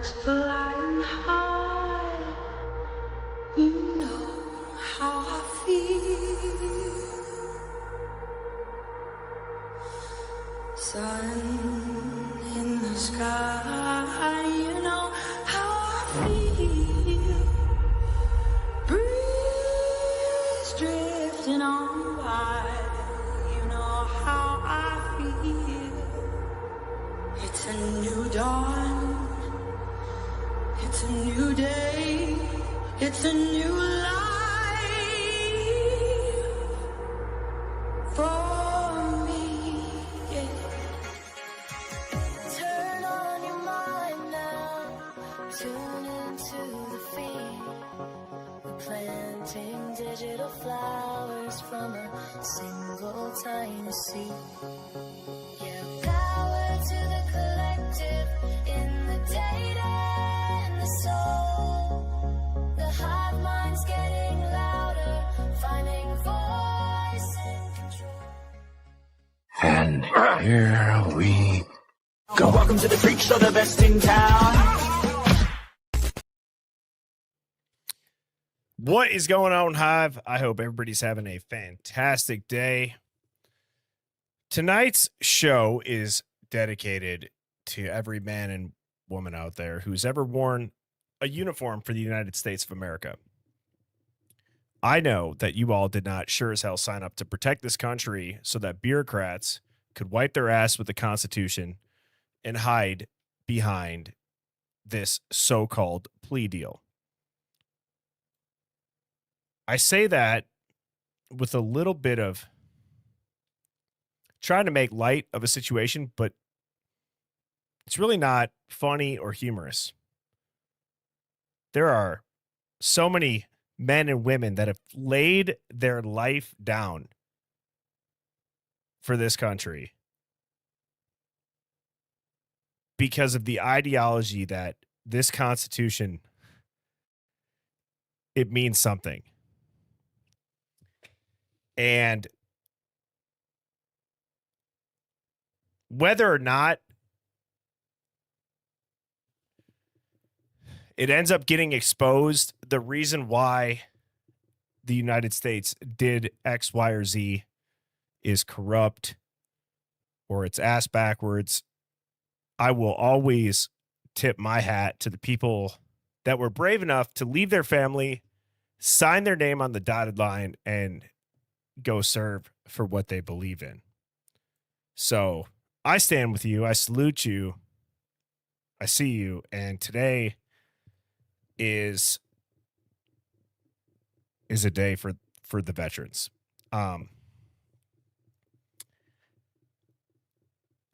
birds flying high. You know how I feel. Sun in the sky, you know how I feel. Breeze drifting on by, you know how I feel. It's a new dawn, it's a new day, it's a new life for me, yeah. Turn on your mind now, tune into the feed. We're planting digital flowers from a single tiny seed. Yeah, power to the collective in the data and the soul. The hive mind's getting louder, finding voice and control. And here we go. Welcome to the freak show, the best in town. What is going on, Hive? I hope everybody's having a fantastic day. Tonight's show is dedicated to every man and woman out there who's ever worn a uniform for the United States of America. I know that you all did not sure as hell sign up to protect this country so that bureaucrats could wipe their ass with the Constitution and hide behind this so-called plea deal. I say that with a little bit of trying to make light of a situation, but it's really not funny or humorous. There are so many men and women that have laid their life down for this country because of the ideology that this Constitution, it means something. And whether or not it ends up getting exposed, the reason why the United States did X, Y, or Z is corrupt or it's ass backwards, I will always tip my hat to the people that were brave enough to leave their family, sign their name on the dotted line, and go serve for what they believe in. So I stand with you. I salute you. I see you. And today is a day for the veterans. I've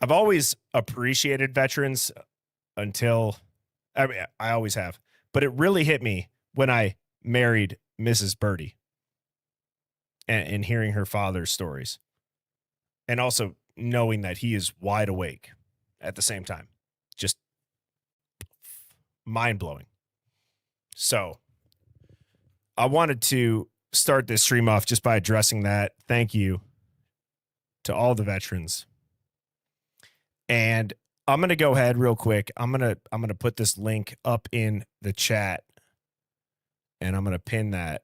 always appreciated veterans I always have, but it really hit me when I married Mrs. Birdie and hearing her father's stories, and also knowing that he is wide awake at the same time. Just mind-blowing. So I wanted to start this stream off just by addressing that. Thank you to all the veterans. And I'm going to go ahead real quick. I'm going to put this link up in the chat, and I'm going to pin that.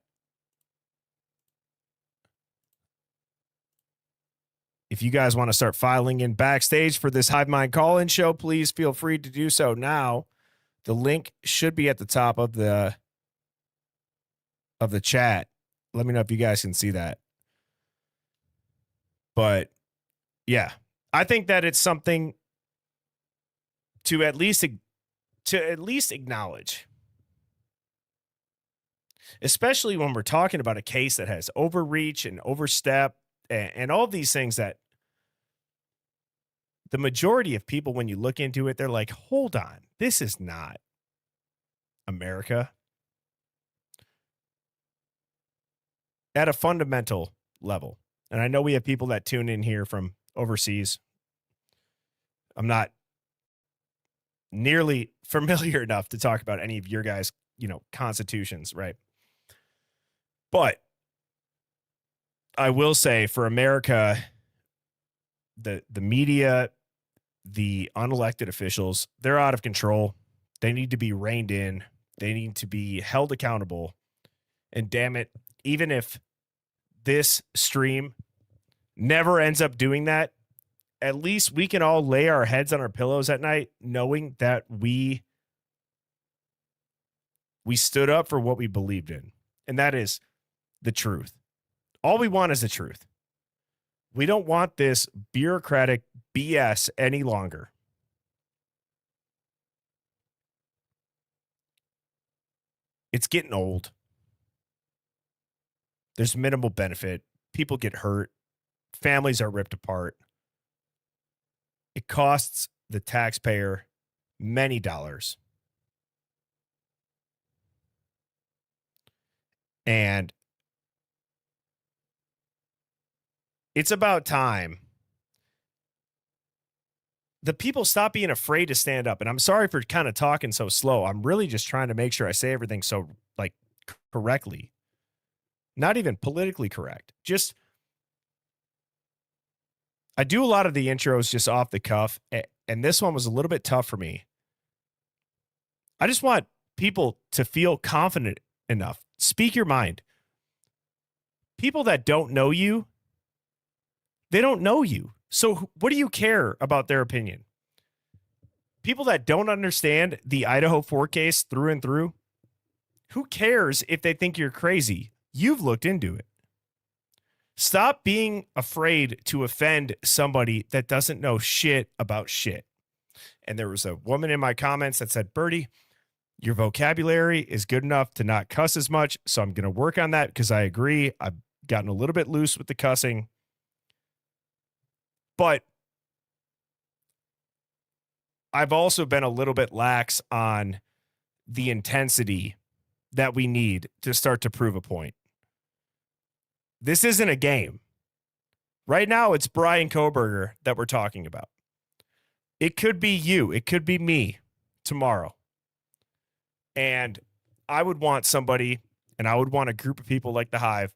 If you guys want to start filing in backstage for this Hive Mind call-in show, please feel free to do so now. The link should be at the top of the chat. Let me know if you guys can see that. But yeah, I think that it's something to at least acknowledge, especially when we're talking about a case that has overreach and overstep and all of these things that the majority of people, when you look into it, they're like, hold on, this is not America. At a fundamental level. And I know we have people that tune in here from overseas. I'm not nearly familiar enough to talk about any of your guys, constitutions, right? But I will say for America, the media, the unelected officials, they're out of control. They need to be reined in. They need to be held accountable. And damn it, even if this stream never ends up doing that, at least we can all lay our heads on our pillows at night knowing that we stood up for what we believed in. And that is the truth. All we want is the truth. We don't want this bureaucratic BS any longer. It's getting old. There's minimal benefit. People get hurt. Families are ripped apart. It costs the taxpayer many dollars. And it's about time the people stop being afraid to stand up. And I'm sorry for kind of talking so slow. I'm really just trying to make sure I say everything so like correctly. Not even politically correct. Just I do a lot of the intros just off the cuff, and this one was a little bit tough for me. I just want people to feel confident enough. Speak your mind. People that don't know you, they don't know you. So what do you care about their opinion? People that don't understand the Idaho 4 case through and through, who cares if they think you're crazy? You've looked into it. Stop being afraid to offend somebody that doesn't know shit about shit. And there was a woman in my comments that said, Bertie, your vocabulary is good enough to not cuss as much. So I'm going to work on that because I agree. I've gotten a little bit loose with the cussing. But I've also been a little bit lax on the intensity that we need to start to prove a point. This isn't a game. Right now, it's Brian Koberger that we're talking about. It could be you. It could be me tomorrow. And I would want somebody, and I would want a group of people like the Hive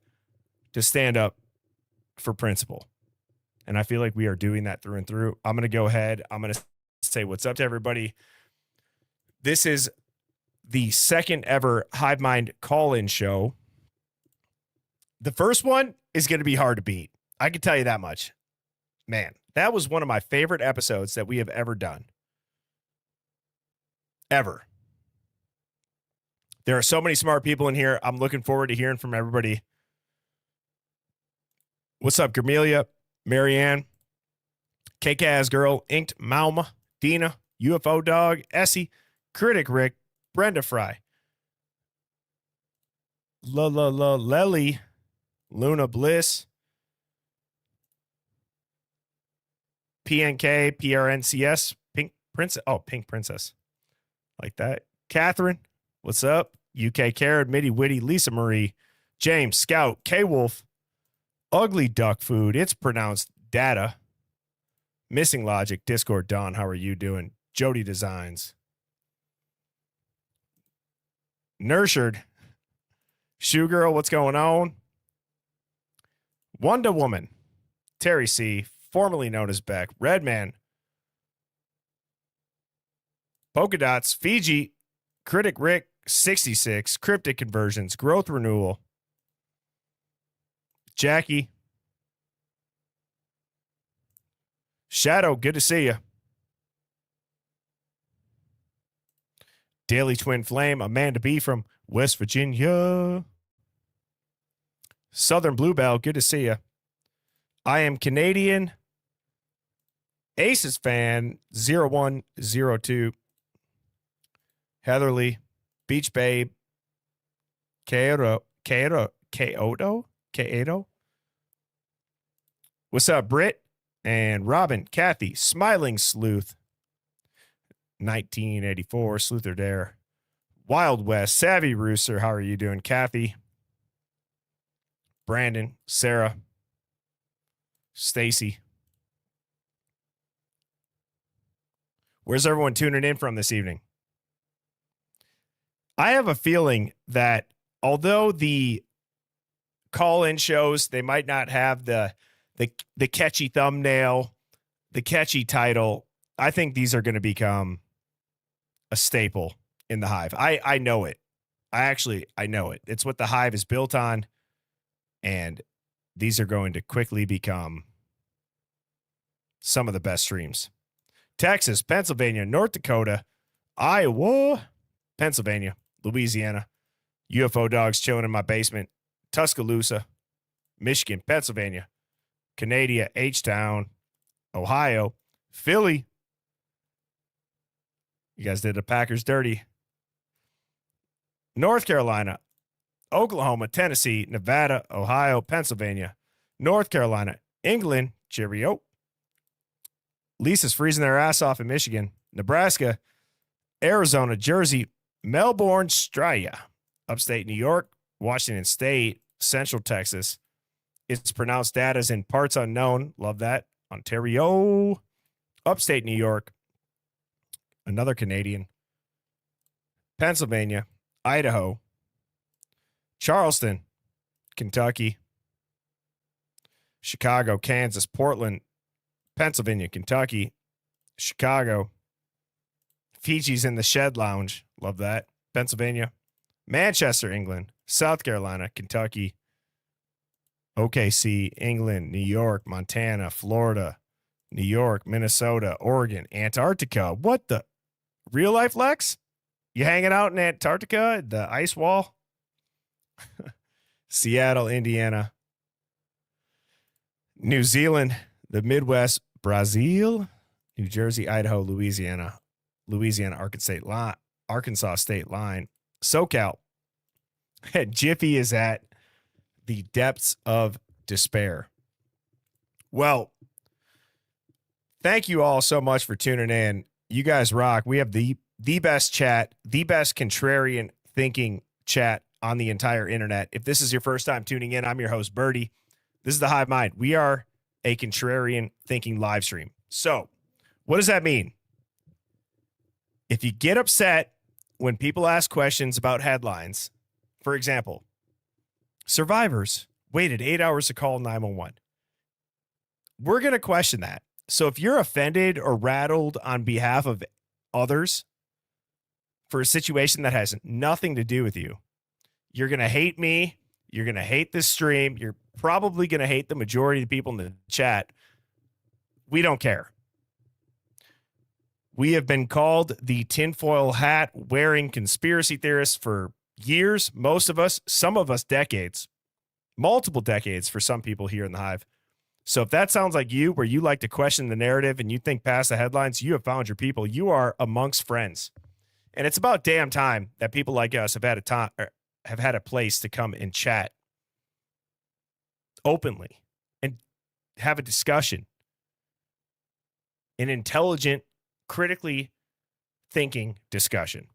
to stand up for principle. And I feel like we are doing that through and through. I'm going to go ahead. I'm going to say what's up to everybody. This is the second ever Hive Mind call-in show. The first one is going to be hard to beat. I can tell you that much. Man, that was one of my favorite episodes that we have ever done. Ever. There are so many smart people in here. I'm looking forward to hearing from everybody. What's up, Gamelia, Marianne, K-Kaz Girl, Inked Malma, Dina, UFO Dog, Essie, Critic Rick, Brenda Fry, Lely, Luna Bliss, PNK, PRNCS, Pink Princess. Oh, Pink Princess. Like that. Catherine, what's up? UK Carrot, Mitty Witty, Lisa Marie, James, Scout, K-Wolf, Ugly Duck Food. It's pronounced Data. Missing Logic, Discord Don, how are you doing? Jody Designs. Nurtured. Shoe Girl, what's going on? Wonder Woman. Terry C., formerly known as Beck. Redman. Polka Dots. Fiji. Critic Rick. 66. Cryptic Conversions. Growth Renewal. Jackie. Shadow, good to see you. Daily Twin Flame, Amanda B. from West Virginia. Southern Bluebell, good to see you. I am Canadian. Aces fan, 0102. Heatherly, Beach Babe, Kaoto. What's up, Britt? And Robin, Kathy, Smiling Sleuth, 1984, Sleuther Dare, Wild West, Savvy Rooster, how are you doing, Kathy? Brandon, Sarah, Stacy. Where's everyone tuning in from this evening? I have a feeling that although the call-in shows, they might not have the catchy thumbnail, the catchy title, I think these are going to become a staple in the Hive. I know it. I know it. It's what the Hive is built on. And these are going to quickly become some of the best streams. Texas, Pennsylvania, North Dakota, Iowa, Pennsylvania, Louisiana, UFO dogs chilling in my basement, Tuscaloosa, Michigan, Pennsylvania, Canada, H-Town, Ohio, Philly. You guys did the Packers dirty. North Carolina, Oklahoma, Tennessee, Nevada, Ohio, Pennsylvania, North Carolina, England, cheerio. Lisa's freezing their ass off in Michigan, Nebraska, Arizona, Jersey, Melbourne, Australia, upstate New York, Washington State, Central Texas. It's pronounced that as in parts unknown. Love that. Ontario, upstate New York, another Canadian, Pennsylvania, Idaho, Charleston, Kentucky, Chicago, Kansas, Portland, Pennsylvania, Kentucky, Chicago, Fiji's in the Shed Lounge. Love that. Pennsylvania, Manchester, England, South Carolina, Kentucky, OKC, England, New York, Montana, Florida, New York, Minnesota, Oregon, Antarctica. What the? Real life, Lex? You hanging out in Antarctica, the ice wall? Seattle, Indiana, New Zealand, the Midwest, Brazil, New Jersey, Idaho, Louisiana, Arkansas state line, SoCal. Jiffy is at the depths of despair. Well, thank you all so much for tuning in. You guys rock. We have the best chat, the best contrarian thinking chat on the entire internet. If this is your first time tuning in, I'm your host, Birdie. This is the Hive Mind. We are a contrarian thinking live stream. So what does that mean? If you get upset when people ask questions about headlines, for example, survivors waited 8 hours to call 911. We're going to question that. So if you're offended or rattled on behalf of others for a situation that has nothing to do with you, you're going to hate me. You're going to hate this stream. You're probably going to hate the majority of the people in the chat. We don't care. We have been called the tinfoil hat wearing conspiracy theorists for years. Most of us, some of us decades, multiple decades for some people here in the Hive. So if that sounds like you, where you like to question the narrative and you think past the headlines, you have found your people. You are amongst friends. And it's about damn time that people like us have had a place to come and chat openly and have a discussion, an intelligent, critically thinking discussion.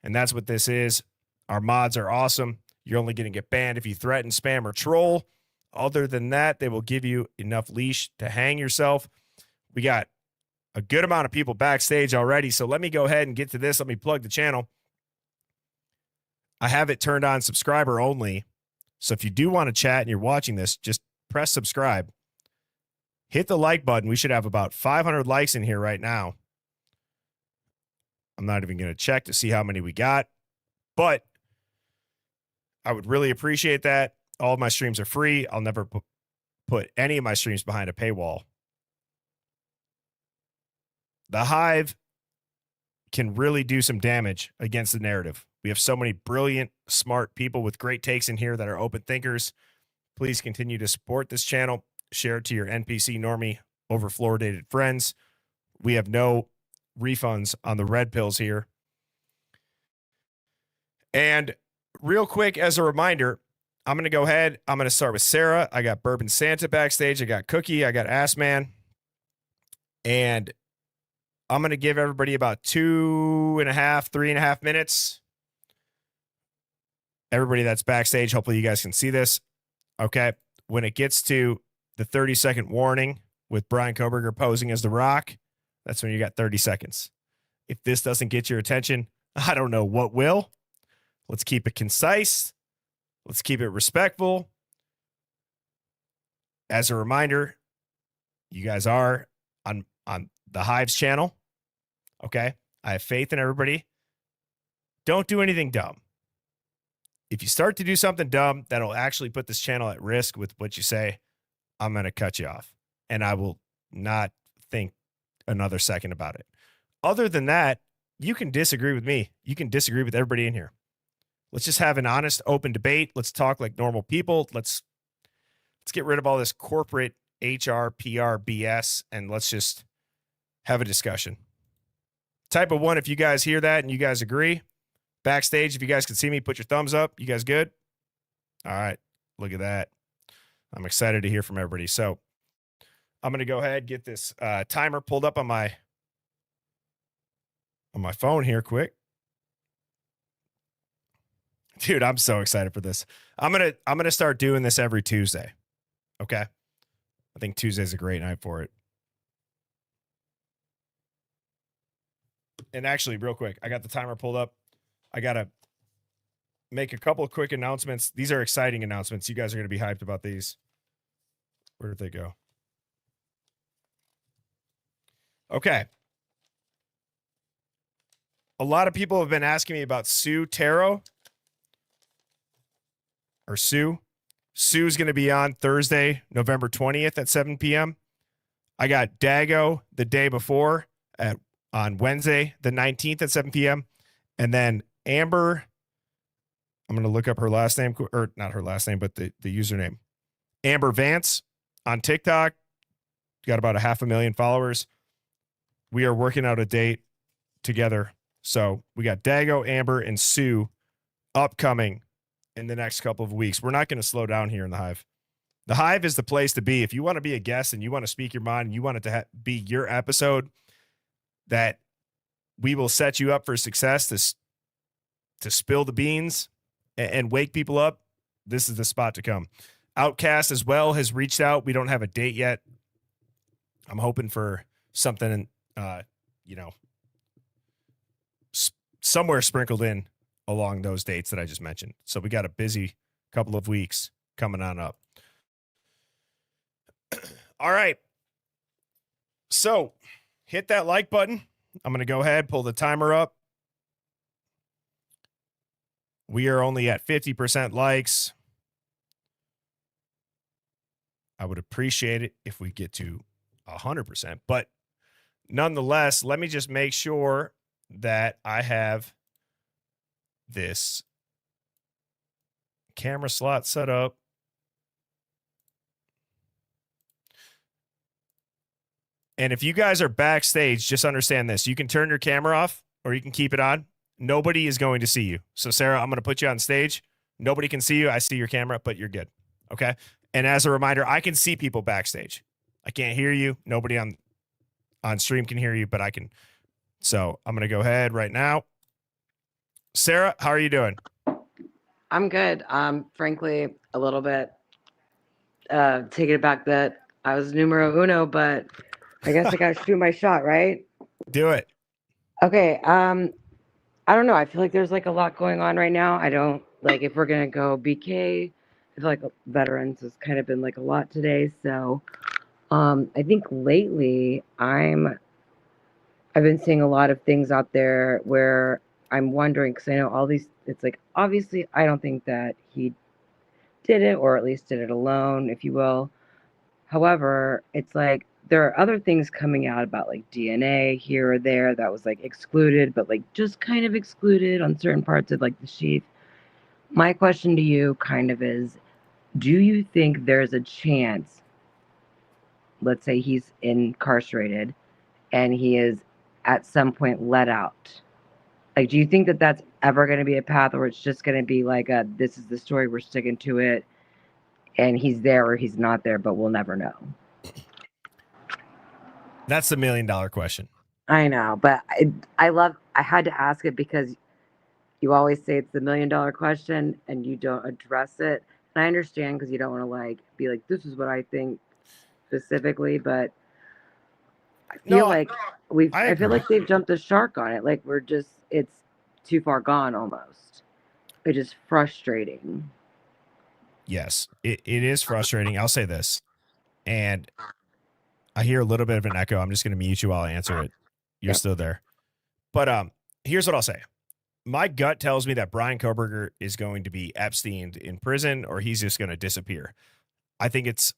And that's what this is. Our mods are awesome. You're only going to get banned if you threaten, spam, or troll. Other than that, they will give you enough leash to hang yourself. We got a good amount of people backstage already, so let me go ahead and get to this. Let me plug the channel. I have it turned on subscriber only. So if you do want to chat and you're watching this, just press subscribe. Hit the like button. We should have about 500 likes in here right now. I'm not even going to check to see how many we got, but I would really appreciate that. All of my streams are free. I'll never put any of my streams behind a paywall. The Hive can really do some damage against the narrative. We have so many brilliant, smart people with great takes in here that are open thinkers. Please continue to support this channel. Share it to your NPC normie over-fluoridated friends. We have no refunds on the red pills here. And real quick, as a reminder, I'm going to go ahead. I'm going to start with Sarah. I got Bourbon Santa backstage. I got Cookie. I got Ass Man. And I'm going to give everybody about 3.5 minutes. Everybody that's backstage, hopefully you guys can see this. Okay. When it gets to the 30-second warning with Brian Koberger posing as The Rock, that's when you got 30 seconds. If this doesn't get your attention, I don't know what will. Let's keep it concise. Let's keep it respectful. As a reminder, you guys are on the Hive's channel. Okay. I have faith in everybody. Don't do anything dumb. If you start to do something dumb that'll actually put this channel at risk with what you say, I'm going to cut you off. And I will not think another second about it. Other than that, you can disagree with me. You can disagree with everybody in here. Let's just have an honest, open debate. Let's talk like normal people. Let's get rid of all this corporate HR, PR, BS, and let's just have a discussion. Type of 1 if you guys hear that and you guys agree. Backstage, if you guys can see me, put your thumbs up. You guys good? All right. Look at that. I'm excited to hear from everybody. So I'm going to go ahead, get this timer pulled up on my phone here quick. Dude, I'm so excited for this. I'm going to start doing this every Tuesday. Okay? I think Tuesday's a great night for it. And actually, real quick, I got the timer pulled up. I got to make a couple of quick announcements. These are exciting announcements. You guys are going to be hyped about these. Where did they go? Okay. A lot of people have been asking me about Sue Tarot. Or Sue. Sue's going to be on Thursday, November 20th at 7 p.m. I got Dago the day before on Wednesday, the 19th at 7 p.m. And then Amber, I'm going to look up her last name, or not her last name, but the username. Amber Vance on TikTok. Got about 500,000 followers. We are working out a date together. So we got Dago, Amber, and Sue upcoming in the next couple of weeks. We're not going to slow down here in the Hive. The Hive is the place to be. If you want to be a guest and you want to speak your mind and you want it to be your episode, that we will set you up for success to spill the beans and wake people up. This is the spot to come. Outcast as well has reached out. We don't have a date yet. I'm hoping for something, somewhere sprinkled in along those dates that I just mentioned. So we got a busy couple of weeks coming on up. All right. So hit that like button. I'm going to go ahead, pull the timer up. We are only at 50% likes. I would appreciate it if we get to 100%. But nonetheless, let me just make sure that I have this camera slot set up. And if you guys are backstage, just understand this. You can turn your camera off or you can keep it on. Nobody is going to see you. So, Sarah, I'm going to put you on stage. Nobody can see you. I see your camera, but you're good. Okay? And as a reminder, I can see people backstage. I can't hear you. Nobody on stream can hear you, but I can. So I'm going to go ahead right now. Sarah, how are you doing? I'm good. Frankly, a little bit taken aback that I was numero uno, but I guess I got to shoot my shot, right? Do it. Okay. I don't know. I feel like there's like a lot going on right now. I don't like if we're going to go BK. I feel like veterans has kind of been like a lot today. So I think lately I've been seeing a lot of things out there where I'm wondering, because I know all these, it's like, obviously, I don't think that he did it, or at least did it alone, if you will. However, it's like, there are other things coming out about like DNA here or there that was like excluded, but like just kind of excluded on certain parts of like the sheath. My question to you kind of is, do you think there's a chance, let's say he's incarcerated and he is at some point let out? Like, do you think that that's ever going to be a path, or it's just going to be like this is the story, we're sticking to it, and he's there or he's not there, but we'll never know? That's the $1 million question. I know, but I had to ask it because you always say it's the $1 million question and you don't address it. And I understand because you don't want to like be like, this is what I think specifically, but I feel I feel like they've jumped the shark on it. Like it's too far gone almost. It is frustrating. Yes, it is frustrating. I'll say this. And I hear a little bit of an echo. I'm just going to mute you while I answer it. You're still there. But here's what I'll say. My gut tells me that Brian Koberger is going to be Epsteined in prison, or he's just going to disappear. I think it's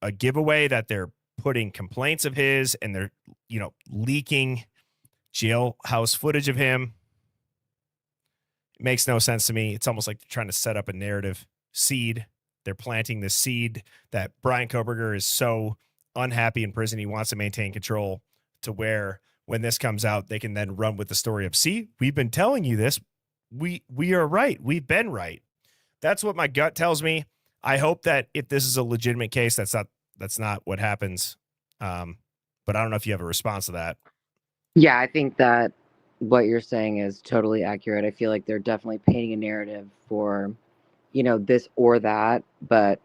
a giveaway that they're putting complaints of his and they're, leaking jailhouse footage of him. It makes no sense to me. It's almost like they're trying to set up a narrative seed. They're planting the seed that Brian Koberger is so unhappy in prison. He wants to maintain control to where when this comes out, they can then run with the story of, see, we've been telling you this. We are right. We've been right. That's what my gut tells me. I hope that if this is a legitimate case, that's not what happens. But I don't know if you have a response to that. Yeah, I think that what you're saying is totally accurate. I feel like they're definitely painting a narrative for, this or that. But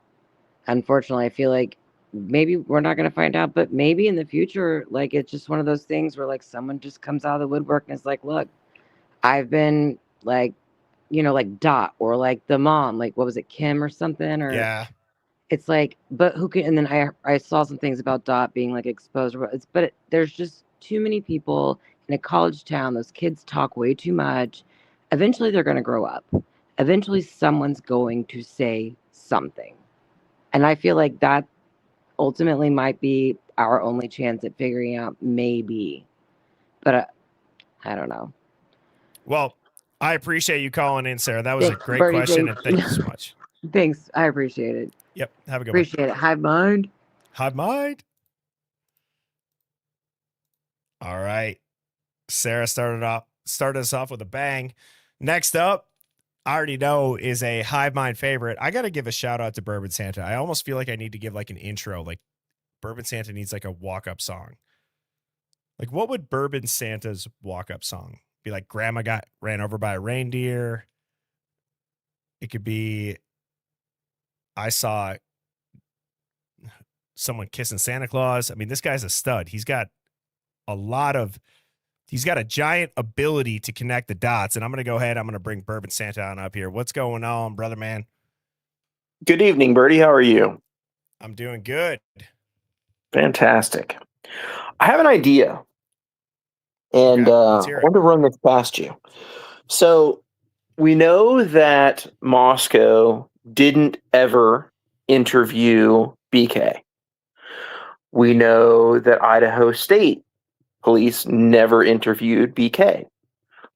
unfortunately, I feel like maybe we're not going to find out, but maybe in the future, like, it's just one of those things where, like, someone just comes out of the woodwork and is like, look, I've been, like, like Dot, or like the mom, like, what was it, Kim or something? Or Yeah. it's like, but who can, and then I saw some things about Dot being like exposed, there's just too many people in a college town. Those kids talk way too much. Eventually they're going to grow up. Eventually someone's going to say something. And I feel like that ultimately might be our only chance at figuring out, maybe. But I don't know. Well, I appreciate you calling in, Sarah. That was Thanks, a great Birdie, question, thanks. and thank you so much. Thanks. I appreciate it. Yep. Have a good Appreciate it. Hive mind. one. Hive mind. All right. Sarah started us off with a bang. Next up, I already know, is a Hive Mind favorite. I got to give a shout out to Bourbon Santa. I almost feel like I need to give like an intro. Like Bourbon Santa needs like a walk-up song. Like, what would Bourbon Santa's walk-up song be? Like, Grandma got ran over by a reindeer. It could be, I saw someone kissing Santa Claus. I mean, this guy's a stud. He's got a giant ability to connect the dots. And I'm going to go ahead. I'm going to bring Bourbon Santa on up here. What's going on, brother man? Good evening, Birdie. How are you? I'm doing good. Fantastic. I have an idea, and Okay, I let's hear it. want to run this past you. So we know that Moscow didn't ever interview BK. We know that Idaho State Police never interviewed BK.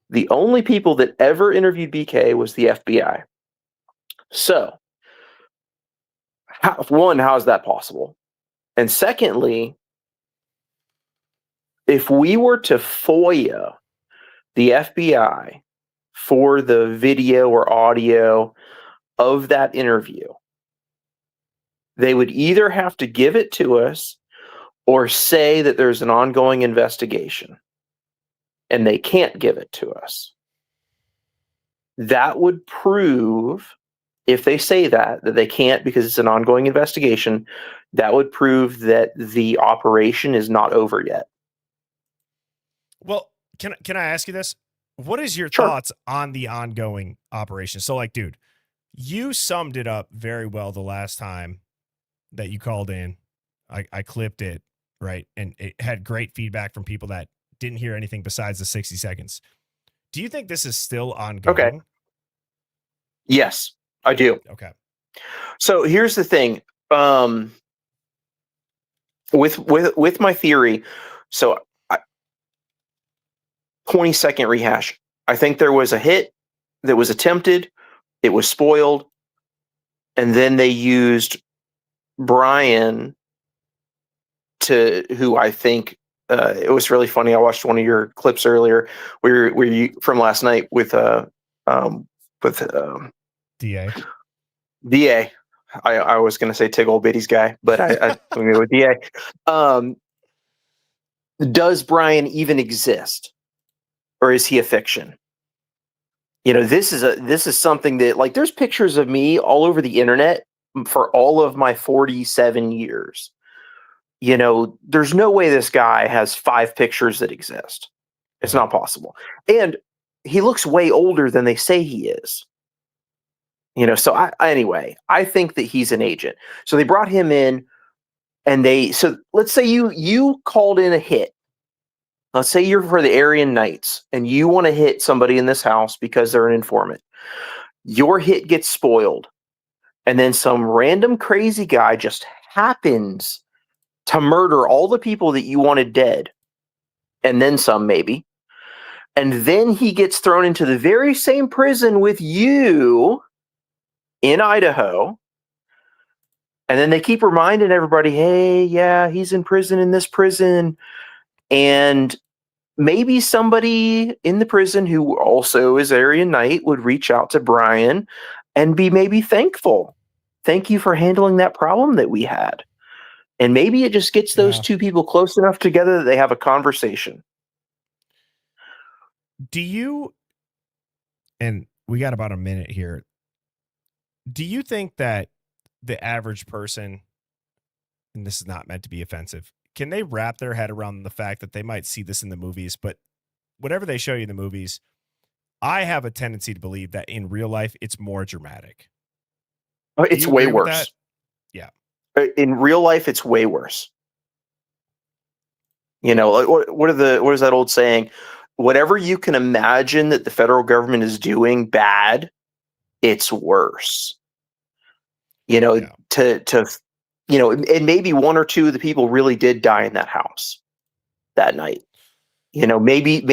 The only people that ever interviewed BK was the FBI. So, how is that possible? And secondly, if we were to FOIA the FBI for the video or audio of that interview, they would either have to give it to us or say that there's an ongoing investigation, and they can't give it to us. That would prove, if they say that they can't because it's an ongoing investigation, that would prove that the operation is not over yet. Well, can I ask you this? What is your Sure. thoughts on the ongoing operation? So, like, dude, you summed it up very well the last time that you called in. I clipped it, right? And it had great feedback from people that didn't hear anything besides the 60 seconds. Do you think this is still ongoing? Okay. Yes, I do. Okay. So here's the thing. With my theory, so 20-second rehash. I think there was a hit that was attempted, it was spoiled, and then they used Brian who I think it was really funny. I watched one of your clips earlier where you from last night with DA. DA. I was going to say Tig Old Biddy's guy, but I went with DA. Does Brian even exist, or is he a fiction? This is something that, like, there's pictures of me all over the internet for all of my 47 years. There's no way this guy has 5 pictures that exist. It's not possible. And he looks way older than they say he is. So anyway, I think that he's an agent. So they brought him in, and so let's say you called in a hit, Let's say you're for the Aryan Knights and you want to hit somebody in this house because they're an informant. Your hit gets spoiled. And then some random crazy guy just happens to murder all the people that you wanted dead. And then some, maybe. And then he gets thrown into the very same prison with you in Idaho. And then they keep reminding everybody, hey, yeah, he's in prison in this prison. And maybe somebody in the prison who also is Aryan Knight would reach out to Brian and be maybe thankful. Thank you for handling that problem that we had. And maybe it just gets those two people close enough together that they have a conversation. Do you, and we got about a minute here, do you think that the average person, and this is not meant to be offensive, can they wrap their head around the fact that they might see this in the movies, but whatever they show you in the movies, I have a tendency to believe that in real life, it's more dramatic. It's way worse. Yeah. In real life, it's way worse. You know, like what is that old saying? Whatever you can imagine that the federal government is doing bad, it's worse. You know, you know, and maybe one or two of the people really did die in that house that night. You know, maybe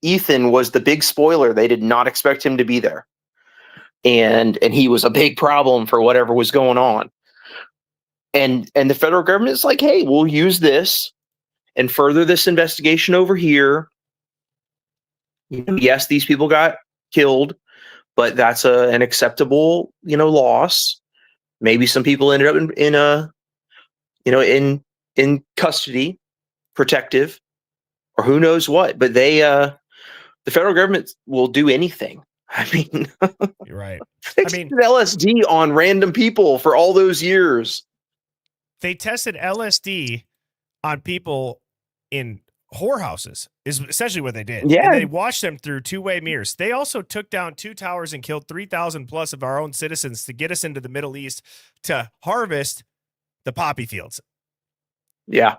Ethan was the big spoiler. They did not expect him to be there. And he was a big problem for whatever was going on. And the federal government is like, hey, we'll use this and further this investigation over here. You know, yes, these people got killed, but that's an acceptable, you know, loss. Maybe some people ended up in custody, protective, or who knows what. But the federal government will do anything. I mean, you're right. They tested LSD on random people for all those years. They tested LSD on people in whorehouses is essentially what they did. Yeah. And they watched them through two-way mirrors. They also took down 2 towers and killed 3,000 plus of our own citizens to get us into the Middle East to harvest the poppy fields. Yeah.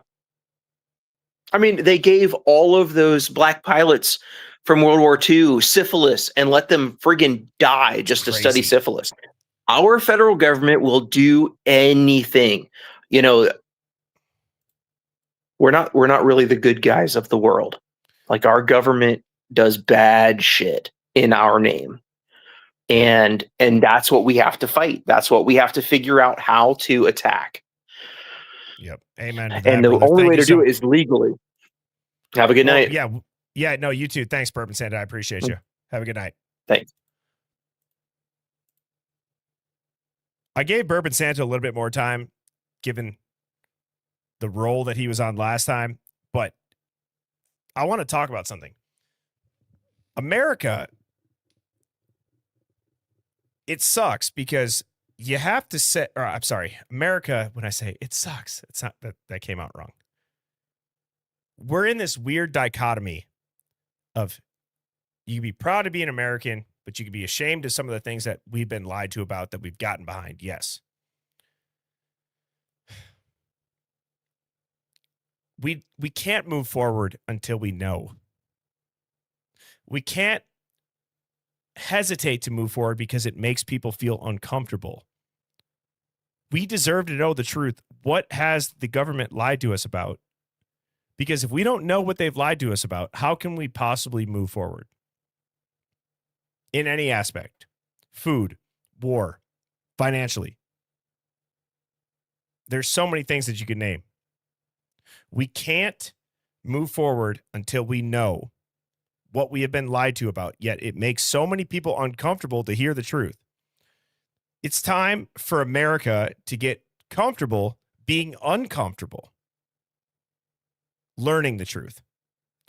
I mean, they gave all of those black pilots from World War II syphilis and let them friggin' die just to study syphilis. Our federal government will do anything. You know, we're not really the good guys of the world. Like, our government does bad shit in our name. And that's what we have to fight. That's what we have to figure out how to attack. Yep. Amen to that, and the brother. only Thank way you to do it is legally. Have a good night. Yeah. Yeah. No, you too. Thanks, Bourbon Santa. I appreciate you. Have a good night. Thanks. I gave Bourbon Santa a little bit more time, given the role that he was on last time, but I want to talk about something. America, it sucks because you have to set, or I'm sorry, America, when I say it sucks, it's not that came out wrong. We're in this weird dichotomy of you can be proud to be an American, but you can be ashamed of some of the things that we've been lied to about that we've gotten behind. Yes. We can't move forward until we know. We can't hesitate to move forward because it makes people feel uncomfortable. We deserve to know the truth. What has the government lied to us about? Because if we don't know what they've lied to us about, how can we possibly move forward? In any aspect, food, war, financially. There's so many things that you could name. We can't move forward until we know what we have been lied to about, yet it makes so many people uncomfortable to hear the truth. It's time for America to get comfortable being uncomfortable, learning the truth.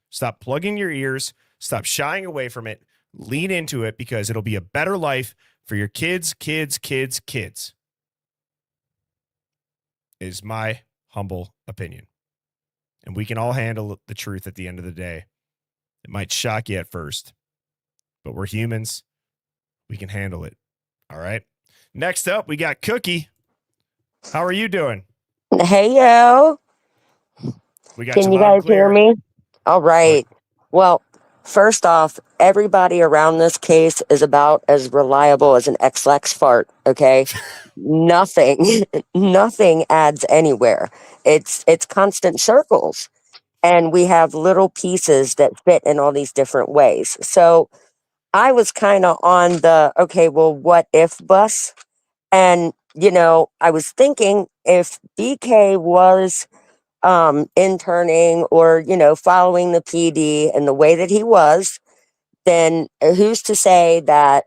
Stop plugging your ears, stop shying away from it, lean into it, because it'll be a better life for your kids, is my humble opinion. And we can all handle the truth at the end of the day. It might shock you at first, but we're humans. We can handle it. All right. Next up, we got Cookie. How are you doing? Hey, yo. We got Can you loud and guys hear clear. me? All right. Well, first off, everybody around this case is about as reliable as an X-Lax fart, okay? Nothing, nothing adds anywhere. It's constant circles. And we have little pieces that fit in all these different ways. So I was kind of on the, okay, well, what if bus? And, I was thinking if BK was interning or, following the PD in the way that he was, then who's to say that,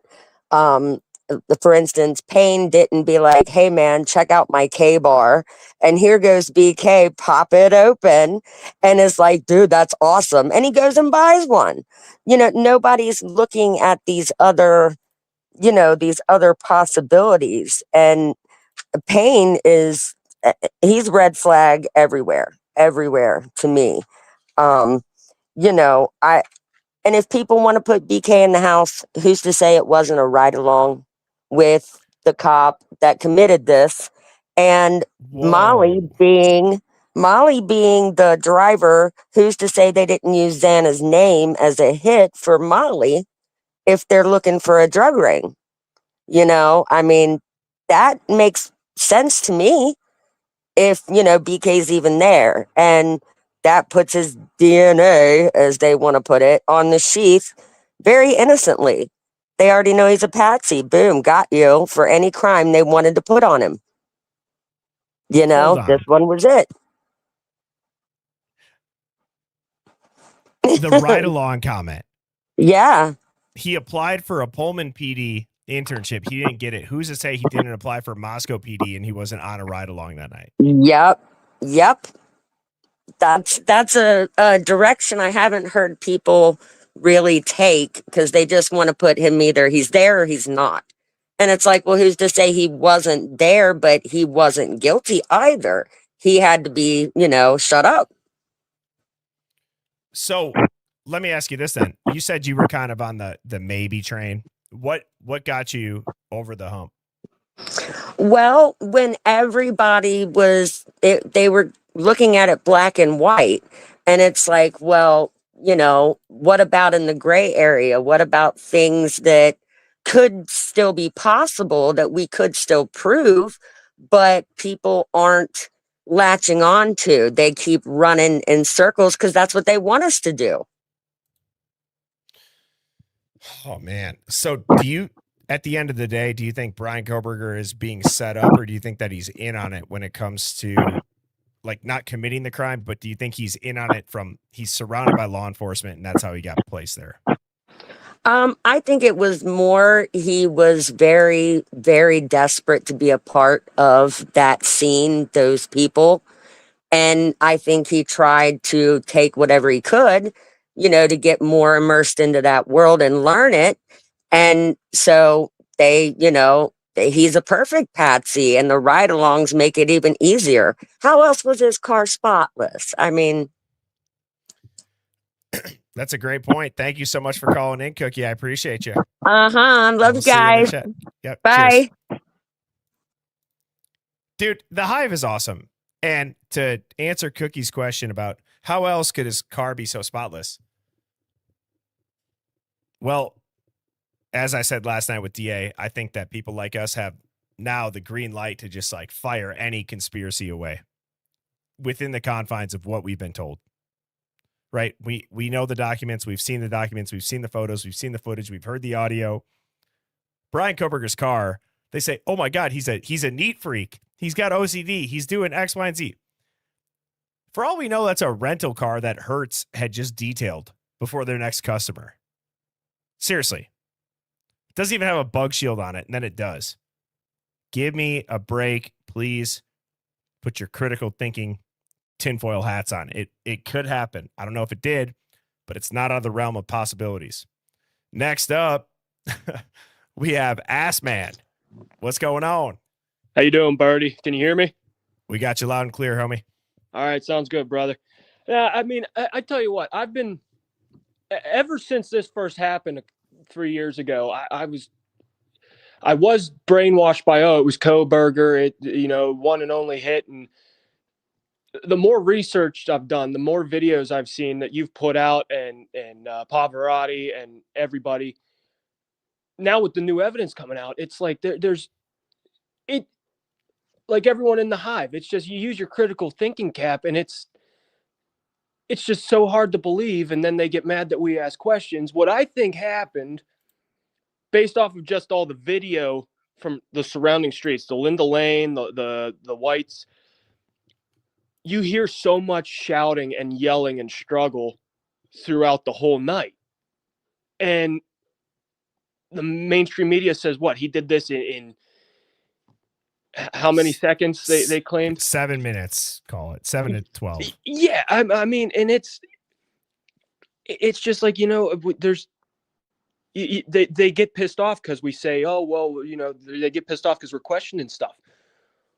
for instance, Payne didn't be like, hey man, check out my K bar. And here goes BK, pop it open. And it's like, dude, that's awesome. And he goes and buys one. Nobody's looking at these other possibilities. And Payne he's red flag everywhere to me. Um, I and if people want to put BK in the house, who's to say it wasn't a ride along with the cop that committed this? And Molly Whoa. being Molly being the driver, who's to say they didn't use Xana's name as a hit for Molly if they're looking for a drug ring? I mean, that makes sense to me if, BK's even there. And that puts his DNA, as they want to put it, on the sheath very innocently. They already know he's a patsy. Boom, got you for any crime they wanted to put on him. Hold This on. one was it. The ride along comment. Yeah. He applied for a Pullman PD internship. He didn't get it. Who's to say he didn't apply for Moscow PD and he wasn't on a ride along that night? Yep. That's a direction I haven't heard people really take, because they just want to put him either he's there or he's not. And it's like, well, who's to say he wasn't there, but he wasn't guilty either? He had to be, shut up. So let me ask you this then. You said you were kind of on the maybe train. What got you over the hump? Well, when everybody they were looking at it black and white, and it's like, well, what about in the gray area? What about things that could still be possible that we could still prove, but people aren't latching on to? They keep running in circles because that's what they want us to do. Oh man. So at the end of the day, do you think Brian Koberger is being set up, or do you think that he's in on it when it comes to like not committing the crime, but do you think he's in on it he's surrounded by law enforcement and that's how he got placed there? I think it was more he was very, very desperate to be a part of that scene, those people. And I think he tried to take whatever he could, to get more immersed into that world and learn it. And so he's a perfect patsy, and the ride alongs make it even easier. How else was his car spotless? I mean, That's a great point. Thank you so much for calling in, Cookie. I appreciate you. love you See you in the guys. chat. Yep. Bye. Cheers. Dude, the Hive is awesome. And to answer Cookie's question about how else could his car be so spotless? Well, as I said last night with DA, I think that people like us have now the green light to just like fire any conspiracy away within the confines of what we've been told. Right? We know the documents. We've seen the documents. We've seen the photos. We've seen the footage. We've heard the audio. Brian Koberger's car, they say, oh my God, he's a neat freak. He's got OCD. He's doing X, Y, and Z. For all we know, that's a rental car that Hertz had just detailed before their next customer. Seriously. It doesn't even have a bug shield on it, and then it does. Give me a break, please. Put your critical thinking tinfoil hats on. It could happen. I don't know if it did, but it's not out of the realm of possibilities. Next up, we have Ass Man. What's going on? How you doing, Birdie? Can you hear me? We got you loud and clear, homie. All right, sounds good, brother. Yeah, I mean, I tell you what, I've been ever since this first happened 3 years ago. I was brainwashed by it was Koberger, one and only hit, and the more research I've done, the more videos I've seen that you've put out, and Pavarotti and everybody. Now with the new evidence coming out, it's like there's it like everyone in the hive. It's just you use your critical thinking cap, and it's just so hard to believe. And then they get mad that we ask questions. What I think happened, based off of just all the video from the surrounding streets, the Linda Lane, the Whites, you hear so much shouting and yelling and struggle throughout the whole night. And the mainstream media says what? He did this in how many seconds they claimed? 7 minutes, call it 7 to 12. Yeah, I mean, and it's just like, there's they get pissed off because we say, oh well, they get pissed off because we're questioning stuff.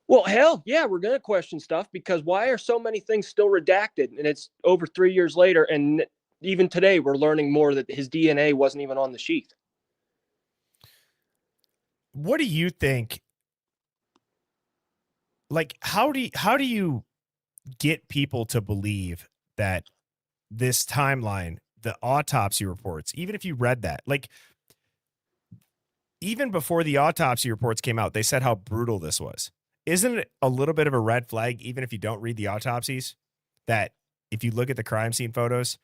Well, hell yeah, we're gonna question stuff, because why are so many things still redacted? And it's over 3 years later, and even today we're learning more that his DNA wasn't even on the sheath. What do you think? Like, how do you get people to believe that this timeline, the autopsy reports, even if you read that, like, even before the autopsy reports came out, they said how brutal this was. Isn't it a little bit of a red flag, even if you don't read the autopsies, that if you look at the crime scene photos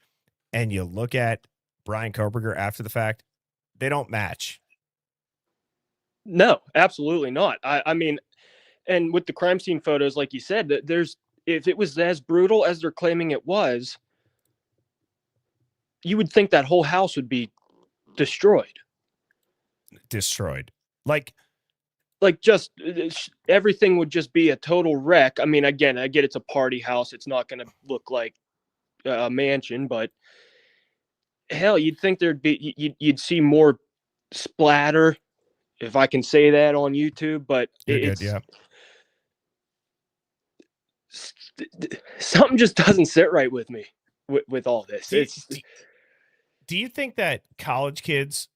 and you look at Brian Koberger after the fact, they don't match? No, absolutely not. I mean, and with the crime scene photos, like you said, that if it was as brutal as they're claiming it was, you would think that whole house would be destroyed. Like just everything would just be a total wreck. I mean, again, I get it's a party house. It's not going to look like a mansion, but hell, you'd think you'd see more splatter, if I can say that on YouTube, but You're good, yeah. Something just doesn't sit right with me with all this. Do you think that college kids,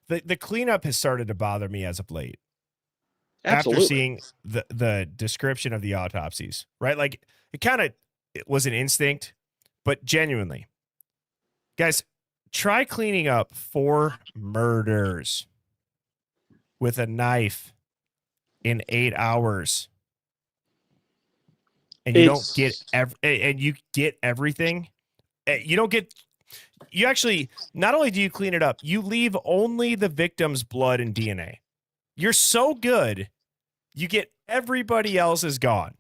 the cleanup has started to bother me as of late? Absolutely. After seeing the description of the autopsies, right? Like, it was an instinct, but genuinely, guys, try cleaning up 4 murders with a knife in 8 hours. And you don't get you get everything. You actually, not only do you clean it up, you leave only the victim's blood and DNA. You're so good, you get everybody else is gone.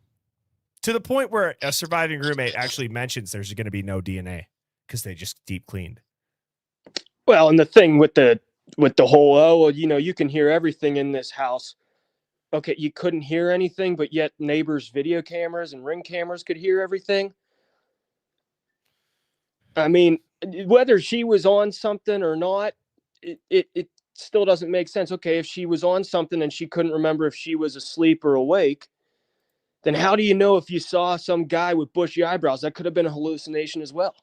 To the point where a surviving roommate actually mentions there's going to be no DNA because they just deep cleaned. Well, and the thing with the whole, you can hear everything in this house. Okay, you couldn't hear anything, but yet neighbors' video cameras and Ring cameras could hear everything. I mean, whether she was on something or not, it still doesn't make sense. Okay, if she was on something and she couldn't remember if she was asleep or awake, then how do you know if you saw some guy with bushy eyebrows? That could have been a hallucination as well.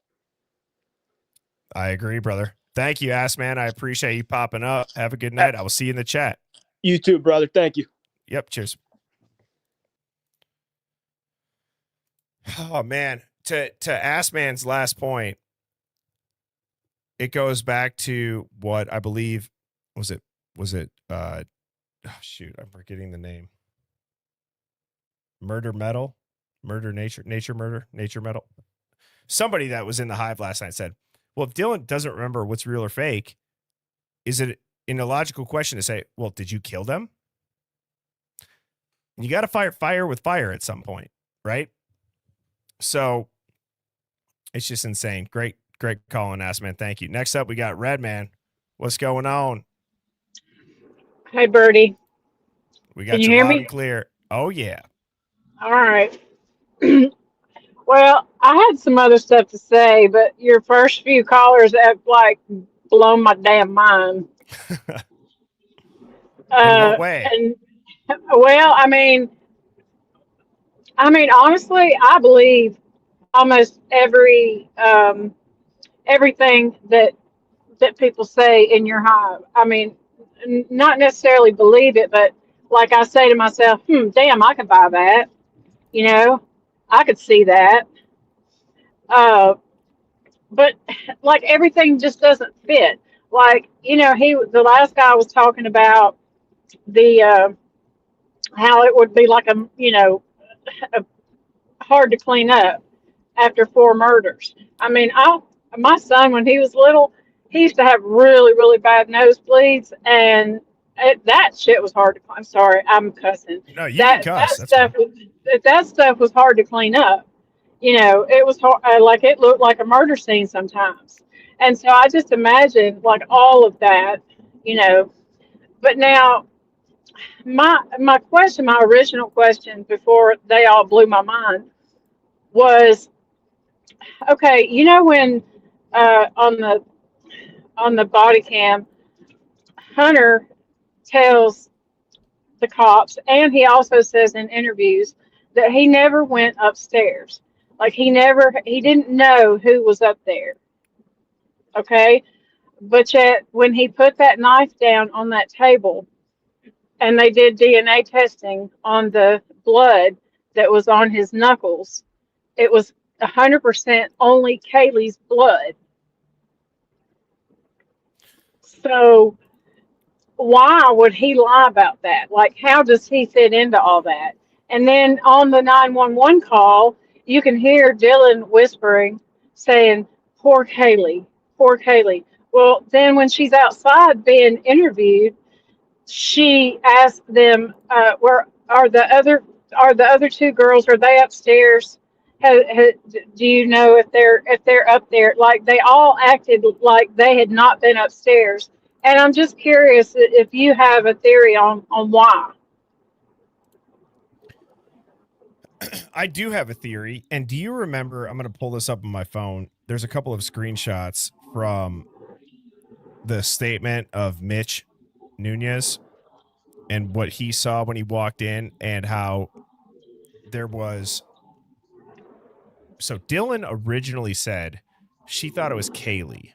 I agree, brother. Thank you, Ass Man. I appreciate you popping up. Have a good night. I will see you in the chat. You too, brother. Thank you. Yep. Cheers. Oh man, to Ass Man's last point, it goes back to what I believe was it oh shoot, I'm forgetting the name. Nature Metal. Somebody that was in the hive last night said, well, if Dylan doesn't remember what's real or fake, is it an illogical question to say, well, did you kill them? You got to fight fire with fire at some point, right? So it's just insane. Great call on Ass Man. Thank you. Next up, we got Red Man. What's going on? Hey, Birdie. We got Can you you hear loud me? and clear. Oh, yeah. All right. Well, I had some other stuff to say, but your first few callers have like blown my damn mind. In what way? And well, I mean, honestly, I believe almost everything that people say in your hive. I mean, not necessarily believe it, but like I say to myself, damn, I could buy that, you know. I could see that. Uh, but like everything just doesn't fit. Like, the last guy was talking about the how it would be like a hard to clean up after 4 murders. I mean, my son, when he was little, he used to have really, really bad nosebleeds, and that shit was hard to. I'm sorry, I'm cussing. No, you can That cuss. that That's fine. stuff was that stuff was hard to clean up. It was hard, like it looked like a murder scene sometimes, and so I just imagine like all of that, you know. But now my original question before they all blew my mind was, okay, when on the body cam, Hunter tells the cops, and he also says in interviews that he never went upstairs. Like he didn't know who was up there. Okay, but yet when he put that knife down on that table, and they did DNA testing on the blood that was on his knuckles, it was 100% only Kaylee's blood. So why would he lie about that? Like, how does he fit into all that? And then on the 911 call, you can hear Dylan whispering, saying, "Poor Kaylee, poor Kaylee." Well, then when she's outside being interviewed, she asked them, "Where are the other two girls? Are they upstairs? Do you know if they're up there?" Like they all acted like they had not been upstairs. And I'm just curious if you have a theory on why. I do have a theory. And do you remember? I'm going to pull this up on my phone. There's a couple of screenshots from the statement of Mitch Nunez and what he saw when he walked in, and how there was. So Dylan originally said she thought it was Kaylee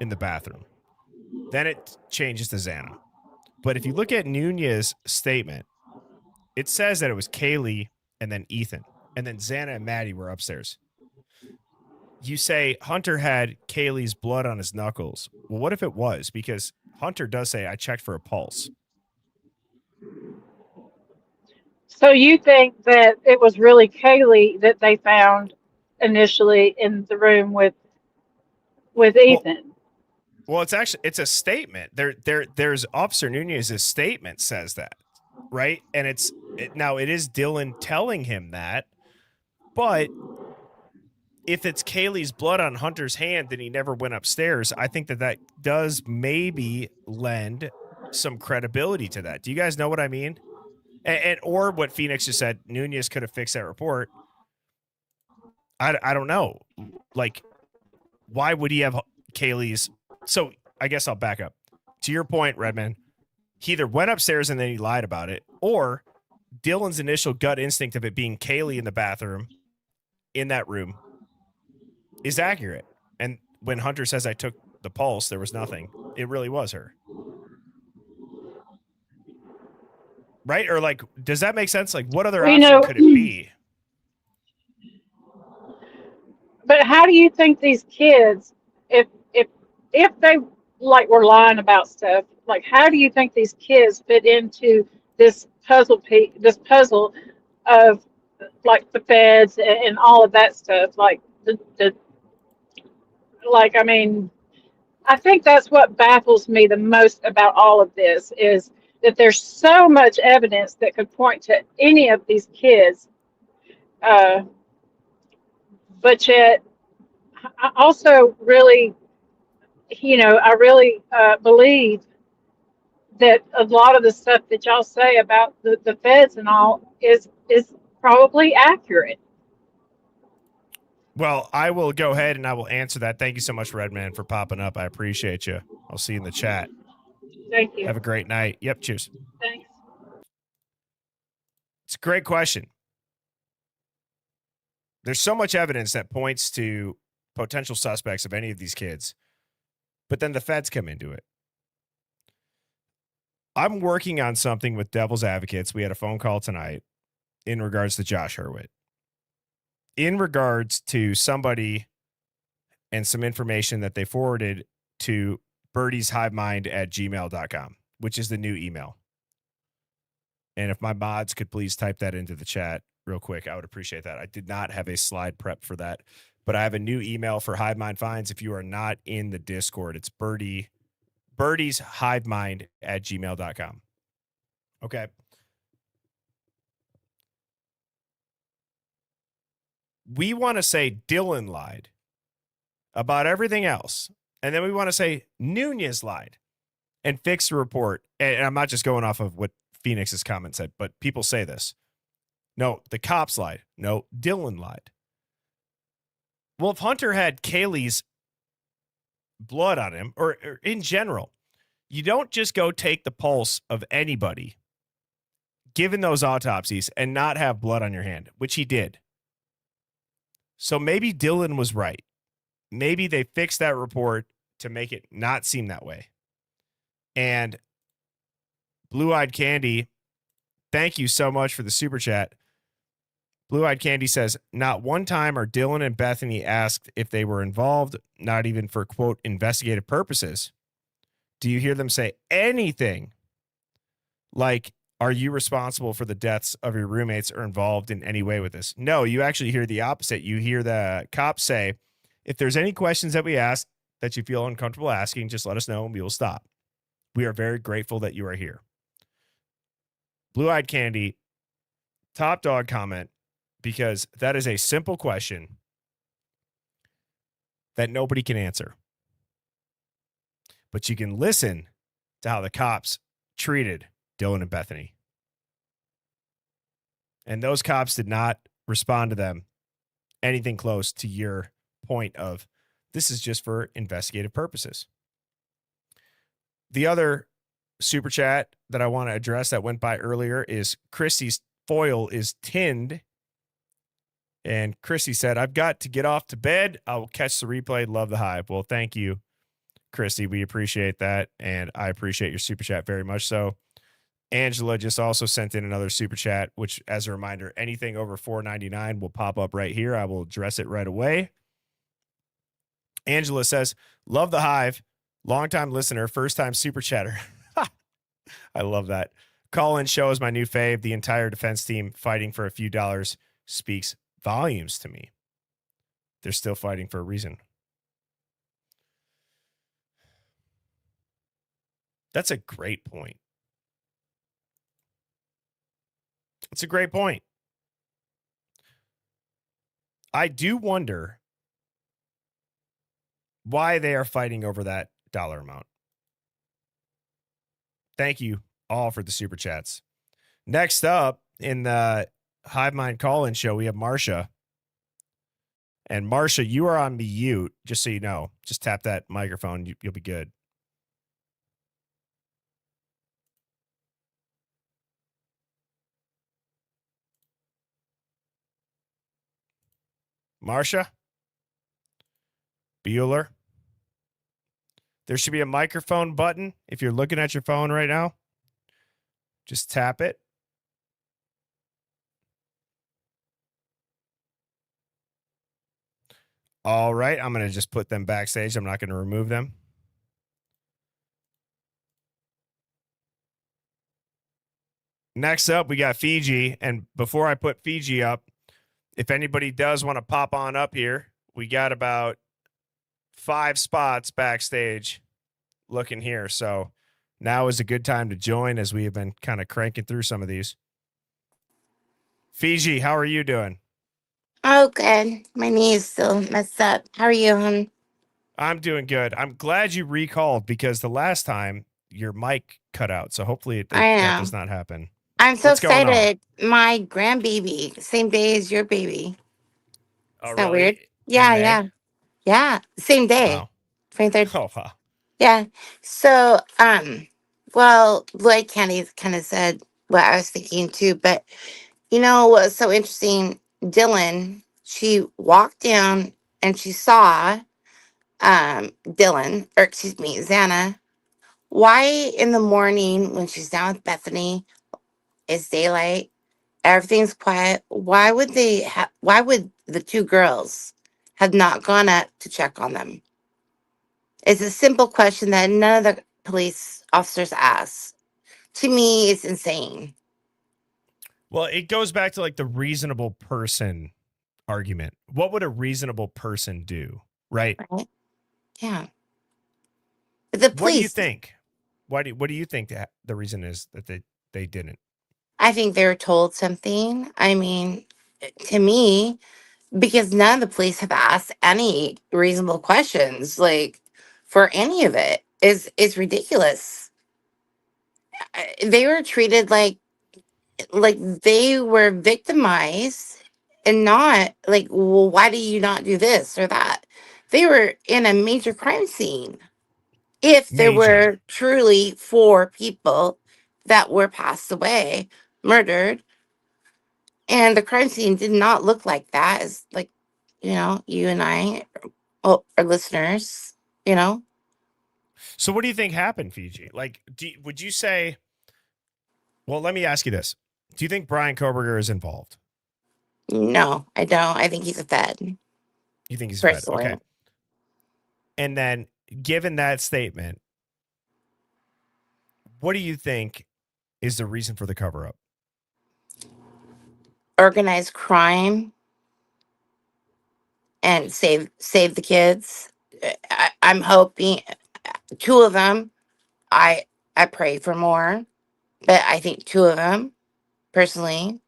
in the bathroom. Then it changes to Xana. But if you look at Nunez's statement, it says that it was Kaylee and then Ethan. And then Xana and Maddie were upstairs. You say Hunter had Kaylee's blood on his knuckles. Well, what if it was? Because Hunter does say, I checked for a pulse. So you think that it was really Kaylee that they found initially in the room with Ethan? Well, it's a statement. There's Officer Nunez's statement says that, right? And now it is Dylan telling him that, but if it's Kaylee's blood on Hunter's hand and he never went upstairs, I think that does maybe lend some credibility to that. Do you guys know what I mean? And or what Phoenix just said, Nunez could have fixed that report. I don't know. Like, why would he have Kaylee's? So I guess I'll back up. To your point, Redman, he either went upstairs and then he lied about it, or Dylan's initial gut instinct of it being Kaylee in the bathroom in that room is accurate. And when Hunter says I took the pulse, there was nothing. It really was her. Right? Or like, does that make sense? Like, what other Well, option could it be? But how do you think these kids, if if if they like were lying about stuff, like how do you think these kids fit into this puzzle of like the feds and all of that stuff? Like I mean, I think that's what baffles me the most about all of this is that there's so much evidence that could point to any of these kids, uh, but yet I also really, I really believe that a lot of the stuff that y'all say about the feds and all is probably accurate. Well, I will go ahead and I will answer that. Thank you so much, Redman, for popping up. I appreciate you. I'll see you in the chat. Thank you. Have a great night. Yep, cheers. Thanks. It's a great question. There's so much evidence that points to potential suspects of any of these kids, but then the feds come into it. I'm working on something with Devil's Advocates. We had a phone call tonight in regards to Josh Hurwitz. in regards to somebody and some information that they forwarded to birdieshivemind@gmail.com, which is the new email. And if my mods could please type that into the chat real quick, I would appreciate that. I did not have a slide prep for that, but I have a new email for Hive Mind Finds. If you are not in the Discord, it's birdieshivemind@gmail.com. Okay. We want to say Dylan lied about everything else. And then we want to say Nunez lied and fix the report. And I'm not just going off of what Phoenix's comment said, but people say this. No, the cops lied. No, Dylan lied. Well, if Hunter had Kaylee's blood on him, or in general, you don't just go take the pulse of anybody given those autopsies and not have blood on your hand, which he did. So maybe Dylan was right. Maybe they fixed that report to make it not seem that way. And Blue Eyed Candy, thank you so much for the super chat. Blue Eyed Candy says, not one time are Dylan and Bethany asked if they were involved, not even for, quote, investigative purposes. Do you hear them say anything like, are you responsible for the deaths of your roommates or involved in any way with this? No, you actually hear the opposite. You hear the cops say, if there's any questions that we ask that you feel uncomfortable asking, just let us know and we will stop. We are very grateful that you are here. Blue Eyed Candy, top dog comment, because that is a simple question that nobody can answer. But you can listen to how the cops treated Dylan and Bethany. And those cops did not respond to them anything close to your point of this is just for investigative purposes. The other super chat that I want to address that went by earlier is Chrissy's foil is tinned. And Chrissy said, I've got to get off to bed. I will catch the replay. Love the Hive. Well, thank you, Chrissy. We appreciate that. And I appreciate your super chat very much so. Angela just also sent in another super chat, which, as a reminder, anything over $4.99 will pop up right here. I will address it right away. Angela says, love the Hive. Longtime listener, first time super chatter. I love that. Call-in show is my new fave. The entire defense team fighting for a few dollars speaks volumes to me. They're still fighting for a reason. That's a great point. It's a great point. I do wonder why they are fighting over that dollar amount. Thank you all for the super chats. Next up in the Hive Mind call-in show, we have Marsha. And Marsha, you are on mute, just so you know. Just tap that microphone. You'll be good. Marsha? Bueller? There should be a microphone button if you're looking at your phone right now. Just tap it. All right, I'm going to just put them backstage. I'm not going to remove them. Next up, we got Fiji. And before I put Fiji up, if anybody does want to pop on up here, we got about 5 spots backstage looking here. So now is a good time to join as we have been kind of cranking through some of these. Fiji, how are you doing? Oh, good. My knee is still messed up. How are you, hon? I'm doing good. I'm glad you recalled because the last time your mic cut out. So hopefully that does not happen. I'm so What's going on? excited. My grandbaby, same day as your baby. Oh, Isn't that really? weird? In Yeah, May? yeah. Yeah. Same day. Wow. 23rd. Oh, wow. Yeah. So, well, Lloyd Candy kind of said what I was thinking too, but you know what was so interesting? Dylan, she walked down and she saw Dylan, or excuse me, Xana. Why in the morning when she's down with Bethany, it's daylight, Everything's quiet. Why would why would the two girls have not gone up to check on them? It's a simple question that none of the police officers ask. To me, it's insane. Well, it goes back to like the reasonable person argument. What would a reasonable person do? Right? Right? Yeah. But the What do you police, think? What do you think the reason is that they didn't? I think they were told something. I mean, to me, because none of the police have asked any reasonable questions, like for any of it, is ridiculous. They were treated like they were victimized and not like, well, why do you not do this or that? They were in a major crime scene. If there Major. were truly four people that were passed away, murdered, and the crime scene did not look like that, as like, you and I, our listeners, you know, So what do you think happened, Fiji? Like, would you say? Well, let me ask you this: do you think Brian Koberger is involved? no, I don't. I think he's a Fed, You think he's fed? Okay. personally. And then, given that statement, what do you think is the reason for the cover up? Organized crime and save the kids. I'm hoping two of them. I pray for more, but I think two of them personally.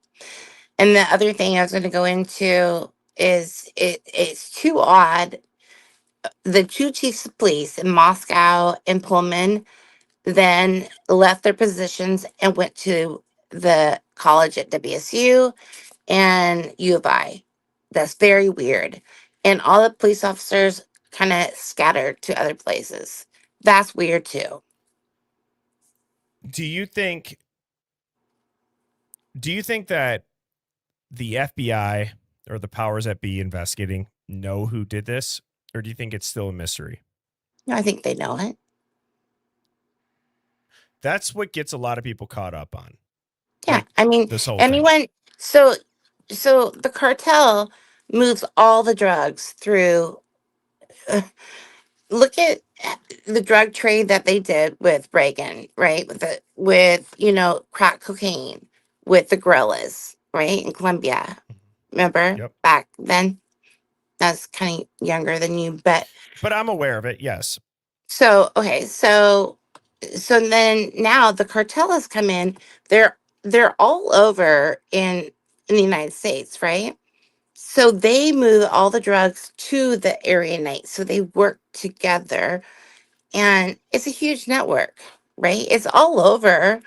And the other thing I was going to go into is it's too odd. The two chiefs of police in Moscow and Pullman then left their positions and went to the college at WSU and U of I. That's very weird. And all the police officers kind of scattered to other places. That's weird too. Do you think? Do you think that the FBI or the powers that be investigating know who did this, or do you think it's still a mystery? I think they know it. That's what gets a lot of people caught up on, Yeah. like I mean, this whole thing. anyone so so the cartel moves all the drugs through look at the drug trade that they did with Reagan, right? With crack cocaine with the guerrillas, right? In Colombia. Remember Yep. back then? I was kind of younger than you, but But I'm aware of it. Yes. so okay, so then now the cartel has come in. They're all over in the United States, right? So they move all the drugs to the area night. So they work together, and it's a huge network, right? It's all over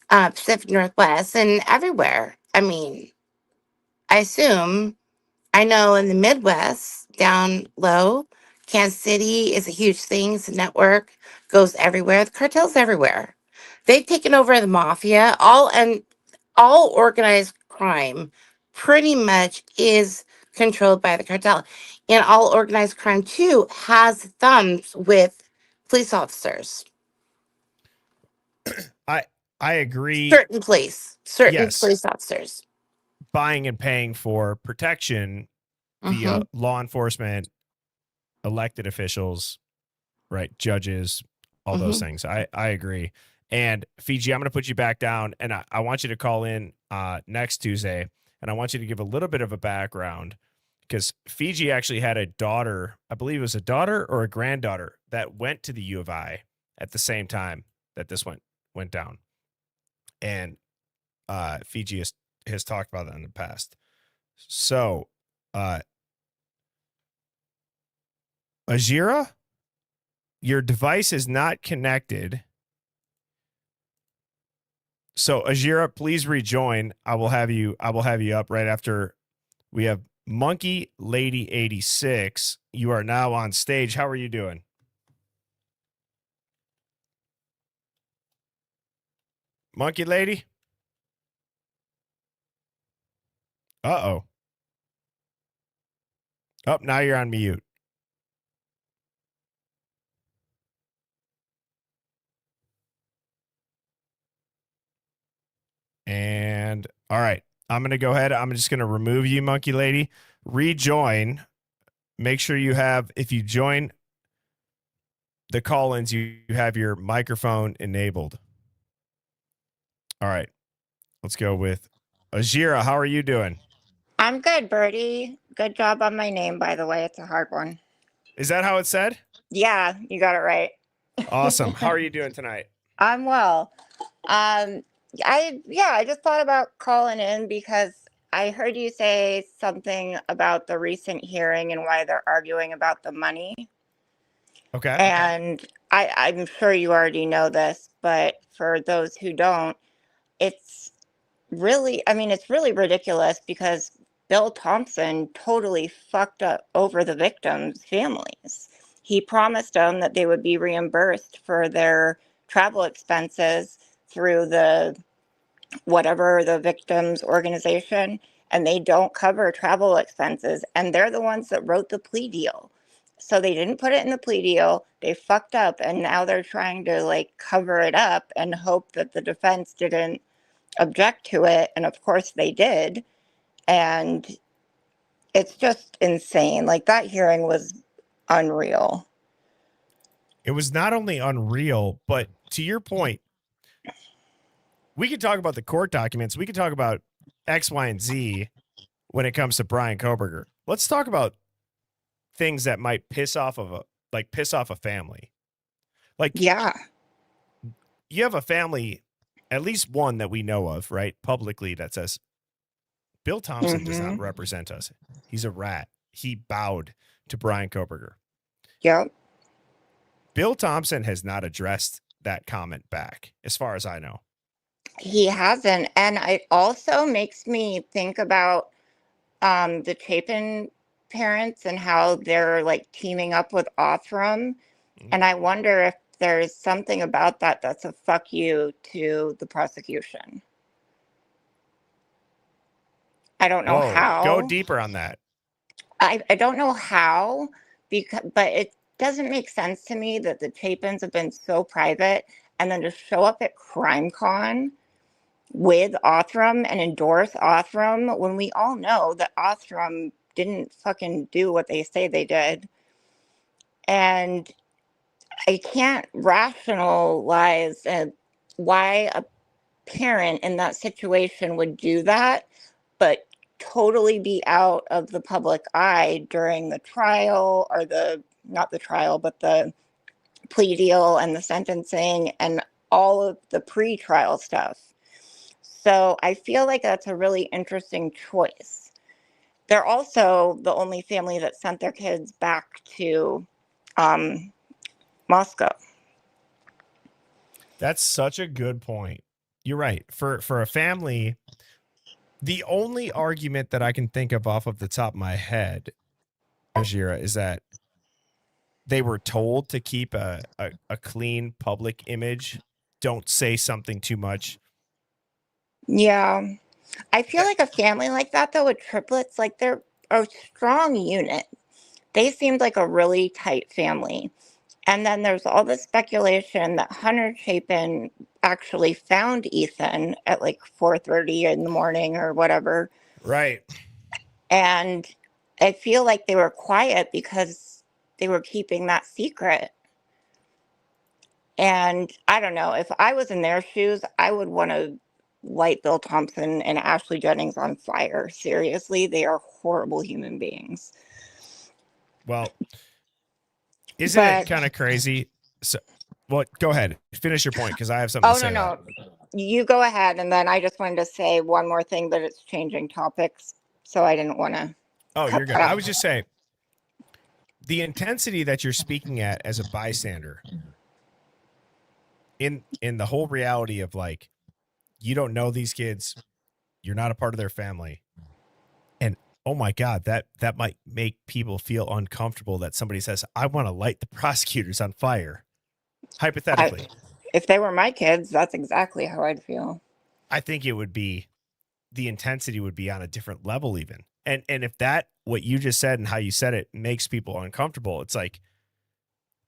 Pacific Northwest and everywhere. I mean, I assume I know in the Midwest, down low, Kansas City is a huge thing. It's a network, goes everywhere. The cartel's everywhere. They've taken over the mafia, all organized crime pretty much is controlled by the cartel. And all organized crime too has thumbs with police officers. I I agree. Certain Yes, police officers. buying and paying for protection Mm-hmm. via law enforcement, elected officials, right, judges, all those Mm-hmm. things. I agree. And Fiji, I'm going to put you back down, and I want you to call in next Tuesday, and I want you to give a little bit of a background because Fiji actually had a daughter, I believe it was a daughter or a granddaughter that went to the U of I at the same time that this went down, and Fiji has talked about that in the past. So, Ajira, your device is not connected. So Ajira, please rejoin. I will have you up right after we have Monkey Lady 86. You are now on stage. How are you doing? Monkey Lady? Uh-oh. Oh, now you're on mute. And all right. I'm going to go ahead. I'm just going to remove you, Monkey Lady. Rejoin. Make sure you have, if you join the call-ins, you have your microphone enabled. All right. Let's go with Ajira. How are you doing? I'm good, Birdie. Good job on my name, by the way. It's a hard one. Is that how it's said? Yeah, you got it right. Awesome. How are you doing tonight? I'm well. I just thought about calling in because I heard you say something about the recent hearing and why they're arguing about the money. Okay. And I'm sure you already know this, but for those who don't, it's it's really ridiculous because Bill Thompson totally fucked up over the victims' families. He promised them that they would be reimbursed for their travel expenses through the whatever the victims organization, and they don't cover travel expenses, and they're the ones that wrote the plea deal. So they didn't put it in the plea deal. They fucked up, and now they're trying to like cover it up and hope that the defense didn't object to it, and of course they did. And it's just insane. Like, that hearing was unreal. It was not only unreal, but to your point, we could talk about the court documents. We could talk about X, Y, and Z when it comes to Brian Koberger. Let's talk about things that might piss off a family. Like, Yeah. you have a family, at least one that we know of, right, publicly, that says Bill Thompson does not represent us. He's a rat. He bowed to Brian Koberger. Yep. Bill Thompson has not addressed that comment back, as far as I know. He hasn't. And it also makes me think about the Chapin parents and how they're like teaming up with Othram. And I wonder if there's something about that that's a fuck you to the prosecution. I don't know how. Go deeper on that. I don't know how, but it doesn't make sense to me that the Chapins have been so private and then to show up at CrimeCon with Othram and endorse Othram when we all know that Othram didn't fucking do what they say they did. And I can't rationalize why a parent in that situation would do that, but totally be out of the public eye during the trial, or not the trial, but the plea deal and the sentencing and all of the pre-trial stuff. So I feel like that's a really interesting choice. They're also the only family that sent their kids back to Moscow. That's such a good point. You're right. For a family, the only argument that I can think of off of the top of my head, Ajira, is that they were told to keep a clean public image. Don't say something too much. Yeah. I feel like a family like that, though, with triplets, like they're a strong unit. They seemed like a really tight family. And then there's all this speculation that Hunter Chapin actually found Ethan at like 4:30 in the morning or whatever. Right. And I feel like they were quiet because they were keeping that secret. And I don't know, if I was in their shoes, I would want to light Bill Thompson and Ashley Jennings on fire. Seriously, they are horrible human beings. Well, isn't it kind of crazy? So, well, go ahead. Finish your point, because I have something to say. No. You go ahead, and then I just wanted to say one more thing, but it's changing topics, so I didn't want to. Oh, you're good. I was just saying, the intensity that you're speaking at as a bystander in the whole reality of, like, you don't know these kids, you're not a part of their family, and oh my God, that might make people feel uncomfortable that somebody says, I want to light the prosecutors on fire. Hypothetically. If they were my kids, that's exactly how I'd feel. I think it would be, the intensity would be on a different level even. And if that, what you just said and how you said it, makes people uncomfortable, it's like,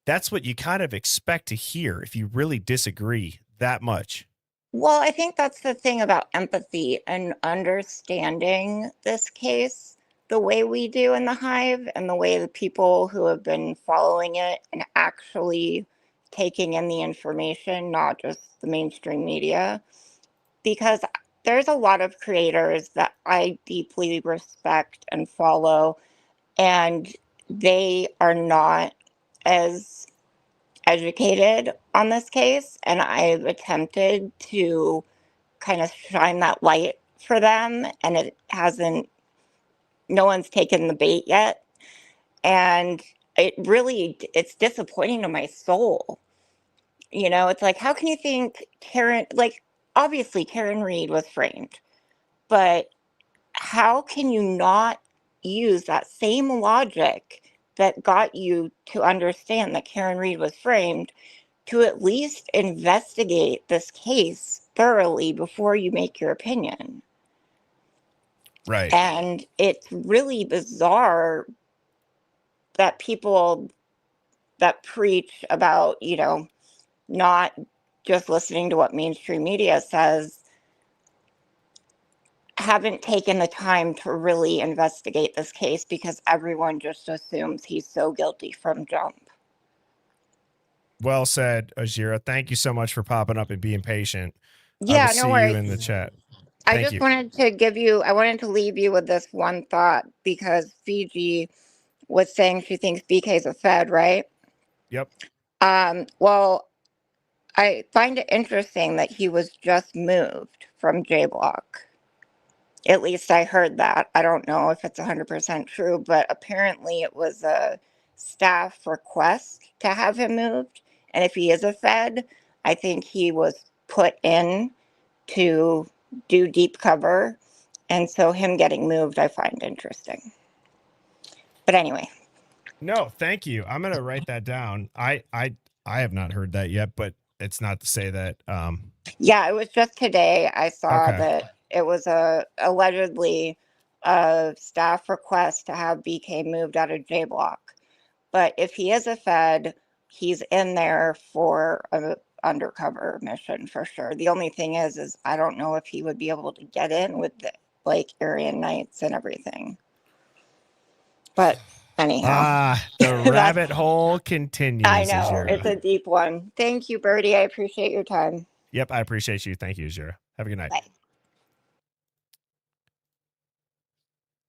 that's what you kind of expect to hear if you really disagree that much. Well, I think that's the thing about empathy and understanding this case the way we do in the Hive and the way the people who have been following it and actually taking in the information, not just the mainstream media. Because there's a lot of creators that I deeply respect and follow, and they are not as educated on this case. And I've attempted to kind of shine that light for them, and it hasn't, no one's taken the bait yet. And it's disappointing to my soul. You know, it's like, how can you think Karen, like, obviously Karen Reed was framed, but how can you not use that same logic that got you to understand that Karen Reed was framed to at least investigate this case thoroughly before you make your opinion? Right. And it's really bizarre that people that preach about, you know, not just listening to what mainstream media says haven't taken the time to really investigate this case because everyone just assumes he's so guilty from jump. Well said, Ajira. Thank you so much for popping up and being patient. I will Yeah, no see you in the worries. chat. I Thank just you. wanted to I wanted to leave you with this one thought because Fiji was saying she thinks BK's a Fed, right? Yep. Well, I find it interesting that he was just moved from J Block. At least I heard that. I don't know if it's 100% true, but apparently it was a staff request to have him moved. And if he is a Fed, I think he was put in to do deep cover. And so him getting moved, I find interesting. But anyway. No, thank you. I'm gonna write that down. I have not heard that yet, but it's not to say that Yeah, it was just today I saw okay. that it was allegedly a staff request to have BK moved out of J Block. But if he is a Fed, he's in there for a undercover mission for sure. The only thing is I don't know if he would be able to get in with the like Aryan Knights and everything. But anyhow, The that's, rabbit hole I continues, know it's Ajira. a deep one. Thank you, Birdie. I appreciate your time. Yep, I appreciate you. Thank you, Ajira. Have a good night. Bye.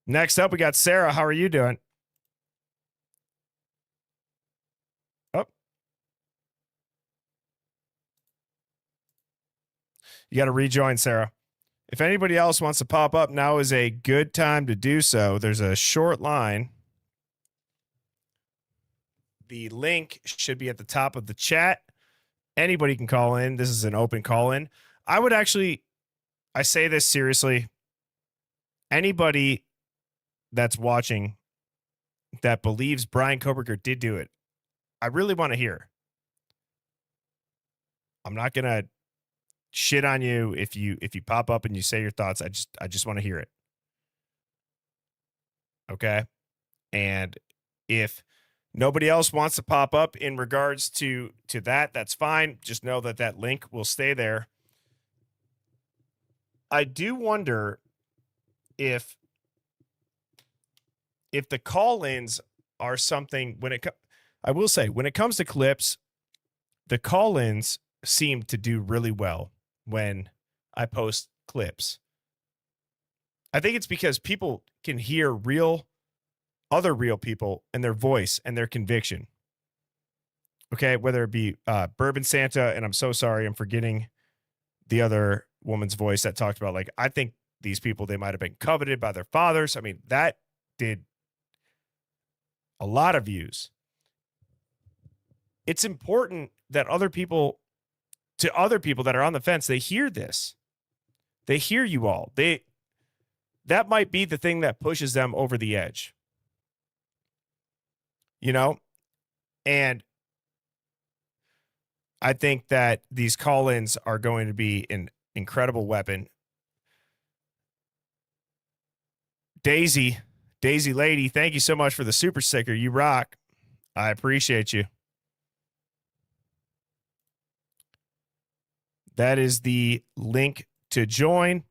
Next up, we got Sarah. How are you doing? Oh, you got to rejoin, Sarah. If anybody else wants to pop up, now is a good time to do so. There's a short line. The link should be at the top of the chat. Anybody can call in. This is an open call in. I say this seriously. Anybody that's watching that believes Brian Koberger did do it, I really want to hear. I'm not gonna shit on you if you pop up and you say your thoughts. I just want to hear it. Okay. And if nobody else wants to pop up in regards to that, that's fine. Just know that that link will stay there. I do wonder if the call-ins are something I will say when it comes to clips, the call-ins seem to do really well when I post clips. I think it's because people can hear other real people and their voice and their conviction. Okay, whether it be Bourbon Santa, and I'm so sorry, I'm forgetting the other woman's voice that talked about, like, I think these people, they might have been coveted by their fathers. I mean, that did a lot of views. It's important that other people that are on the fence, they hear this. They hear you all. That might be the thing that pushes them over the edge. You know? And I think that these call-ins are going to be an incredible weapon. Daisy Lady, thank you so much for the super sticker. You rock. I appreciate you. That is the link to join.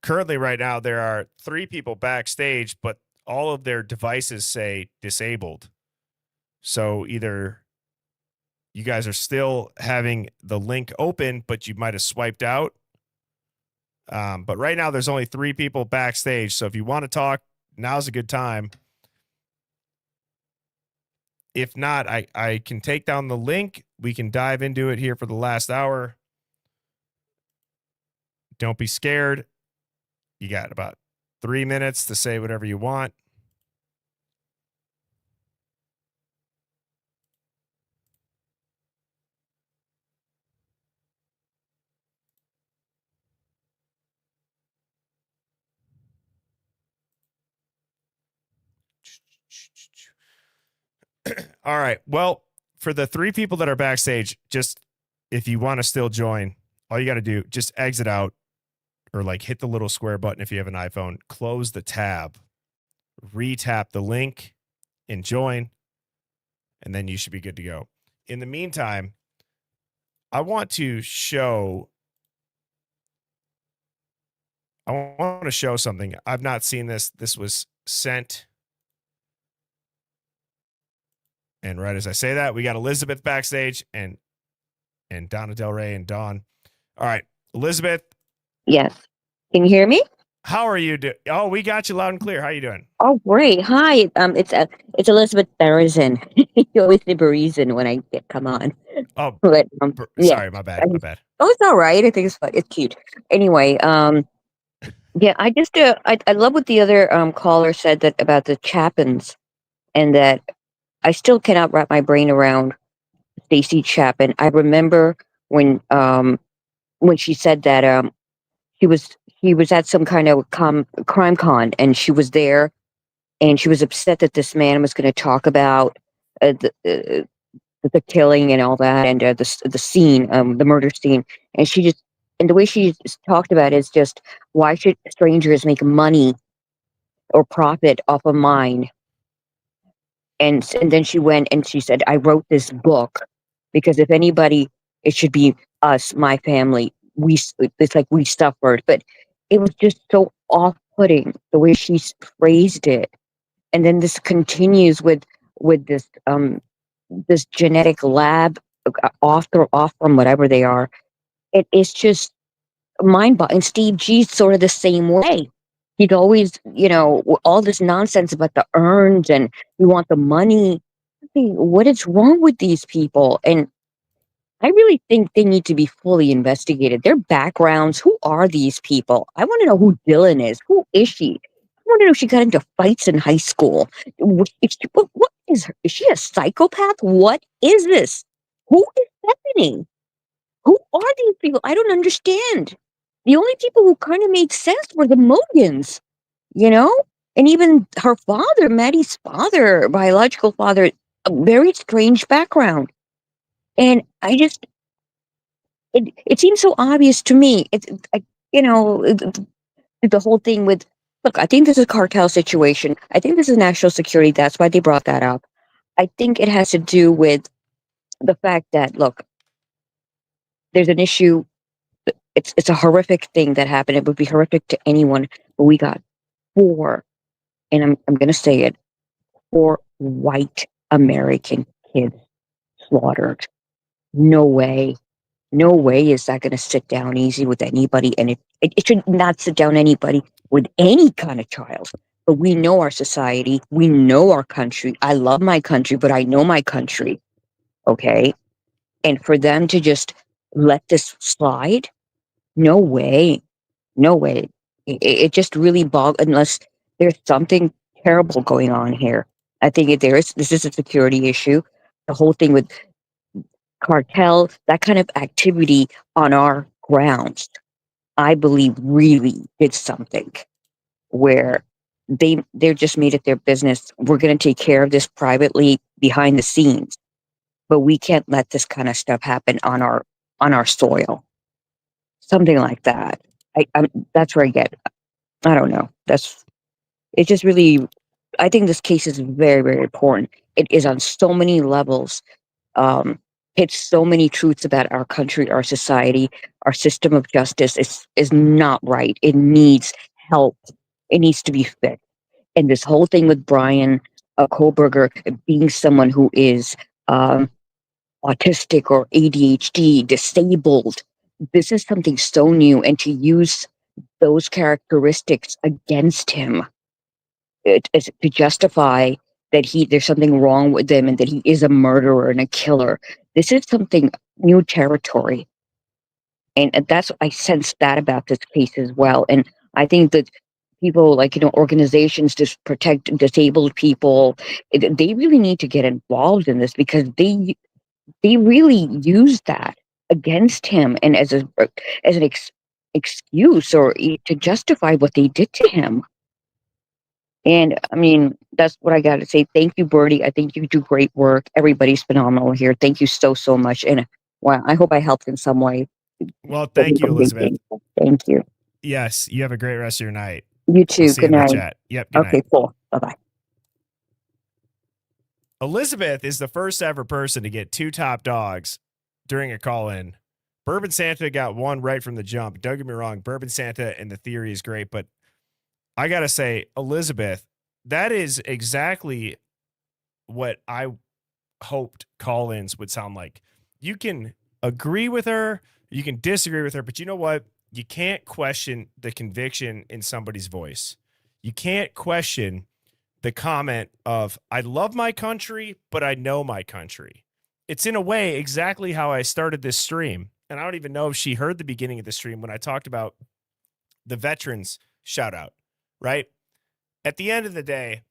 Currently, right now, there are 3 people backstage, but all of their devices say disabled. So either you guys are still having the link open, but you might have swiped out. But right now, there's only 3 people backstage. So if you want to talk, now's a good time. If not, I can take down the link. We can dive into it here for the last hour. Don't be scared. You got about 3 minutes to say whatever you want. All right. Well, for the 3 people that are backstage, just if you want to still join, all you got to do, just exit out or like hit the little square button if you have an iPhone, close the tab, re-tap the link and join, and then you should be good to go. In the meantime, I want to show something. I've not seen this. This was sent. And right as I say that, we got Elizabeth backstage and Donna Del Rey and Dawn. All right, Elizabeth. Yes. Can you hear me? How are you doing? Oh, we got you loud and clear. How are you doing? Oh, great. Hi. It's Elizabeth Berezin. You always say Berezin when come on. Oh, But yeah. sorry, my bad. My bad. Oh, it's all right. I think it's fun. It's cute. Anyway, yeah. I love what the other caller said that about the Chapins, and that I still cannot wrap my brain around Stacy Chapin. I remember when she said that he was at some kind of crime con, and she was there, and she was upset that this man was going to talk about uh, the, uh, the killing and all that, and the scene, the murder scene, and she just and the way she just talked about it is just, why should strangers make money or profit off of mine? And then she went and she said, I wrote this book because if anybody, it should be us, my family. It's like we suffered, but it was just so off-putting the way she phrased it. And then this continues with this genetic lab, off from whatever they are. It's just mind-boggling. And Steve G's sort of the same way. He'd always, all this nonsense about the earned and we want the money. I mean, what is wrong with these people? And I really think they need to be fully investigated. Their backgrounds, who are these people? I want to know who Dylan is. Who is she? I want to know if she got into fights in high school. What is her? Is she a psychopath? What is this? Who is Bethany? Who are these people? I don't understand. The only people who kind of made sense were the Mogans, you know? And even her father, Maddie's father, biological father, a very strange background. And it seems so obvious to me. The whole thing with, look, I think this is a cartel situation. I think this is national security. That's why they brought that up. I think it has to do with the fact that, look, there's an issue. It's a horrific thing that happened. It would be horrific to anyone, but we got 4, and I'm gonna say it, 4 white American kids slaughtered. No way. No way is that gonna sit down easy with anybody, and it should not sit down anybody with any kind of child. But we know our society, we know our country. I love my country, but I know my country. Okay? And for them to just let this slide, no way. No way. It just really unless there's something terrible going on here. I think this is a security issue. The whole thing with cartel, that kind of activity on our grounds, I believe really did something where they're just made it their business. We're going to take care of this privately behind the scenes, but we can't let this kind of stuff happen on our soil. Something like that. That's where I don't know. It just really, I think this case is very, very important. It is on so many levels. hits so many truths about our country, our society, our system of justice is not right. It needs help. It needs to be fixed. And this whole thing with Brian Koberger being someone who is autistic or ADHD, disabled, this is something so new. And to use those characteristics against him, to justify that there's something wrong with him and that he is a murderer and a killer, this is something new territory. And that's, I sense that about this case as well. And I think that people like, organizations to protect disabled people, they really need to get involved in this, because they really use that against him and as an excuse or to justify what they did to him. And I mean, that's what I got to say. Thank you, Bertie. I think you do great work. Everybody's phenomenal here. Thank you so, so much. And wow, I hope I helped in some way. Well, thank you, Elizabeth. Thank you. Yes, you have a great rest of your night. You too. We'll see Good you in night. the chat. Yep. Good Okay, night. cool. Bye-bye. Elizabeth is the first ever person to get 2 top dogs during a call-in. Bourbon Santa got 1 right from the jump. Don't get me wrong, Bourbon Santa and the theory is great, but I got to say, Elizabeth, that is exactly what I hoped call-ins would sound like. You can agree with her, you can disagree with her, but you know what? You can't question the conviction in somebody's voice. You can't question the comment of, I love my country, but I know my country. It's in a way exactly how I started this stream. And I don't even know if she heard the beginning of the stream when I talked about the veterans shout out, right? At the end of the day,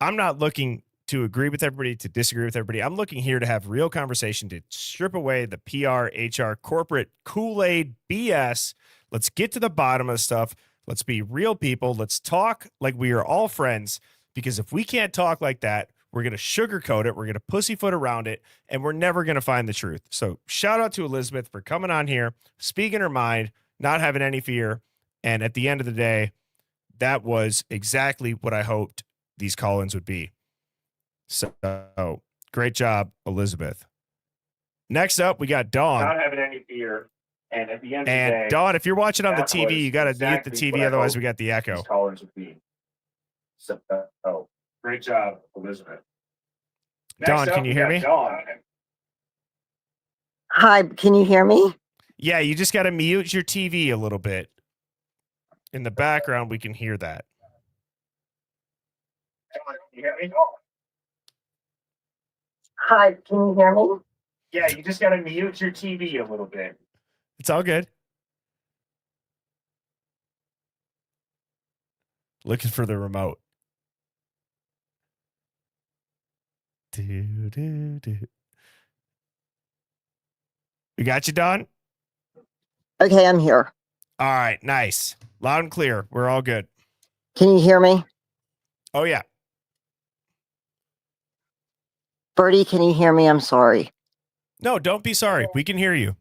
I'm not looking to agree with everybody, to disagree with everybody. I'm looking here to have real conversation, to strip away the PR, HR, corporate Kool-Aid BS. Let's get to the bottom of the stuff. Let's be real people. Let's talk like we are all friends, because if we can't talk like that, we're going to sugarcoat it. We're going to pussyfoot around it, and we're never going to find the truth. So shout out to Elizabeth for coming on here, speaking her mind, not having any fear. And at the end of the day, that was exactly what I hoped these call-ins would be. So great job, Elizabeth. Next up, we got Dawn. Not having any fear. And at the end of the day, Dawn, if you're watching on the that TV, was you got to mute the exactly what TV, I otherwise hoped we got the echo. these callers would be. So, great job, Elizabeth. Dawn, can you hear me? Dawn. Hi, can you hear me? Yeah, you just got to mute your TV a little bit. In the background, we can hear that. Can you hear me? Hi, can you hear me? Yeah, you just got to mute your TV a little bit. It's all good. Looking for the remote. We got you, Dawn? Okay, I'm here. All right, nice. Loud and clear. We're all good. Can you hear me? Oh, yeah. Bertie, can you hear me? I'm sorry. No, don't be sorry. We can hear you.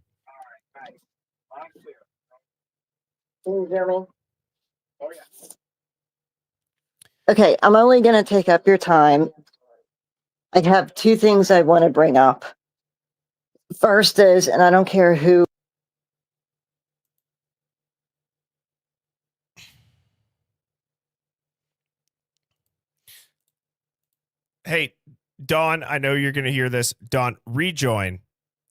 Can you hear me? Oh, yeah. Okay, I'm only going to take up your time. I have 2 things I want to bring up. First is, and I don't care who. Hey, Dawn, I know you're going to hear this. Dawn, rejoin.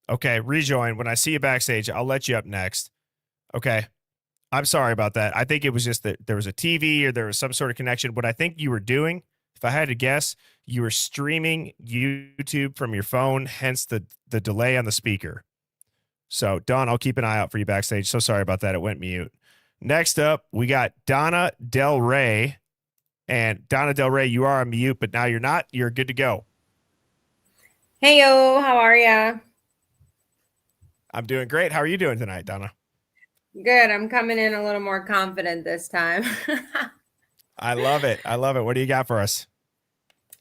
Okay, rejoin. When I see you backstage, I'll let you up next. Okay. I'm sorry about that. I think it was just that there was a TV or there was some sort of connection. What I think you were doing, if I had to guess, you were streaming YouTube from your phone, hence the delay on the speaker. So, Dawn, I'll keep an eye out for you backstage. So sorry about that. It went mute. Next up, we got Donna Del Rey. And Donna Del Rey, you are on mute, but now you're not. You're good to go. Hey, yo, how are ya? I'm doing great. How are you doing tonight, Donna? Good. I'm coming in a little more confident this time. I love it. I love it. What do you got for us?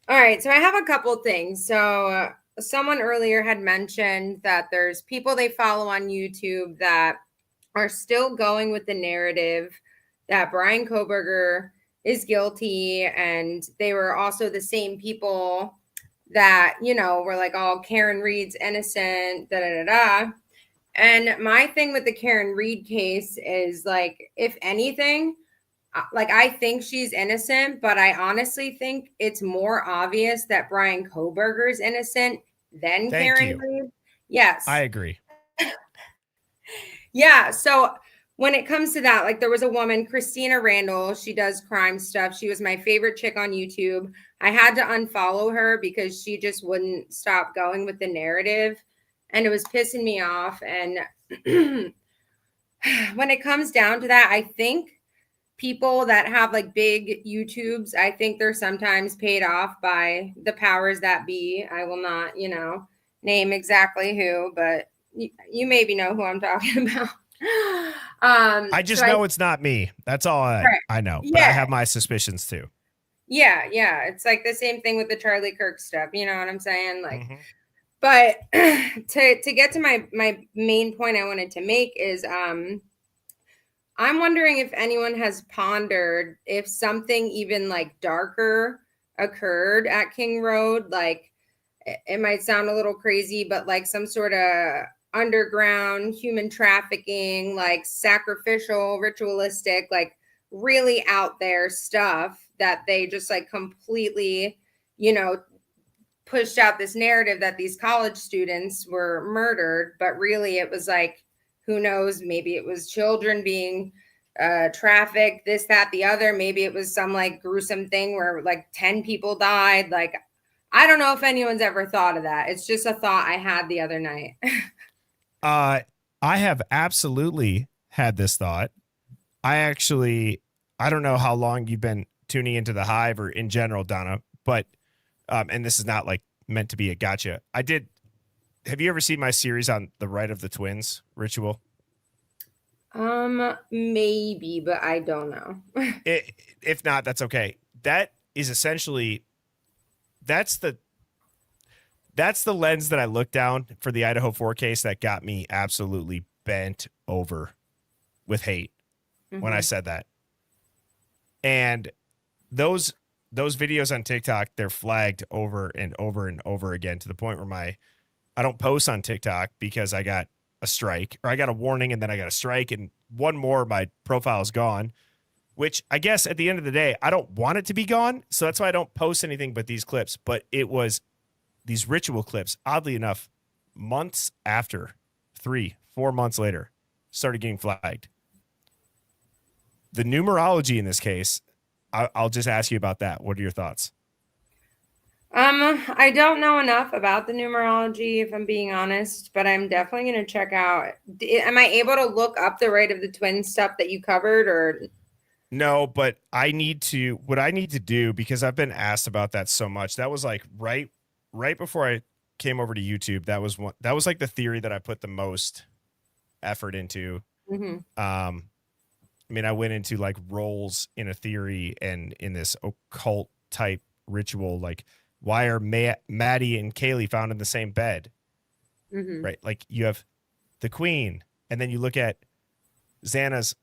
All right. So I have a couple things. So someone earlier had mentioned that there's people they follow on YouTube that are still going with the narrative that Brian Koberger is guilty. And they were also the same people that, you know, were like, oh, Karen Reed's innocent, da da da da. And my thing with the Karen Reed case is like, if anything, like I think she's innocent, but I honestly think it's more obvious that Brian Koberger is innocent than Thank Karen you. Reed. Yes. I agree. Yeah. So when it comes to that, like there was a woman, Christina Randall, she does crime stuff. She was my favorite chick on YouTube. I had to unfollow her because she just wouldn't stop going with the narrative and it was pissing me off. And when it comes down to that, I think people that have like big YouTubes, I think they're sometimes paid off by the powers that be. I will not, you know, name exactly who, but you maybe know who I'm talking about. I just So know it's not me. That's all right. I know. But I Yeah. have my suspicions too. Yeah. It's like the same thing with the Charlie Kirk stuff. You know what I'm saying? Like, Mhm. but to get to my main point I wanted to make is I'm wondering if anyone has pondered if something even like darker occurred at King Road. Like it might sound a little crazy, but like some sort of underground human trafficking, like sacrificial, ritualistic, like really out there stuff that they just like completely, you know, pushed out this narrative that these college students were murdered, but really it was like, who knows, maybe it was children being trafficked, this, that, the other. Maybe it was some like gruesome thing where like 10 people died. Like, I don't know if anyone's ever thought of that. It's just a thought I had the other night. I have absolutely had this thought. I don't know how long you've been tuning into the Hive or in general, Donna, but and this is not like meant to be a gotcha. Have you ever seen my series on the Rite of the Twins ritual? Maybe, but I don't know. If not, that's okay. That is essentially that's the lens that I looked down for the Idaho 4 case that got me absolutely bent over with hate when I said that. And those videos on TikTok, they're flagged over and over and over again to the point where I don't post on TikTok because I got a strike, or I got a warning and then I got a strike, and one more, my profile is gone, which I guess at the end of the day, I don't want it to be gone. So that's why I don't post anything but these clips. But it was these ritual clips, oddly enough, months after, 3-4 months later, started getting flagged. The numerology in this case, I'll just ask you about that. What are your thoughts? I don't know enough about the numerology, if I'm being honest, but I'm definitely going to check out. Am I able to look up the Rite of the Twin stuff that you covered, or? No, but what I need to do, because I've been asked about that so much. That was like right before I came over to YouTube. That was like the theory that I put the most effort into. I mean, I went into like roles in a theory and in this occult type ritual, like why are Maddie and Kaylee found in the same bed? Right? Like you have the Queen, and then you look at Xana's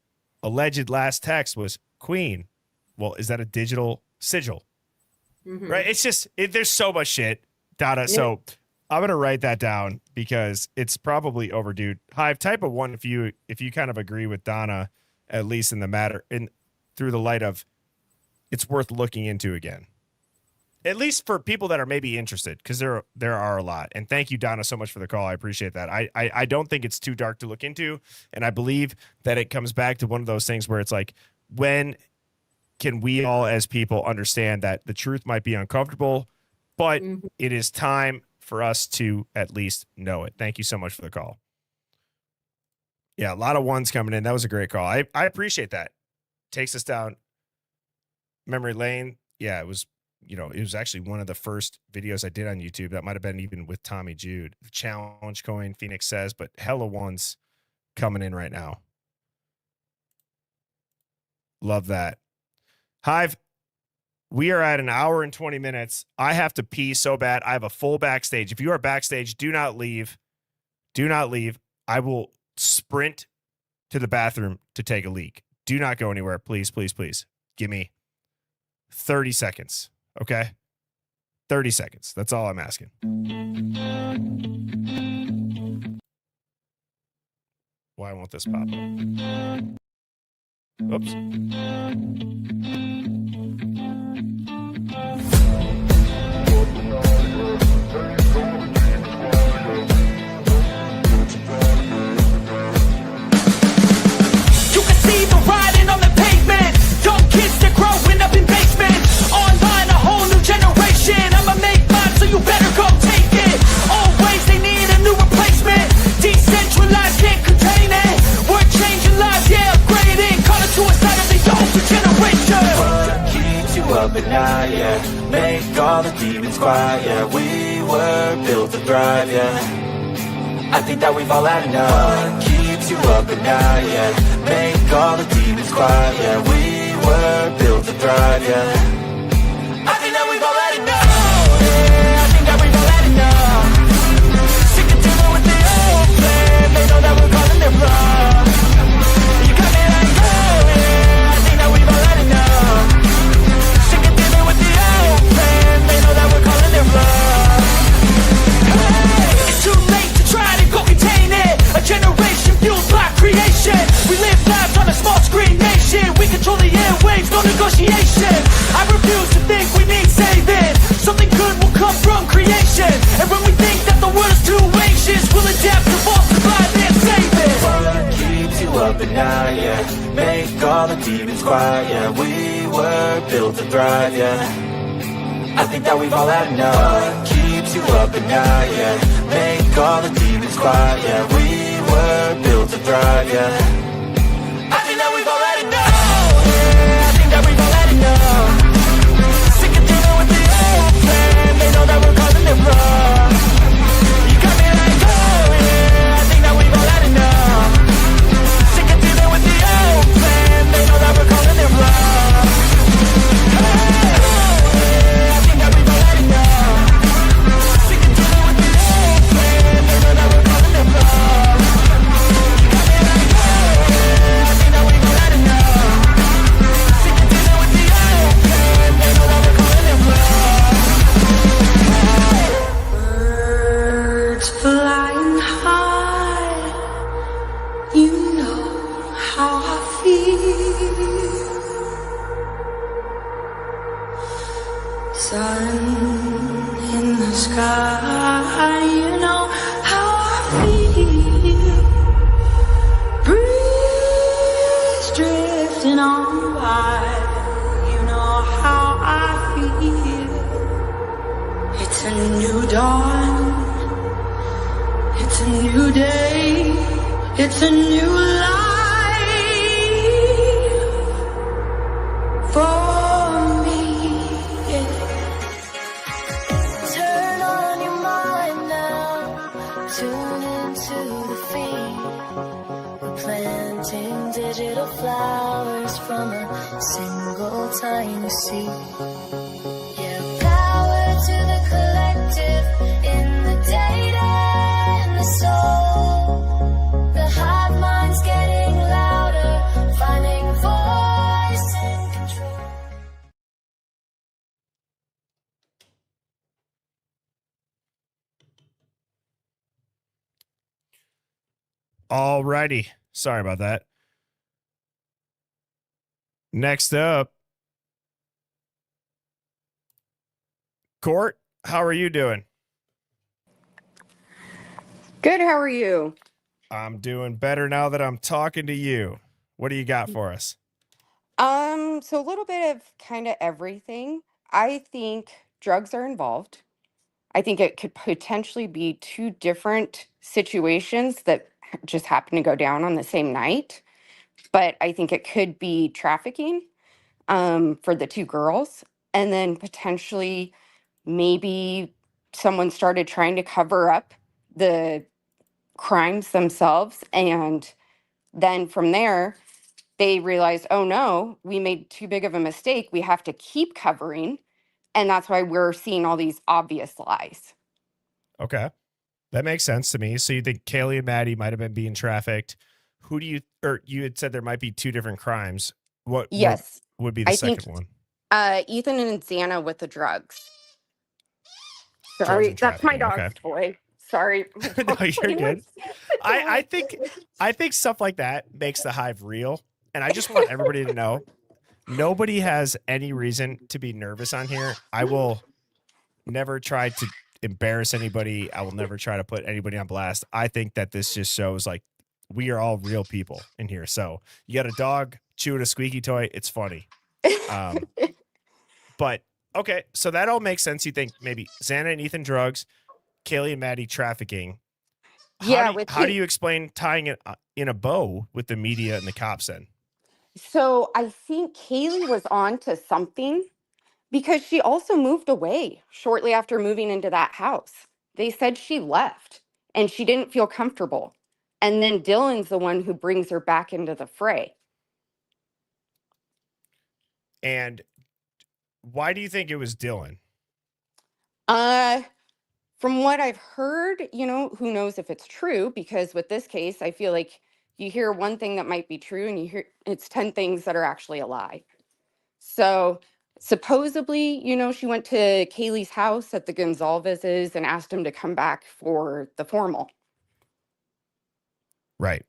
alleged last text was Queen. Well, is that a digital sigil? Right? It's just there's so much shit, Donna. Yeah. So I'm gonna write that down because it's probably overdue. Hive, type of one if you kind of agree with Donna, at least in the matter through the light of it's worth looking into again. At least for people that are maybe interested, because there are a lot. And thank you, Donna, so much for the call. I appreciate that. I don't think it's too dark to look into. And I believe that it comes back to one of those things where it's like, when can we all as people understand that the truth might be uncomfortable, but it is time for us to at least know it. Thank you so much for the call. Yeah, a lot of ones coming in. That was a great call. I appreciate that. Takes us down memory lane. Yeah, it was actually one of the first videos I did on YouTube. That might have been even with Tommy Jude. The challenge coin, Phoenix says, but hella ones coming in right now. Love that. Hive, we are at an hour and 20 minutes. I have to pee so bad. I have a full backstage. If you are backstage, do not leave. Do not leave. I will sprint to the bathroom to take a leak. Do not go anywhere. Please, please, please. Give me 30 seconds. Okay. 30 seconds. That's all I'm asking. Why won't this pop up? Oops. You can see the writing on the pavement. Young kids, they're growing up in basements. Online, a whole new generation. I'ma make mine, so you better go take it. Always, they need a new replacement. Decentralized, can't contain it. We're changing lives, yeah, upgrading. Call it suicide of the younger generation. What keeps you up at night, yeah? Make all the demons quiet, yeah. We were built to thrive, yeah. I think that we've all had enough. What keeps you up at night, yeah? Make all the demons quiet, yeah. We were built to thrive, yeah. I think that we've all had enough. Yeah, I think that we've all had enough. Sick of dealing with the old plan. They know that we're calling their bluff. You got me like, oh yeah, I think that we've all had enough. Sick of dealing with the old plan. They know that we're calling their bluff. Hey, it's too late to try to go contain it. A generation fueled by creation. We live lives on a small screen nation. We control the airwaves, no negotiation. I refuse to think we need saving. Something good will come from creation. And when we think that the world is too anxious, we'll adapt, evolve, survive, and save it. What keeps you up at night, yeah? Make all the demons quiet, yeah. We were built to thrive, yeah. I think that we've all had enough. What keeps you up at night, yeah? Make all the demons quiet, yeah. We were built to thrive, yeah. I think that we've all had enough. Yeah, I think that we've all had enough. Sick of dealing with the old plan. They know that we're calling their bluff. You got me like, oh yeah, I think that we've all had enough. Sick of dealing with the old plan. They know that we're calling their bluff. Birds flying high, you know how I feel. Sun in the sky, you know how I feel. Breeze drifting on by, you know how I feel. It's a new dawn, it's a new day, it's a new life for me. Turn on your mind now, tune into the feed. We're planting digital flowers from a single tiny seed. Yeah, power to the collective in the data and the soul. The hive mind's getting louder, finding voice and control. All righty. Sorry about that. Next up, Court, how are you doing? Good. How are you? I'm doing better now that I'm talking to you. What do you got for us? So a little bit of kind of everything. I think drugs are involved. I think it could potentially be two different situations that just happen to go down on the same night. But I think it could be trafficking for the two girls. And then potentially maybe someone started trying to cover up the crimes themselves. And then from there, they realized, oh no, we made too big of a mistake. We have to keep covering. And that's why we're seeing all these obvious lies. Okay. That makes sense to me. So you think Kaylee and Maddie might have been being trafficked. Who do you, or you had said there might be two different crimes. What Yes. would be the I second think one? Ethan and Xana with the drugs. Sorry, and that's my trafficking. dog's Okay. toy. Sorry. my No, dog's you're playing good. with the I toy. think stuff like that makes the hive real. And I just want everybody to know nobody has any reason to be nervous on here. I will never try to embarrass anybody. I will never try to put anybody on blast. I think that this just shows like we are all real people in here. So you got a dog chewing a squeaky toy. It's funny. But okay, so that all makes sense. You think maybe Xana and Ethan drugs, Kaylee and Maddie trafficking. Yeah, How do you explain tying it in a bow with the media and the cops then? So I think Kaylee was on to something because she also moved away shortly after moving into that house. They said she left and she didn't feel comfortable. And then Dylan's the one who brings her back into the fray. And why do you think it was Dylan? From what I've heard, who knows if it's true, because with this case, I feel like you hear one thing that might be true and you hear it's 10 things that are actually a lie. So supposedly, she went to Kaylee's house at the Gonzalez's and asked him to come back for the formal, Right.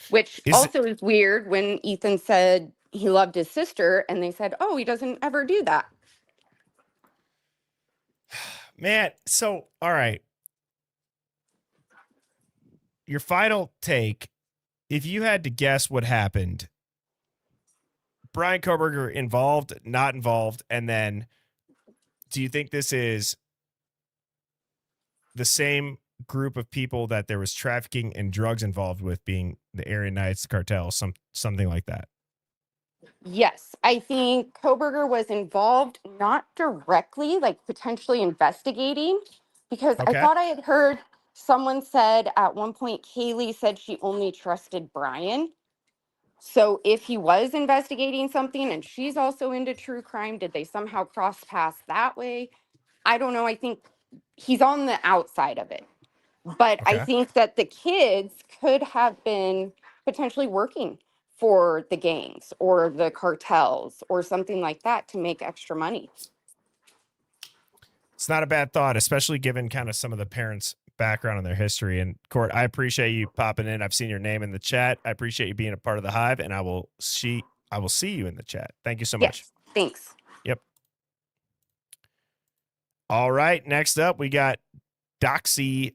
which also is weird when Ethan said he loved his sister and they said, oh, he doesn't ever do that. Man, so all right. Your final take, if you had to guess what happened, Brian Koberger involved, not involved, and then do you think this is the same group of people that there was trafficking and drugs involved with, being the Aryan Knights cartel, something like that? Yes, I think Koberger was involved, not directly, like potentially investigating, because I Okay. thought I had heard someone said at one point, Kaylee said she only trusted Brian. So if he was investigating something and she's also into true crime, did they somehow cross paths that way? I don't know. I think he's on the outside of it. But I Okay. think that the kids could have been potentially working for the gangs or the cartels or something like that to make extra money. It's not a bad thought, especially given kind of some of the parents' background and their history. And Court, I appreciate you popping in. I've seen your name in the chat. I appreciate you being a part of the hive, and I will see you in the chat. Thank you so much. Yes, thanks. Yep. All right. Next up, we got Doxy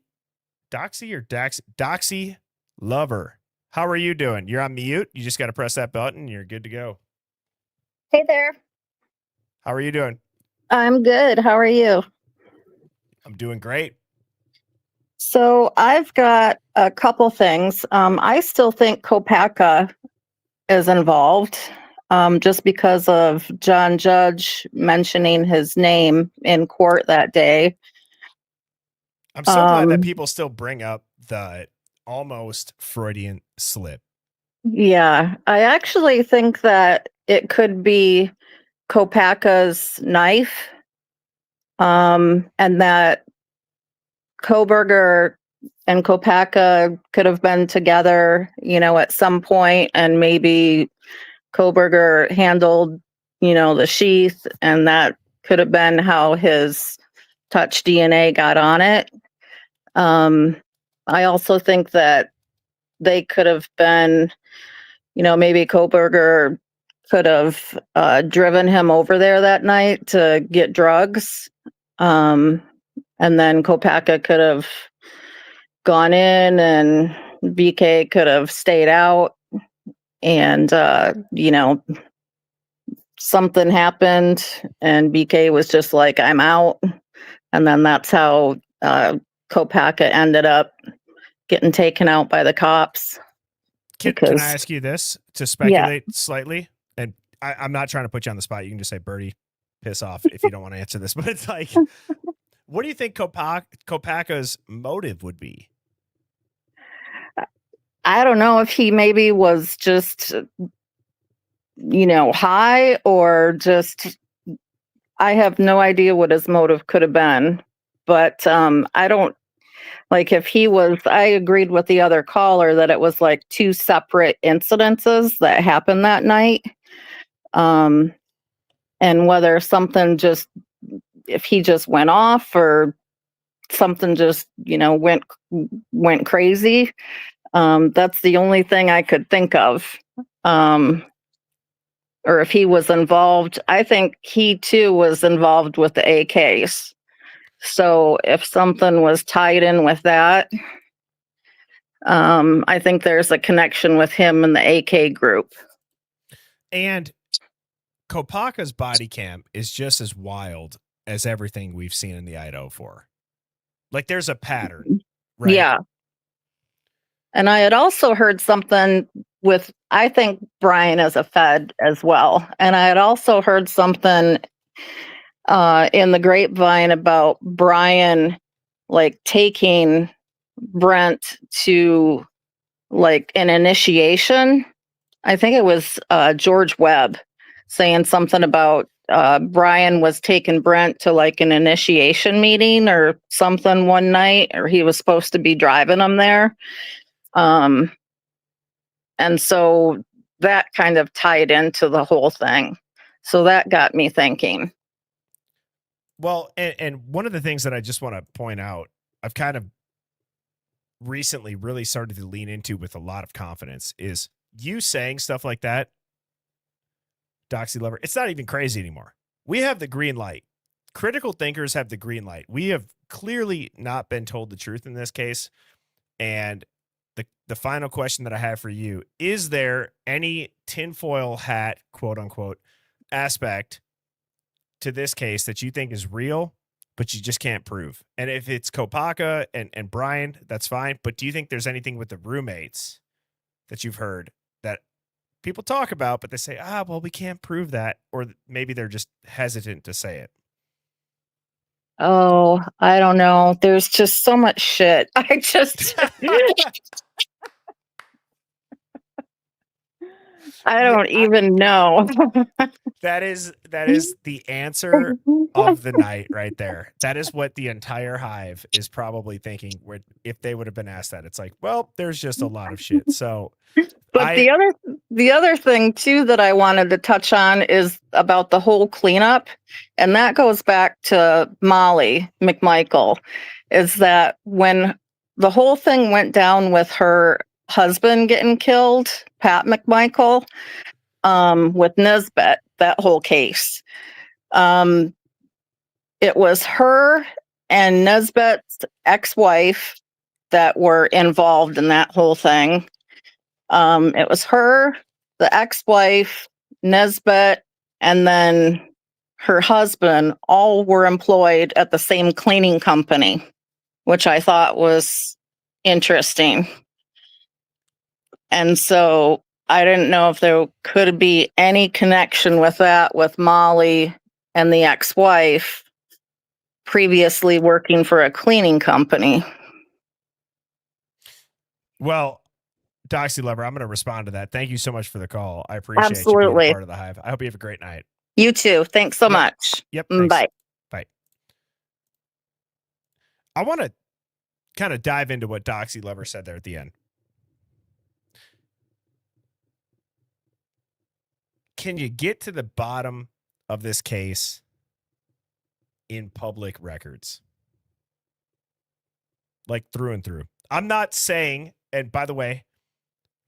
Lover. How are you doing? You're on mute. You just got to press that button. You're good to go. Hey there. How are you doing? I'm good. How are you? I'm doing great. So I've got a couple things. I still think Kopaka is involved, just because of John Judge mentioning his name in court that day. I'm so glad that people still bring up the almost Freudian slip. Yeah, I actually think that it could be Kopaka's knife, and that Koberger and Kopaka could have been together, at some point, and maybe Koberger handled, the sheath, and that could have been how his touch DNA got on it. I also think that they could have been, maybe Koberger could have driven him over there that night to get drugs. And then Kopaka could have gone in and BK could have stayed out, and, something happened and BK was just like, I'm out. And then that's how Kopaka ended up getting taken out by the cops. Can I ask you this to speculate slightly? And I'm not trying to put you on the spot. You can just say, Birdie, piss off if you don't want to answer this. But it's like, what do you think Kopaka's motive would be? I don't know if he maybe was just, high, or just, I have no idea what his motive could have been. But I don't, like, if he was, I agreed with the other caller that it was like two separate incidences that happened that night. And whether something just if he just went off or something just, went crazy. That's the only thing I could think of. Or if he was involved, I think he too was involved with the AKs. So if something was tied in with that, I think there's a connection with him and the AK group. And Kopaka's body cam is just as wild as everything we've seen in the Idaho 4. Like there's a pattern, right? Yeah. And I had also heard something with, I think Brian is a Fed as well. And I had also heard something in the grapevine about Brian like taking Brent to like an initiation. I think it was George Webb saying something about Brian was taking Brent to like an initiation meeting or something one night, or he was supposed to be driving him there. And so that kind of tied into the whole thing. So that got me thinking. Well, and one of the things that I just want to point out, I've kind of recently really started to lean into with a lot of confidence, is you saying stuff like that, Doxy Lover, it's not even crazy anymore. We have the green light. Critical thinkers have the green light. We have clearly not been told the truth in this case. And the final question that I have for you, is there any tinfoil hat, quote unquote, aspect to this case that you think is real, but you just can't prove? And if it's Kopaka and Brian, that's fine. But do you think there's anything with the roommates that you've heard that people talk about, but they say, well, we can't prove that, or maybe they're just hesitant to say it? Oh, I don't know. There's just so much shit. I just I don't even know. That is the answer of the night right there. That is what the entire hive is probably thinking if they would have been asked that. It's like, well, there's just a lot of shit. So But the other thing too that I wanted to touch on is about the whole cleanup, and that goes back to Molly McMichael, is that when the whole thing went down with her husband getting killed, Pat McMichael, with Nisbet, that whole case, it was her and Nisbet's ex-wife that were involved in that whole thing. It was her, the ex-wife, Nisbet, and then her husband all were employed at the same cleaning company, which I thought was interesting. And so I didn't know if there could be any connection with that, with Molly and the ex-wife previously working for a cleaning company. Well, Doxy Lover, I'm going to respond to that. Thank you so much for the call. I appreciate you being a part of the hive. I hope you have a great night. You too. Thanks so much. Yep. Thanks. Bye. Bye. I want to kind of dive into what Doxy Lover said there at the end. Can you get to the bottom of this case in public records? Like through and through. I'm not saying, and by the way,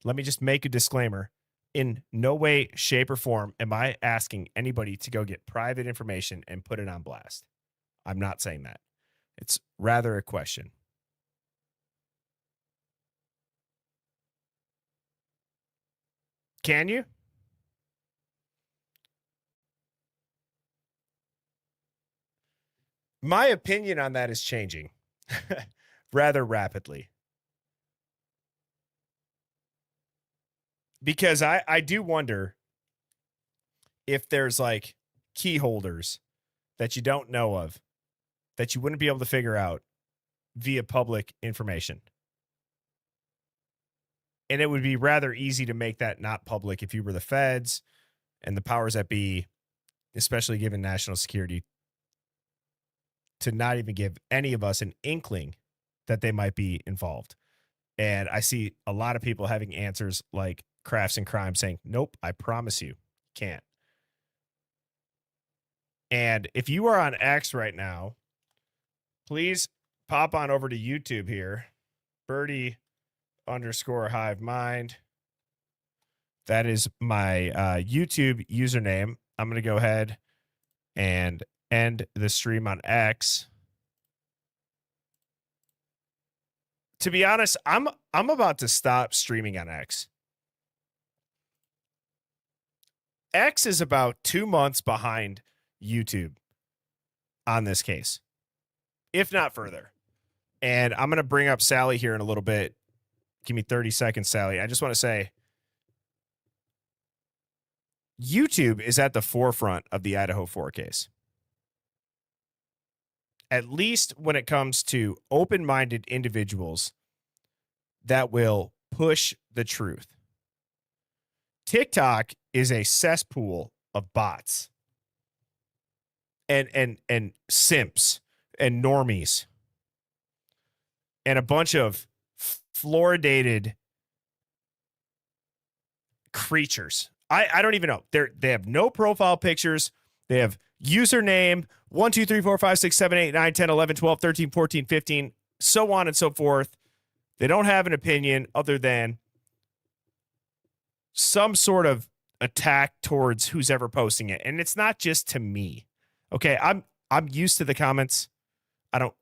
let me just make a disclaimer. In no way, shape, or form am I asking anybody to go get private information and put it on blast. I'm not saying that. It's rather a question. Can you? My opinion on that is changing rather rapidly. Because I do wonder if there's like key holders that you don't know of that you wouldn't be able to figure out via public information. And it would be rather easy to make that not public if you were the feds and the powers that be, especially given national security, to not even give any of us an inkling that they might be involved. And I see a lot of people having answers like Crafts and Crime saying, nope, I promise you, can't. And if you are on X right now, please pop on over to YouTube here. Birdie_hive mind. That is my YouTube username. I'm going to go ahead and end the stream on X. To be honest, I'm about to stop streaming on X. X is about 2 months behind YouTube on this case, if not further. And I'm going to bring up Sally here in a little bit. Give me 30 seconds, Sally. I just want to say YouTube is at the forefront of the Idaho 4 case. At least when it comes to open-minded individuals that will push the truth. TikTok is a cesspool of bots and simps and normies and a bunch of fluoridated creatures. I don't even know. They have no profile pictures. They have username 1, 2, 3, 4, 5, 6, 7, 8, 9, 10, 11, 12, 13, 14, 15, so on and so forth. They don't have an opinion other than some sort of attack towards who's ever posting it. And it's not just to me. Okay, I'm used to the comments. I don't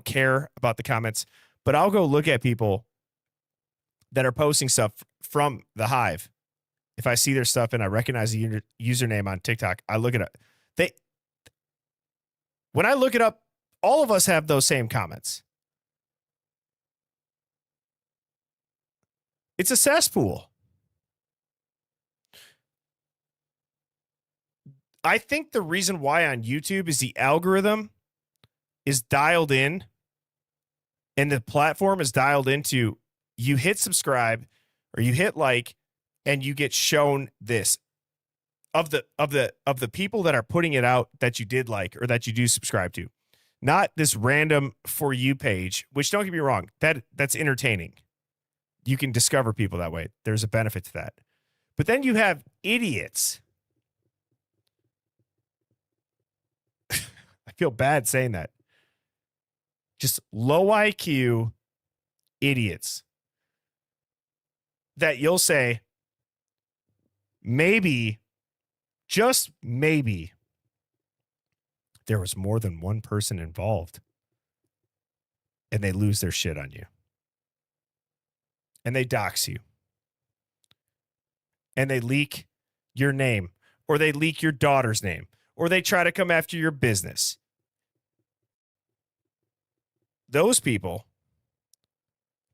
care about the comments, but I'll go look at people that are posting stuff from the Hive. If I see their stuff and I recognize the username on TikTok, I look it up. When I look it up, all of us have those same comments. It's a cesspool. I think the reason why on YouTube is the algorithm is dialed in and the platform is dialed into you hit subscribe or you hit like and you get shown this of the people that are putting it out that you did like or that you do subscribe to. Not this random For You page, which don't get me wrong, that's entertaining. You can discover people that way. There's a benefit to that. But then you have idiots. I feel bad saying that. Just low IQ idiots that you'll say, maybe, just maybe, there was more than one person involved. And they lose their shit on you. And they dox you. And they leak your name. Or they leak your daughter's name. Or they try to come after your business. Those people,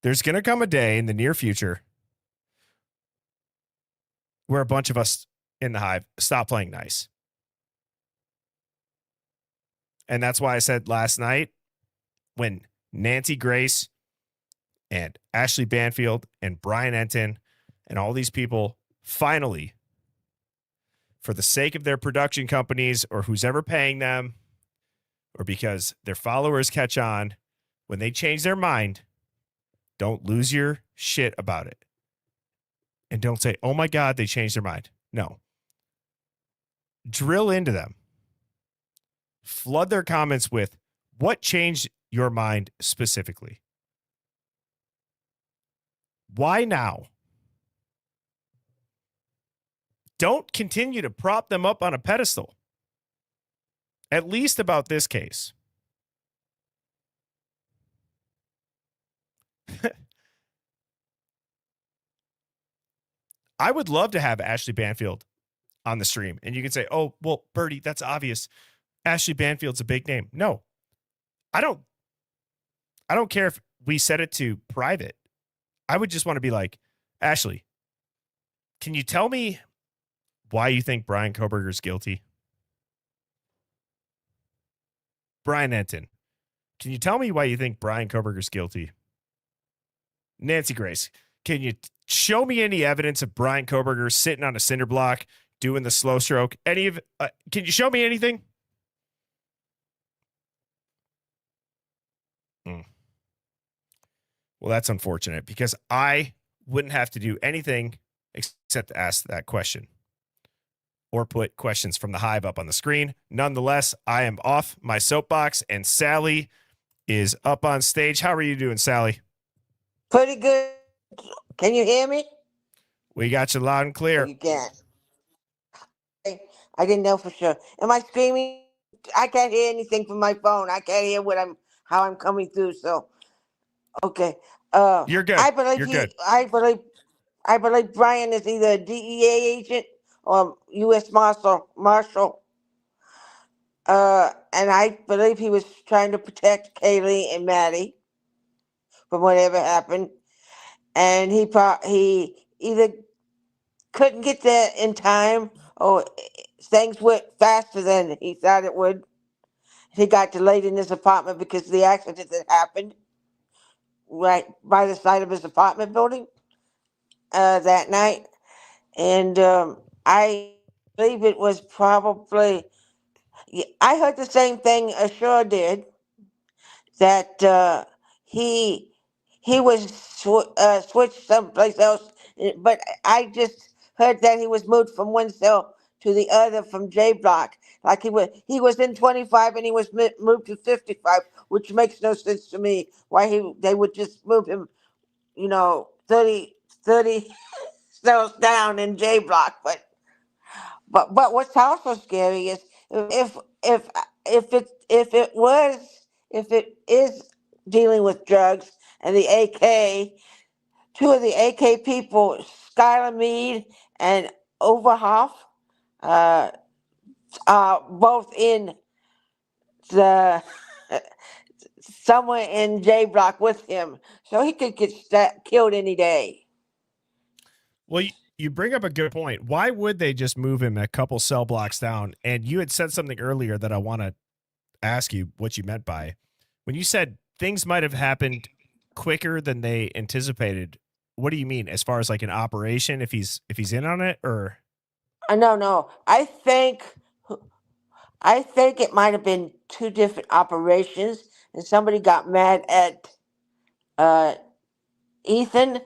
there's going to come a day in the near future where a bunch of us in the Hive stop playing nice. And that's why I said last night when Nancy Grace and Ashley Banfield and Brian Enton and all these people finally, for the sake of their production companies or who's ever paying them, or because their followers catch on, when they change their mind, don't lose your shit about it. And don't say, oh my God, they changed their mind. No. Drill into them. Flood their comments with what changed your mind specifically. Why now? Don't continue to prop them up on a pedestal. At least about this case. I would love to have Ashley Banfield on the stream. And you can say, oh, well, Birdie, that's obvious. Ashley Banfield's a big name. No, I don't care if we set it to private. I would just want to be like, Ashley, can you tell me why you think Brian Koberger's guilty? Brian Enton, can you tell me why you think Brian Koberger's guilty? Nancy Grace, can you show me any evidence of Brian Koberger sitting on a cinder block doing the slow stroke? Can you show me anything? Well, that's unfortunate because I wouldn't have to do anything except to ask that question. or put questions from the Hive up on the screen. Nonetheless, I am off my soapbox, and Sally is up on stage. How are you doing, Sally? Pretty good. Can you hear me? We got you loud and clear. You can't. I didn't know for sure. Am I screaming? I can't hear anything from my phone. I can't hear how I'm coming through. So, okay. You're good. I believe You're good. I believe Brian is either a DEA agent or U.S. Marshal. And I believe he was trying to protect Kaylee and Maddie from whatever happened. And he either couldn't get there in time or things went faster than he thought it would. He got delayed in his apartment because of the accident that happened right by the side of his apartment building that night. And I believe it was probably, I heard the same thing Ashur did, that he was switched someplace else, but I just heard that he was moved from one cell to the other from J Block. Like he was in 25 and he was moved to 55, which makes no sense to me. Why they would just move him, 30 cells down in J Block, but what's also scary is if if if it is dealing with drugs and the AK, two of the AK people, Skylar Mead and Overhoff, uh, are both in the somewhere in J Block with him, so he could get killed any day. Well, you bring up a good point. Why would they just move him a couple cell blocks down? And you had said something earlier that I want to ask you what you meant by when you said things might have happened quicker than they anticipated. What do you mean, as far as like an operation, if he's in on it, or? No. I think it might have been two different operations, and somebody got mad at Ethan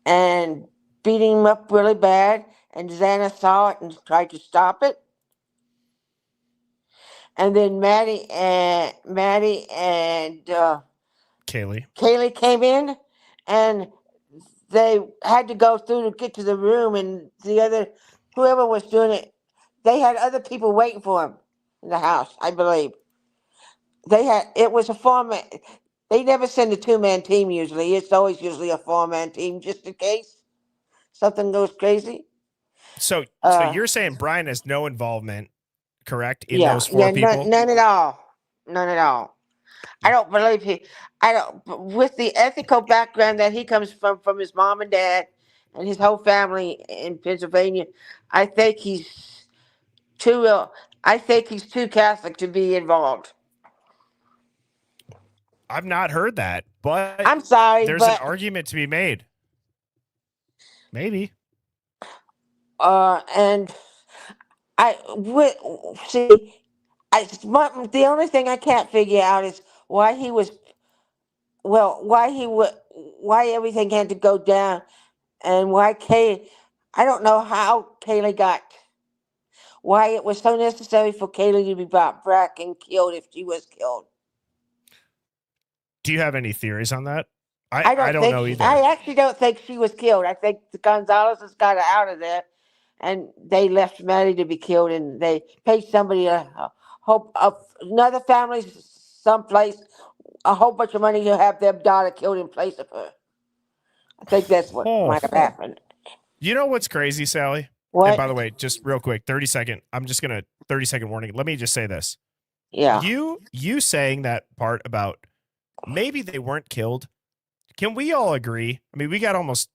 and beat him up really bad, and Xana saw it and tried to stop it. And then Maddie and Kaylee came in, and they had to go through to get to the room, and whoever was doing it, they had other people waiting for him in the house, I believe. It was a four-man. They never send a two-man team usually. It's always usually a four-man team just in case something goes crazy. So you're saying Brian has no involvement, correct, in those four people? None at all. None at all. I don't believe with the ethical background that he comes from his mom and dad and his whole family in Pennsylvania, I think he's too Catholic to be involved. I've not heard that, but I'm sorry, there's an argument to be made. Maybe. And the only thing I can't figure out is why everything had to go down, and why I don't know how why it was so necessary for Kaylee to be brought back and killed if she was killed. Do you have any theories on that? I don't know either. I actually don't think she was killed. I think the Gonzalez's got her out of there, and they left Maddie to be killed, and they paid somebody another family someplace a whole bunch of money to have their daughter killed in place of her. I think that's what might have happened. You know what's crazy, Sally? What? And by the way, just real quick, 30-second. I'm just gonna 30-second warning. Let me just say this. Yeah. You saying that part about maybe they weren't killed. Can we all agree? I mean, we got almost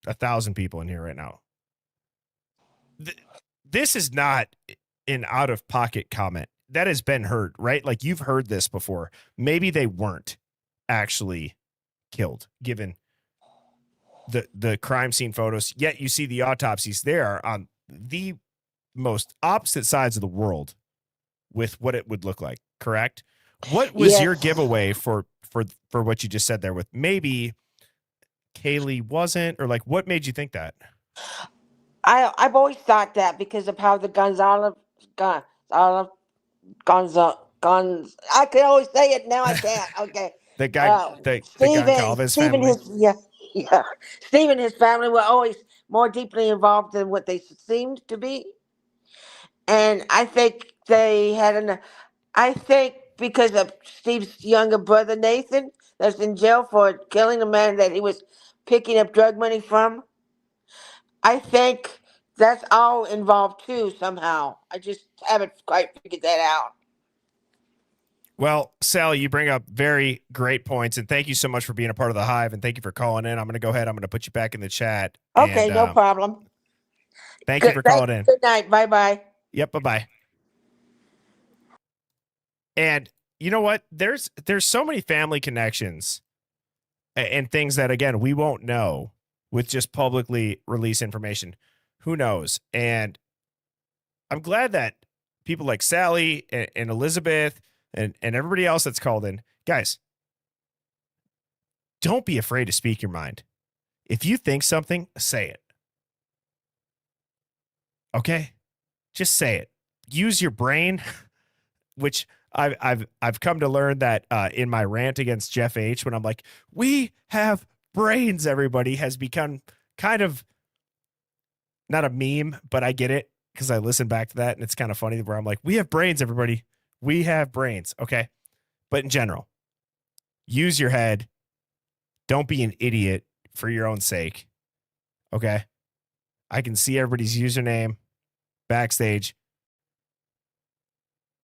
1,000 people in here right now. This is not an out-of-pocket comment. That has been heard, right? Like, you've heard this before. Maybe they weren't actually killed, given the crime scene photos. Yet you see the autopsies there on the most opposite sides of the world with what it would look like, correct? What was your giveaway for what you just said there with maybe Kaylee wasn't, or like what made you think that? I've always thought that because of how the Guns. I could always say it now. I can't. Okay. The Goncalves Stephen, family. yeah. Steve and his family were always more deeply involved than what they seemed to be, and I think they had an. I think because of Steve's younger brother Nathan, that's in jail for killing a man that he was picking up drug money from. I think that's all involved too somehow. I just haven't quite figured that out. Well, Sally, you bring up very great points, and thank you so much for being a part of the Hive, and thank you for calling in. I'm going to go ahead. I'm going to put you back in the chat. Okay, And, no problem. Thank you for calling in. Good night. Bye bye. Yep. Bye bye. And you know what? There's so many family connections and things that, again, we won't know with just publicly released information. Who knows? And I'm glad that people like Sally and Elizabeth and everybody else that's called in, guys, don't be afraid to speak your mind. If you think something, say it. Okay? Just say it. Use your brain, which I've come to learn that in my rant against Jeff H, when I'm like, we have brains, everybody, has become kind of not a meme, but I get it because I listen back to that and it's kind of funny where I'm like, we have brains, everybody. We have brains. Okay. But in general, use your head. Don't be an idiot for your own sake. Okay. I can see everybody's username backstage.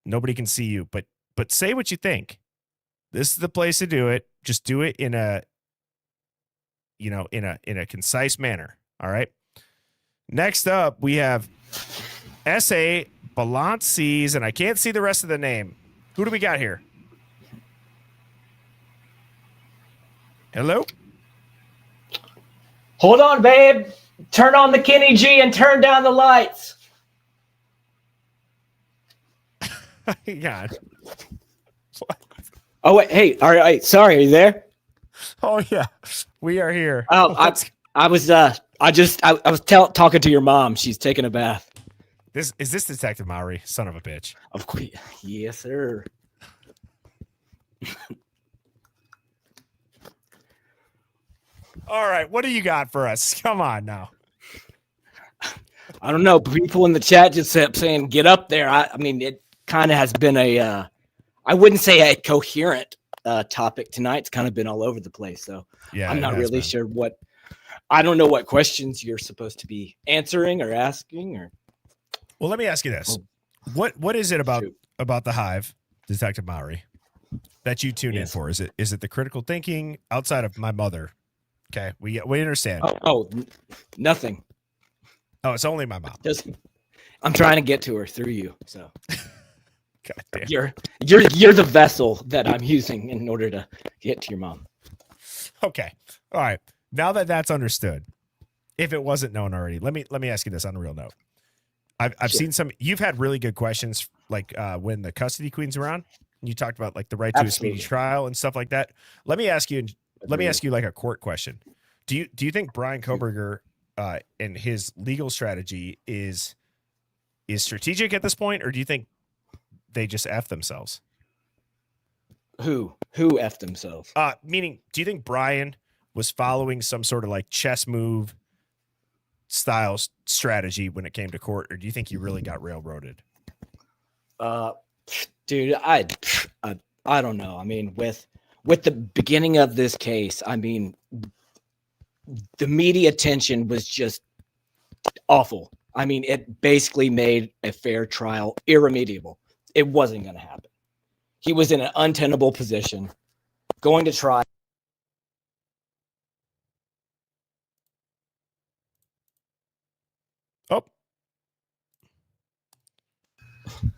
Nobody can see you, but say what you think. This is the place to do it. Just do it in a concise manner. All right. Next up, we have S.A. Balances, and I can't see the rest of the name. Who do we got here? Hello? Hold on, babe. Turn on the Kenny G and turn down the lights. God. Oh wait, hey, all right, sorry, are you there? Oh yeah, we are here. Oh, I was talking to your mom. She's taking a bath. This Detective Mowry, son of a bitch. Of course, yes, sir. All right, what do you got for us? Come on now. I don't know. People in the chat just kept saying, "Get up there." I mean, it kind of has been I wouldn't say a coherent topic tonight. It's kind of been all over the place. So yeah, I'm not really sure I don't know what questions you're supposed to be answering or asking. Or well, let me ask you this: what is it about the Hive, Detective Mowry, that you tune in for? Is it the critical thinking outside of my mother? Okay, we understand. Nothing. Oh, it's only my mom. I'm trying to get to her through you. So God damn. You're the vessel that I'm using in order to get to your mom. Okay. All right. Now that that's understood, if it wasn't known already, let me ask you this on a real note. I've seen some. You've had really good questions, like when the custody queens were on. You talked about like the right to a speedy trial and stuff like that. Let me ask you like a court question. Do you think Brian Koberger and his legal strategy is strategic at this point, or do you think they just F themselves? Who F themselves? Meaning, do you think Brian was following some sort of like chess move style strategy when it came to court, or do you think he really got railroaded? Dude, I don't know. I mean, with the beginning of this case, I mean, the media attention was just awful. I mean, it basically made a fair trial irremediable. It wasn't going to happen. He was in an untenable position, going to trial.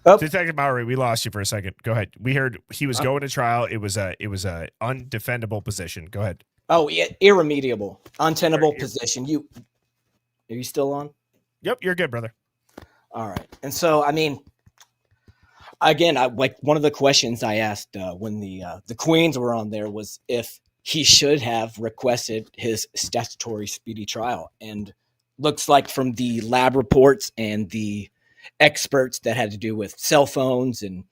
Detective Mowry, we lost you for a second. Go ahead. We heard he was going to trial. It was a undefendable position. Go ahead. Oh, yeah, irremediable, untenable position. Are you still on? Yep, you're good, brother. All right. And so, I mean, again, like one of the questions I asked when the Queens were on there was if he should have requested his statutory speedy trial. And looks like from the lab reports and the experts that had to do with cell phones and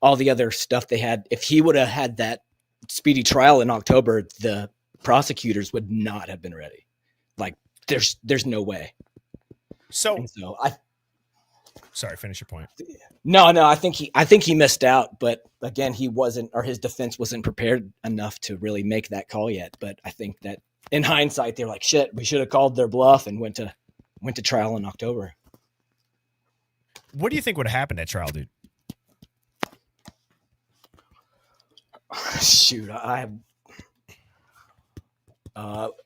all the other stuff they had, if he would have had that speedy trial in October, the prosecutors would not have been ready. Like there's no way. So I sorry, finish your point. No, I think he missed out, but again, he wasn't, or his defense wasn't prepared enough to really make that call yet. But I think that in hindsight, they're like, shit, we should have called their bluff and went to trial in October. What do you think would have happened at trial, dude? Shoot,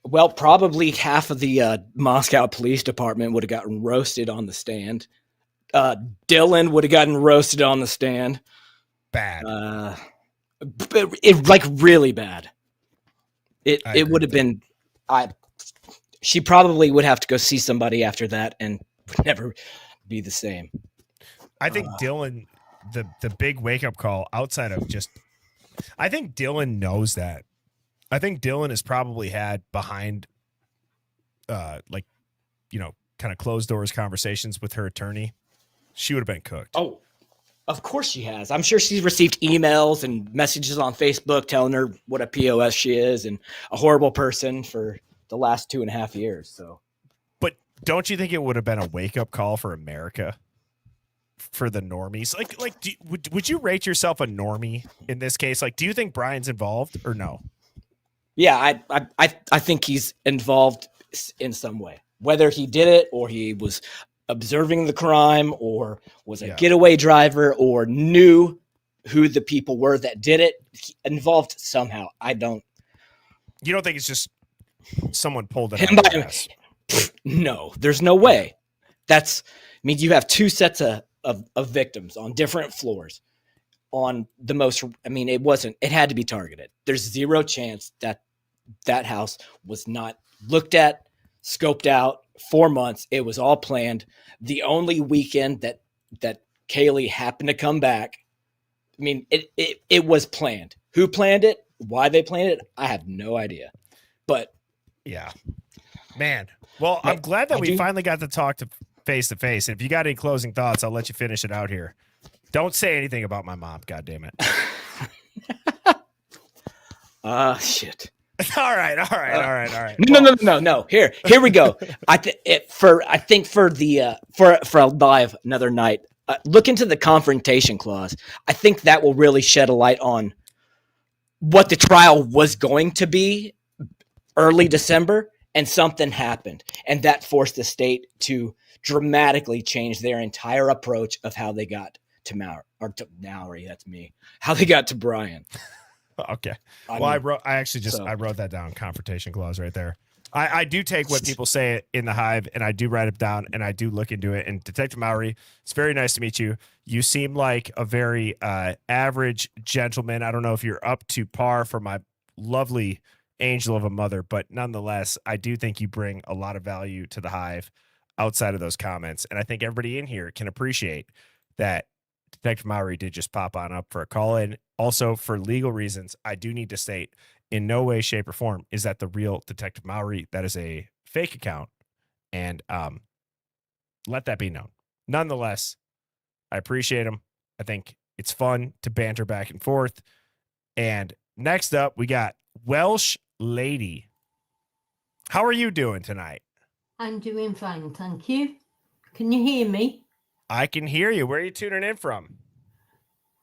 well, probably half of the Moscow Police Department would have gotten roasted on the stand. Dylan would have gotten roasted on the stand. Bad. Like really bad. It would have been. She probably would have to go see somebody after that and would never be the same. I think Dylan, the big wake up call outside of just, I think Dylan knows that. I think Dylan has probably had behind, like, you know, kind of closed doors conversations with her attorney. She would have been cooked. Oh, of course she has. I'm sure she's received emails and messages on Facebook telling her what a POS she is and a horrible person for the last 2.5 years. So, but don't you think it would have been a wake up call for America, for the normies? Like, would you rate yourself a normie in this case? Like, do you think Brian's involved or no? Yeah, I think he's involved in some way, whether he did it or he was observing the crime or was a getaway driver or knew who the people were that did it, involved somehow. You don't think it's just someone pulled it him out of by his ass? No, there's no way. You have two sets of victims on different floors on the most, it had to be targeted. There's zero chance that house was not looked at, scoped out 4 months. It was all planned. The only weekend that Kaylee happened to come back, it was planned. Who planned it? Why they planned it? I have no idea. But yeah, man. Well, I'm glad that we finally got to talk to face. If you got any closing thoughts, I'll let you finish it out here. Don't say anything about my mom. God damn it. Shit. All right. No. Here we go. I think for a live another night, look into the confrontation clause. I think that will really shed a light on what the trial was going to be early December, and something happened, and that forced the state to dramatically change their entire approach of how they got to Mowry. That's me. How they got to Brian. Okay. I wrote that down. Confrontation clause right there. I do take what people say in the Hive and I do write it down and I do look into it. And Detective Mowry, it's very nice to meet you. You seem like a very average gentleman. I don't know if you're up to par for my lovely angel of a mother, but nonetheless, I do think you bring a lot of value to the Hive outside of those comments. And I think everybody in here can appreciate that Detective Mowry did just pop on up for a call in. Also, for legal reasons, I do need to state in no way, shape, or form is that the real Detective Mowry. That is a fake account. And let that be known. Nonetheless, I appreciate him. I think it's fun to banter back and forth. And next up, we got Welsh Lady. How are you doing tonight? I'm doing fine, thank you. Can you hear me? I can hear you. Where are you tuning in from?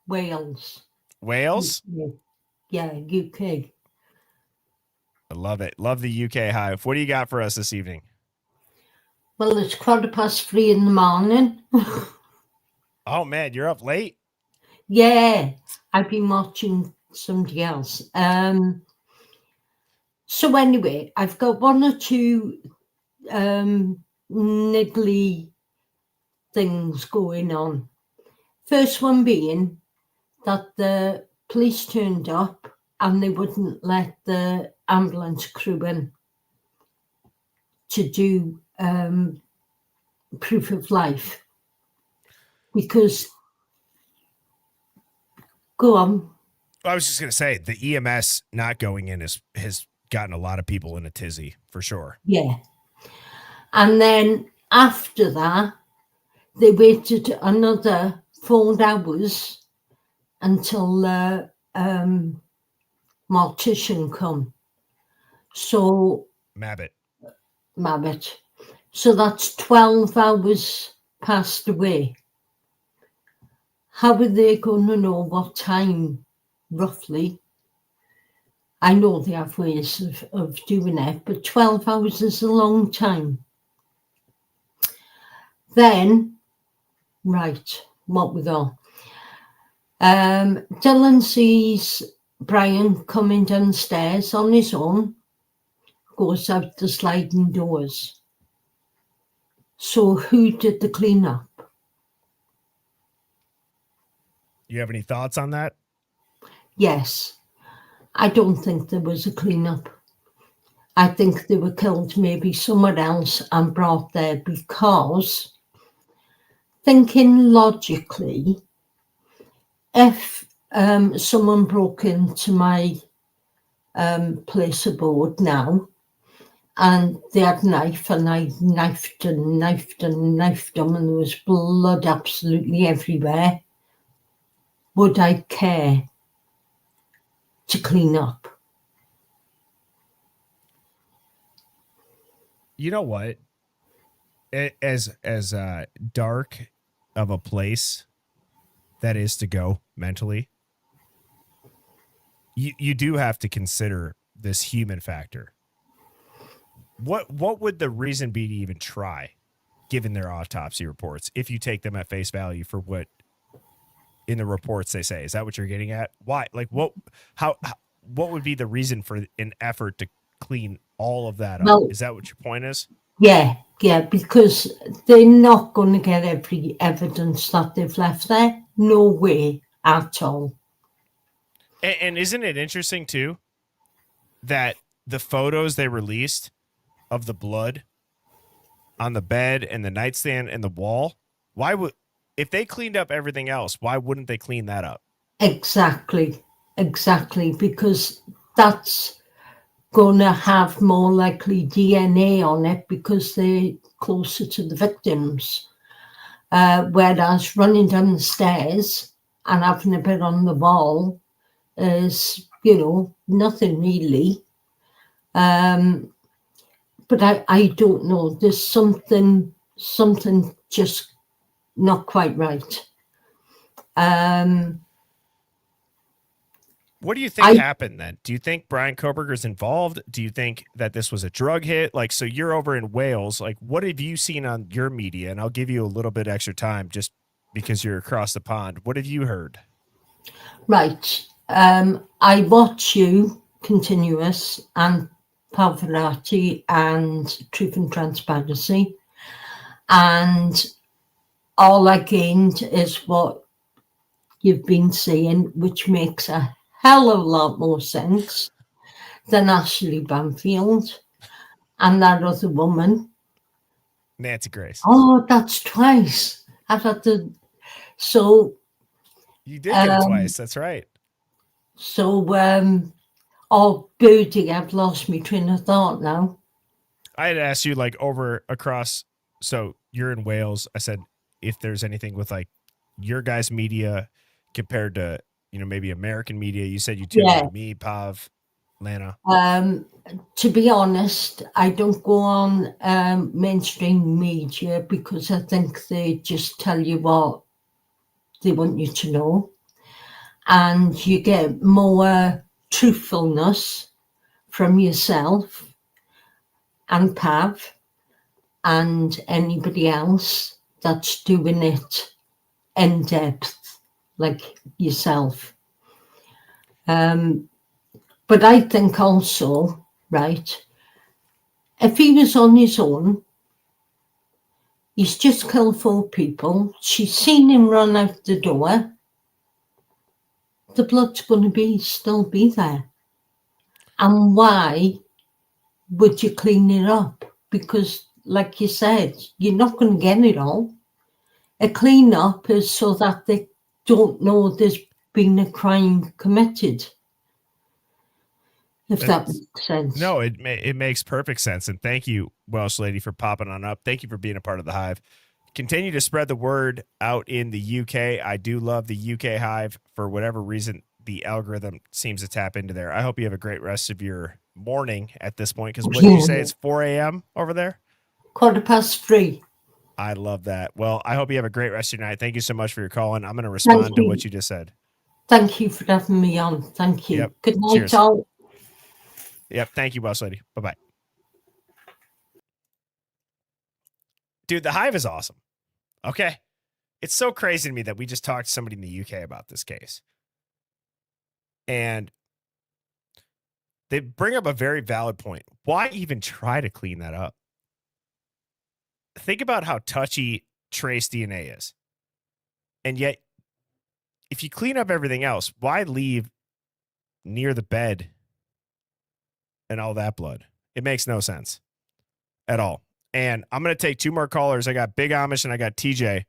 Wales. Wales? Yeah, UK. I love it. Love the UK Hive. What do you got for us this evening? Well, it's 3:15 in the morning. Oh, man, you're up late? Yeah, I've been watching somebody else. So anyway, I've got one or two niggly things going on. First one being that the police turned up and they wouldn't let the ambulance crew in to do proof of life because go on. I was just going to say the EMS not going in has gotten a lot of people in a tizzy for sure. Yeah. And then after that, they waited another 4 hours until the mortician come. So Mabbit. So that's 12 hours passed away. How are they going to know what time, roughly? I know they have ways of doing it, but 12 hours is a long time. Then, right, what we got? Dylan sees Brian coming downstairs on his own, goes out the sliding doors. So who did the cleanup? You have any thoughts on that? Yes. I don't think there was a cleanup. I think they were killed maybe somewhere else and brought there because, thinking logically, if someone broke into my place of abode now and they had a knife and I knifed them and there was blood absolutely everywhere, would I care to clean up? You know what? As dark of a place that is to go mentally, you do have to consider this human factor. What would the reason be to even try, given their autopsy reports, if you take them at face value for what in the reports they say? Is that what you're getting at? Why? Like what would be the reason for an effort to clean all of that up? Is that what your point is? Yeah, because they're not going to get every evidence that they've left there. No way at all. And isn't it interesting too that the photos they released of the blood on the bed and the nightstand and the wall, if they cleaned up everything else, why wouldn't they clean that up? Exactly, because that's going to have more likely DNA on it because they're closer to the victims. Whereas running down the stairs and having a bit on the wall is, nothing really. But I don't know. There's something just not quite right. What do you think happened then? Do you think Brian Koberger's involved? Do you think that this was a drug hit? Like, so you're over in Wales. Like, what have you seen on your media? And I'll give you a little bit extra time just because you're across the pond. What have you heard? Right. I watch you, Continuous, and Pavarotti, and Truth and Transparency. And all I gained is what you've been saying, which makes a hell of a lot more sense than Ashley Banfield and that other woman. Nancy Grace. Oh, that's twice. I've had to. So. You did get it twice. That's right. So, Birdie, I've lost my train of thought now. I had asked you across. So you're in Wales. I said, if there's anything with like your guys' media compared to, maybe American media. You said you tuned in me, Pav, Lana. To be honest, I don't go on mainstream media because I think they just tell you what they want you to know. And you get more truthfulness from yourself and Pav and anybody else that's doing it in depth, like yourself. But I think also, right, if he was on his own, he's just killed 4 people, she's seen him run out the door, the blood's going to still be there. And why would you clean it up? Because, like you said, you're not going to get it all. A clean-up is so that they don't know there's been a crime committed. if that makes sense. No, it makes perfect sense. And thank you, Welsh Lady, for popping on up. Thank you for being a part of the Hive. Continue to spread the word out in the UK. I do love the UK Hive. For whatever reason, the algorithm seems to tap into there. I hope you have a great rest of your morning at this point. Because what did you say? It's 4 a.m. over there? 3:15. I love that. Well, I hope you have a great rest of your night. Thank you so much for your call. And I'm going to respond to what you just said. Thank you for having me on. Thank you. Yep. Good night, Cheers. all. Yep. Thank you, Welsh Lady. Bye-bye. Dude, the Hive is awesome. Okay. It's so crazy to me that we just talked to somebody in the UK about this case. And they bring up a very valid point. Why even try to clean that up? Think about how touchy trace DNA is. And yet, if you clean up everything else, why leave near the bed and all that blood? It makes no sense at all. And I'm going to take two more callers. I got Big Amish and I got TJ.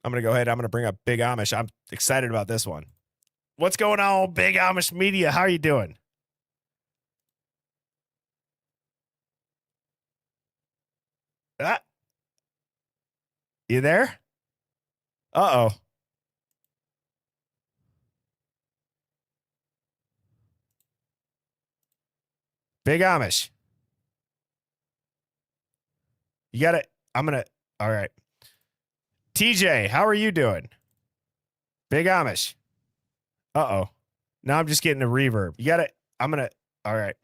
I'm going to go ahead. I'm going to bring up Big Amish. I'm excited about this one. What's going on, Big Amish Media? How are you doing? You there? Uh-oh. Big Amish. You got it. I'm going to. All right. TJ, how are you doing? Big Amish. Uh-oh. Now I'm just getting a reverb. You got it. I'm going to. All right.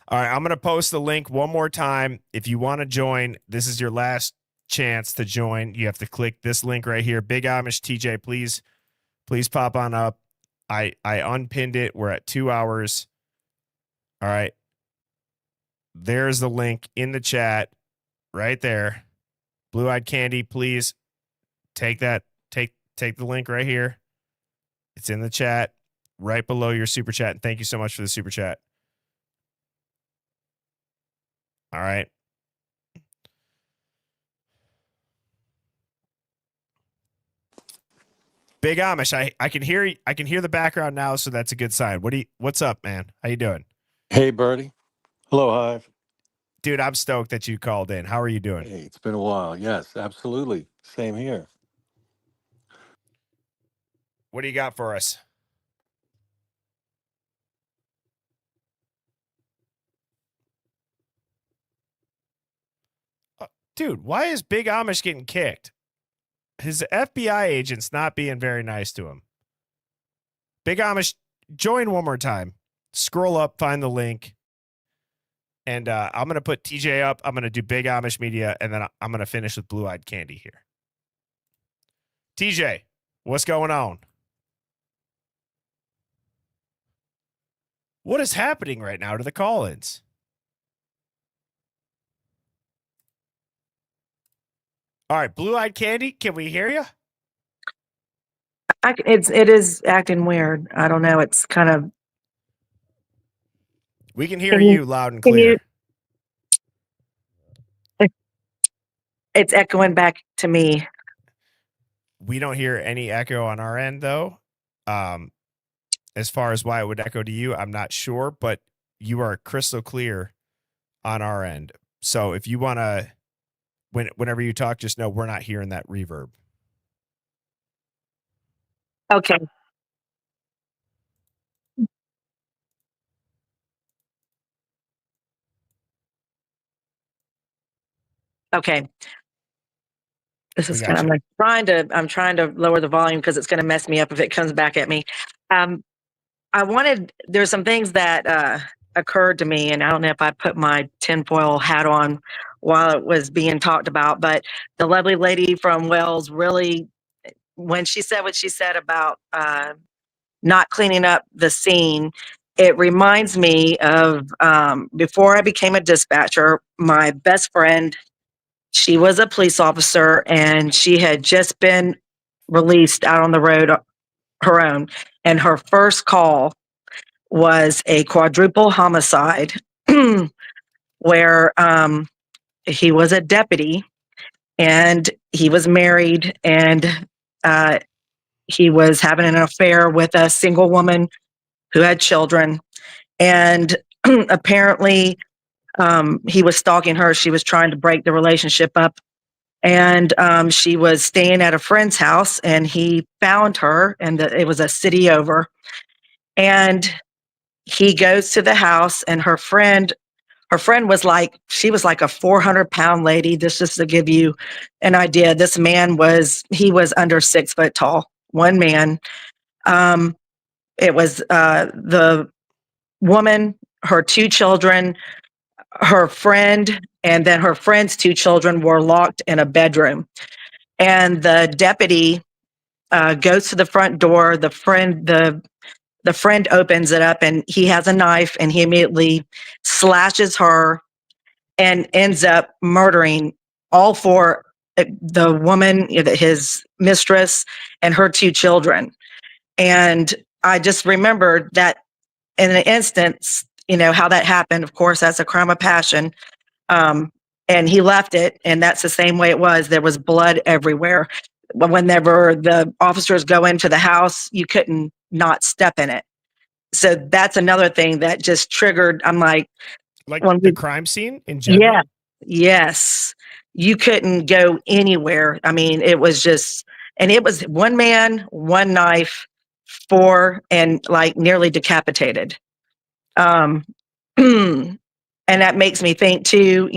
All right. I'm going to post the link one more time. If you want to join, this is your last chance to join. You have to click this link right here. Big Amish TJ, please pop on up. I unpinned it. We're at 2 hours. All right. There's the link in the chat right there. Blue Eyed Candy, please take that. Take the link right here. It's in the chat right below your super chat. And thank you so much for the super chat. All right. Big Amish, I can hear the background now, so that's a good sign. What's up, man? How you doing? Hey, Birdie. Hello, Hive. Dude, I'm stoked that you called in. How are you doing? Hey, it's been a while. Yes, absolutely. Same here. What do you got for us? Dude, why is Big Amish getting kicked? His FBI agent's not being very nice to him. Big Amish, join one more time. Scroll up, find the link. And I'm going to put TJ up. I'm going to do Big Amish Media, and then I'm going to finish with Blue Eyed Candy here. TJ, what's going on? What is happening right now to the call-ins? All right, Blue Eyed Candy, can we hear you? It is acting weird. I don't know. It's kind of. We can hear you loud and clear. It's echoing back to me. We don't hear any echo on our end, though. As far as why it would echo to you, I'm not sure, but you are crystal clear on our end. So if you want to, whenever you talk, just know we're not hearing that reverb. Okay. Okay. This is kind of like I'm trying to lower the volume because it's going to mess me up if it comes back at me. There's some things that occurred to me, and I don't know if I put my tinfoil hat on while it was being talked about, but the lovely lady from Wells really, when she said what she said about not cleaning up the scene, it reminds me of before I became a dispatcher, my best friend, she was a police officer and she had just been released out on the road her own. And her first call was a quadruple homicide where he was a deputy and he was married, and he was having an affair with a single woman who had children. And apparently, he was stalking her. She was trying to break the relationship up. And she was staying at a friend's house, and he found her, and it was a city over. And he goes to the house, and her friend was like, she was like a 400-pound lady. This just to give you an idea. This man he was under 6 foot tall. One man. It was the woman, her 2 children, her friend, and then her friend's 2 children were locked in a bedroom. And the deputy goes to the front door. The friend opens it up, and he has a knife, and he immediately slashes her and ends up murdering all 4, the woman, his mistress, and her 2 children. And I just remembered that in an instance, how that happened. Of course, that's a crime of passion. And he left it, and that's the same way it was. There was blood everywhere. Whenever the officers go into the house, you couldn't not step in it. So that's another thing that just triggered. I'm like the crime scene in general. Yeah, yes, you couldn't go anywhere. I mean, it was just, and it was one man, one knife, 4, and like nearly decapitated. And that makes me think too,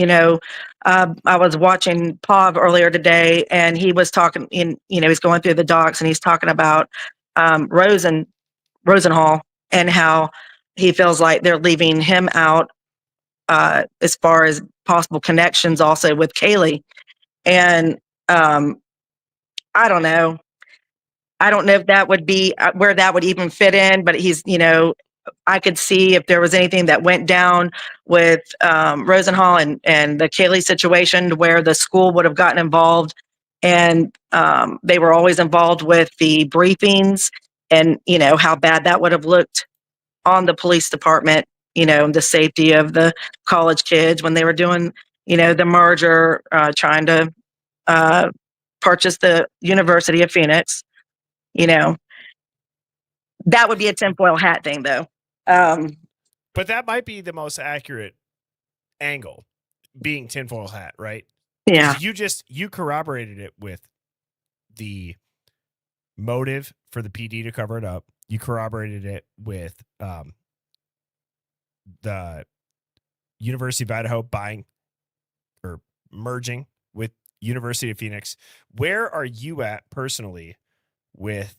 I was watching Pav earlier today, and he was talking he's going through the docs, and he's talking about Rosenhall, and how he feels like they're leaving him out as far as possible connections also with Kaylee. And I don't know. I don't know if that would be where that would even fit in, but he's, I could see if there was anything that went down with Rosenhall and the Kaylee situation where the school would have gotten involved, and they were always involved with the briefings, and how bad that would have looked on the police department, the safety of the college kids when they were doing, the merger, trying to purchase the University of Phoenix, that would be a tinfoil hat thing though. But that might be the most accurate angle, being tinfoil hat, right? Yeah. You corroborated it with the motive for the PD to cover it up. You corroborated it with the University of Idaho buying or merging with University of Phoenix. Where are you at personally with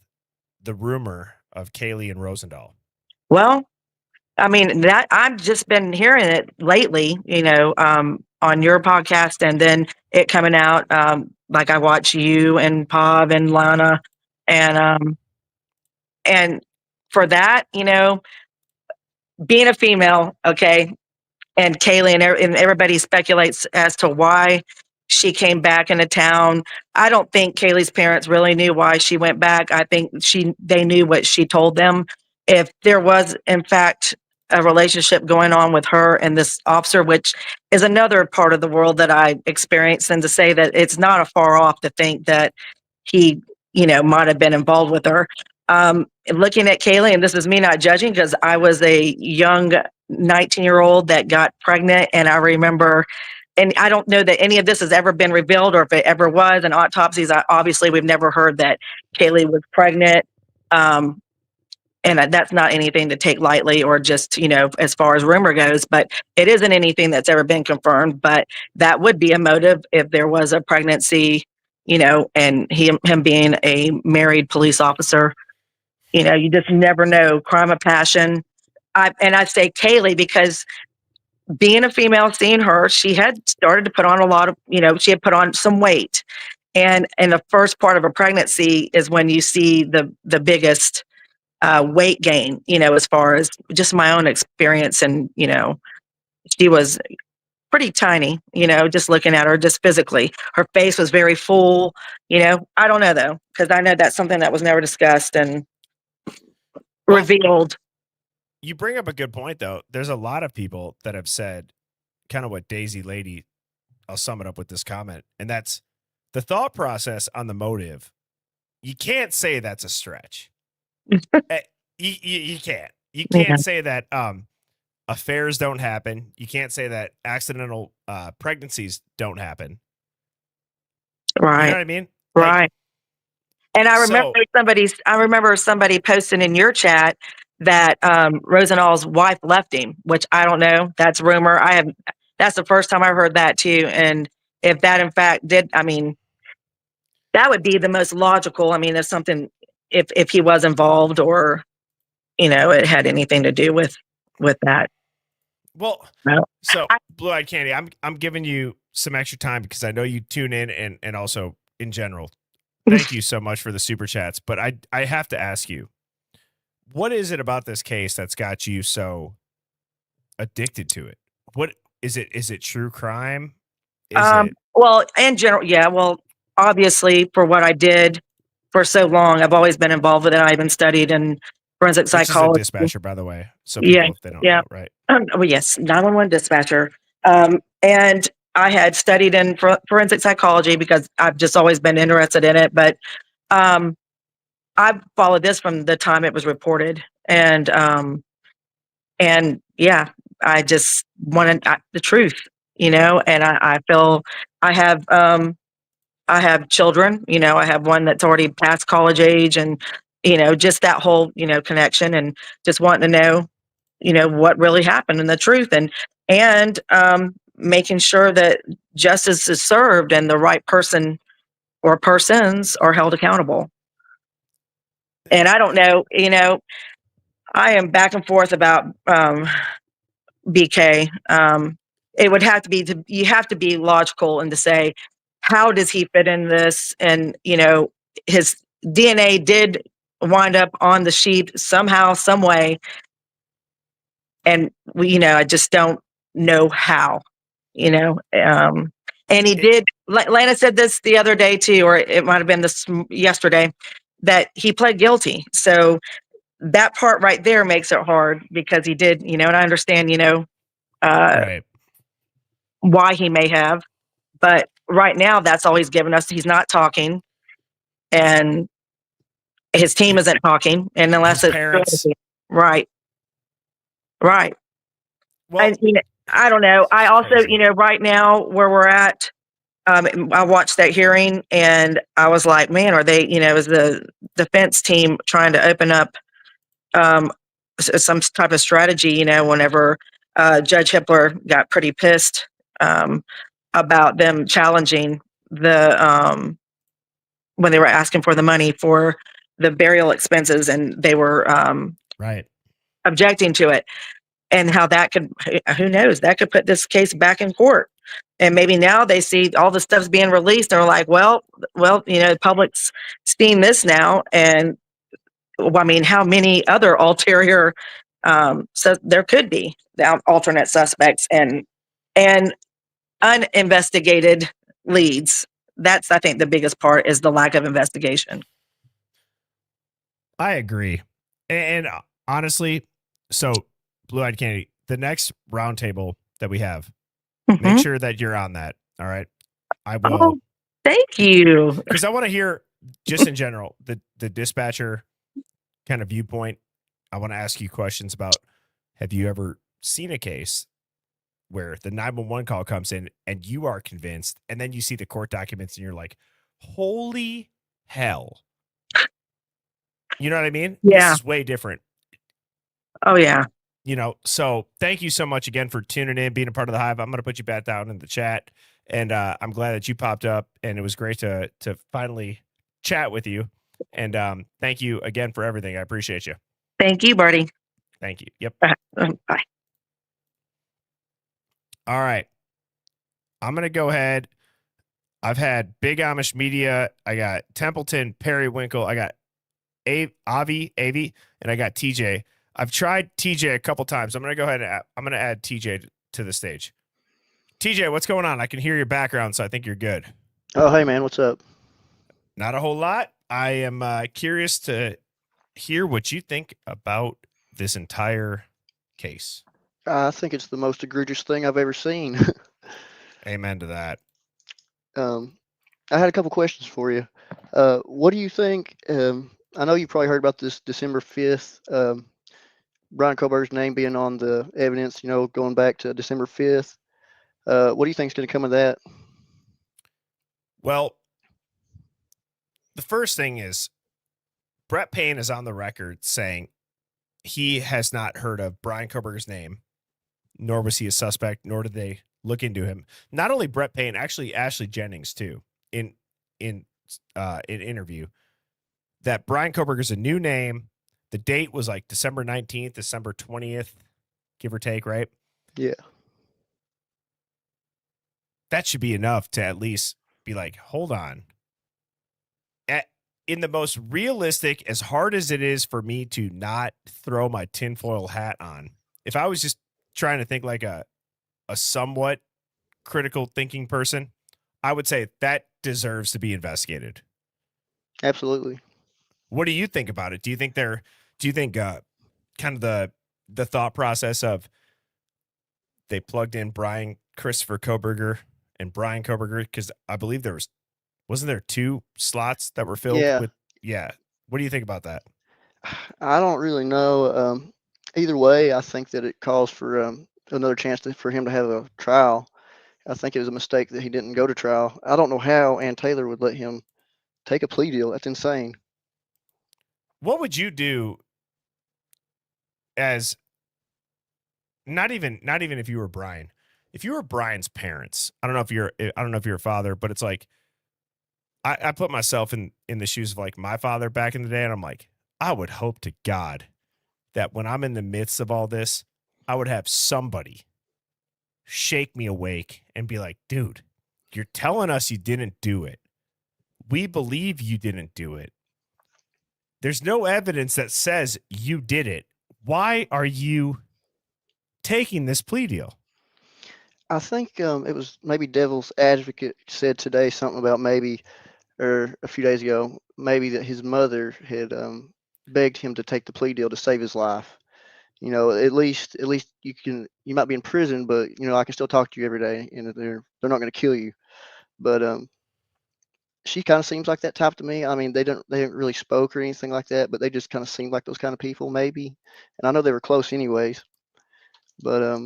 the rumor of Kaylee and Rosendahl? Well, I mean, that I've just been hearing it lately, on your podcast, and then it coming out. Like I watch you and Pav and Lana, and for that, being a female, okay, and Kaylee and everybody speculates as to why she came back into town. I don't think Kaylee's parents really knew why she went back. I think they knew what she told them. If there was, in fact, a relationship going on with her and this officer, which is another part of the world that I experienced, and to say that it's not a far off to think that he, might have been involved with her. Looking at Kaylee, and this is me not judging because I was a young 19-year-old that got pregnant, and I remember, and I don't know that any of this has ever been revealed, or if it ever was in autopsies. Obviously, we've never heard that Kaylee was pregnant. And that's not anything to take lightly, or just, as far as rumor goes, but it isn't anything that's ever been confirmed. But that would be a motive if there was a pregnancy, and him being a married police officer. You just never know. Crime of passion. I say Kaylee because being a female, seeing her, she had started to put on a lot of, she had put on some weight. And in the first part of a pregnancy is when you see the biggest weight gain, as far as just my own experience. And, she was pretty tiny, just looking at her, just physically. Her face was very full, I don't know though, because I know that's something that was never discussed and revealed. You bring up a good point though. There's a lot of people that have said kind of what Daisy Lady, I'll sum it up with this comment, and that's the thought process on the motive, you can't say that's a stretch. You can't. You can't say that affairs don't happen. You can't say that accidental pregnancies don't happen. Right. You know what I mean? Right. And I remember So, somebody posting in your chat that Rosenall's wife left him, which I don't know. That's rumor. That's the first time I heard that too. And if that in fact did, I mean, that would be the most logical. I mean, if he was involved or, it had anything to do with that. Well, No. so Blue Eyed Candy, I'm giving you some extra time because I know you tune in and also in general. Thank you so much for the super chats, but I have to ask you, what is it about this case that's got you so addicted to it? What is it? Is it true crime? Is it? Well, in general, yeah. Well, obviously, for what I did for so long, I've always been involved with it. I even studied in forensic Which is a psychology. dispatcher, by the way. So Yeah, people, if they don't yeah. know, right? Oh, yes, 911 dispatcher. And I had studied in forensic psychology because I've just always been interested in it. But I followed this from the time it was reported, and yeah, I just wanted the truth, And I feel I have children. I have one that's already past college age, and just that whole connection, and just wanting to know what really happened and the truth, and making sure that justice is served and the right person or persons are held accountable. And I don't know, I am back and forth about BK. It would have to be you have to be logical and to say, how does he fit in this? And his DNA did wind up on the sheet somehow, some way, and I just don't know how. And he did. Lana said this the other day too, or it might have been this yesterday, that he pled guilty. So that part right there makes it hard because he did, and I understand, Right. why he may have, but right now that's all he's given us. He's not talking, and his team isn't talking, and unless His it's parents. right. Well, I don't know. I also, crazy. right now where we're at, I watched that hearing and I was like, man, are they, is the defense team trying to open up some type of strategy, whenever Judge Hippler got pretty pissed about them challenging the, when they were asking for the money for the burial expenses, and they were right. objecting to it. And how that could, who knows, that could put this case back in court. And maybe now they see all the stuff's being released. They're like, well, the public's seeing this now. And I mean, how many other ulterior, so there could be the alternate suspects and uninvestigated leads. That's, I think, the biggest part is the lack of investigation. I agree. And honestly, so Blue Eyed Candy, the next roundtable that we have, make sure that you're on that. All right. I will. Oh, thank you. Because I want to hear, just in general, the dispatcher kind of viewpoint. I want to ask you questions about, have you ever seen a case where the 911 call comes in and you are convinced, and then you see the court documents and you're like, holy hell. You know what I mean? Yeah. This is way different. Oh, yeah. So thank you so much again for tuning in, being a part of the Hive. I'm going to put you back down in the chat, and I'm glad that you popped up, and it was great to finally chat with you. And thank you again for everything. I appreciate you. Thank you, Bertie. Thank you. Yep. Bye. All right. I'm going to go ahead. I've had Big Amish Media. I got Templeton, Periwinkle. I got Avi, and I got TJ. I've tried TJ a couple times. I'm going to go ahead and I'm going to add TJ to the stage. TJ, what's going on? I can hear your background, so I think you're good. Oh, hey, man. What's up? Not a whole lot. I am curious to hear what you think about this entire case. I think it's the most egregious thing I've ever seen. Amen to that. I had a couple questions for you. What do you think? I know you probably heard about this December 5th, Brian Koberger's name being on the evidence, going back to December 5th. What do you think is going to come of that? Well, the first thing is Brett Payne is on the record saying he has not heard of Brian Koberger's name, nor was he a suspect, nor did they look into him. Not only Brett Payne, actually Ashley Jennings too, in an interview, that Brian Koberger's a new name. The date was like December 19th, December 20th, give or take, right? Yeah. That should be enough to at least be like, hold on. In the most realistic, as hard as it is for me to not throw my tinfoil hat on, if I was just trying to think like a somewhat critical thinking person, I would say that deserves to be investigated. Absolutely. What do you think about it? Do you think kind of the thought process of they plugged in Brian Christopher Koberger and Brian Koberger, because I believe wasn't there 2 slots that were filled with? Yeah. What do you think about that? I don't really know. Either way, I think that it calls for another chance for him to have a trial. I think it was a mistake that he didn't go to trial. I don't know how Ann Taylor would let him take a plea deal. That's insane. What would you do as not even if you were Brian? If you were Brian's parents, I don't know if you're a father, but it's like I put myself in the shoes of like my father back in the day, and I'm like, I would hope to God that when I'm in the midst of all this, I would have somebody shake me awake and be like, dude, you're telling us you didn't do it. We believe you didn't do it. There's no evidence that says you did it. Why are you taking this plea deal? I think it was maybe Devil's Advocate said today something about maybe, or a few days ago, maybe that his mother had begged him to take the plea deal to save his life. At least you might be in prison, but I can still talk to you every day, and they're not going to kill you. But she kind of seems like that type to me. I mean, they didn't really spoke or anything like that, but they just kind of seemed like those kind of people maybe. And I know they were close anyways. But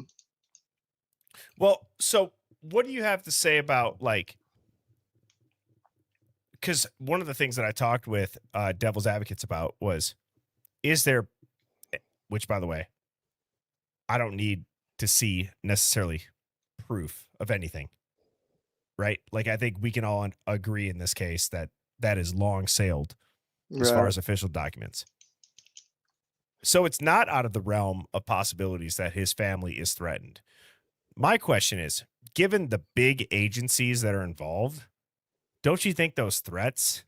well, so what do you have to say about like? Because one of the things that I talked with Devil's Advocates about was, is there, which by the way, I don't need to see necessarily proof of anything, right? Like I think we can all agree in this case that is long sailed as far right. as official documents. So it's not out of the realm of possibilities that his family is threatened. My question is, given the big agencies that are involved, don't you think those threats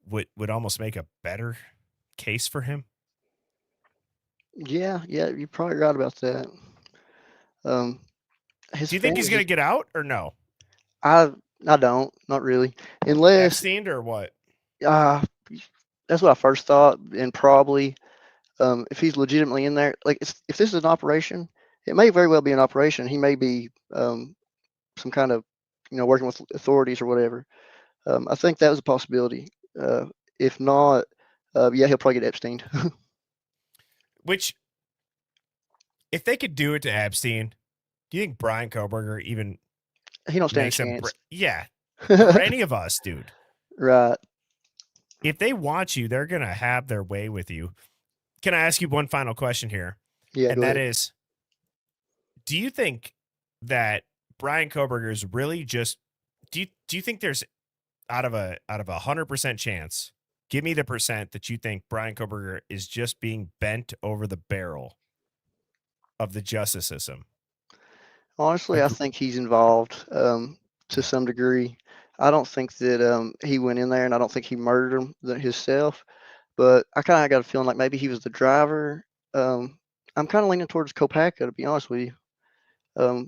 would almost make a better case for him? Yeah, you're probably right about that. His Do you think he's family's going to just get out or no? I don't, not really, unless Epstein or what? uh that's what I first thought, and probably if he's legitimately in there, like if this is an operation, it may very well be an operation. He may be some kind of working with authorities or whatever. I think that was a possibility. If not, yeah, he'll probably get Epstein. Which, if they could do it to Epstein, do you think Brian Koberger even He don't stand a makes them? chance. Yeah, or any of us, dude. Right. If they want you, they're gonna have their way with you. Can I ask you one final question here? Yeah, And go that ahead. is, do you think that Brian Koberger is really just? Do you think there's out of a 100% chance? Give me the percent that you think Brian Koberger is just being bent over the barrel of the justice system. Honestly, I think he's involved to some degree. I don't think that he went in there, and I don't think he murdered him himself. But I kind of got a feeling like maybe he was the driver. I'm kind of leaning towards Kopaka, to be honest with you.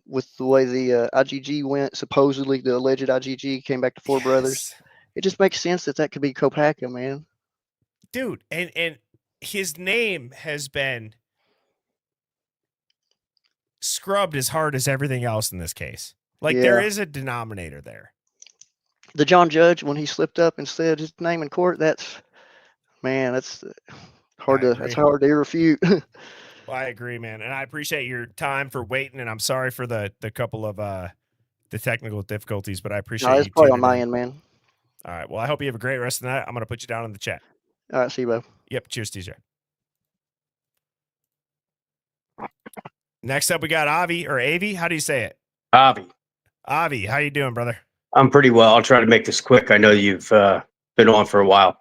With the way the IGG went, supposedly the alleged IGG came back to Four Brothers. It just makes sense that could be Kopaka, man. Dude, and his name has been scrubbed as hard as everything else in this case. Like there Yeah. is a denominator there. the John Judge, when he slipped up and said his name in court, that's man, that's hard I to agree. refute. Well, I agree, man, and I appreciate your time for waiting. And I'm sorry for the couple of the technical difficulties, but I No, appreciate it's you probably on tuning my in. end, man. All right. Well, I hope you have a great rest of the night. I'm gonna put you down in the chat. All right, see you, bro. Yep. Cheers, TJ. Next up, we got Avi or Avi. How do you say it? Avi. Avi, how you doing, brother? I'm pretty well. I'll try to make this quick. I know you've been on for a while.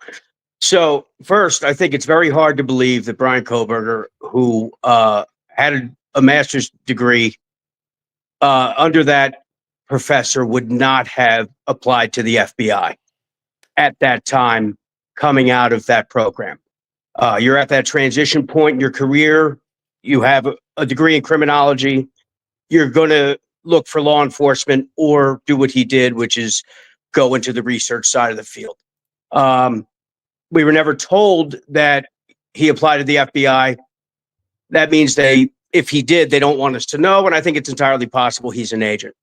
So first, I think it's very hard to believe that Brian Koberger, who had a master's degree under that professor, would not have applied to the FBI at that time coming out of that program. You're at that transition point in your career. You have a degree in criminology. You're going to look for law enforcement or do what he did, which is go into the research side of the field. We were never told that he applied to the FBI. That means if he did, they don't want us to know. And I think it's entirely possible he's an agent.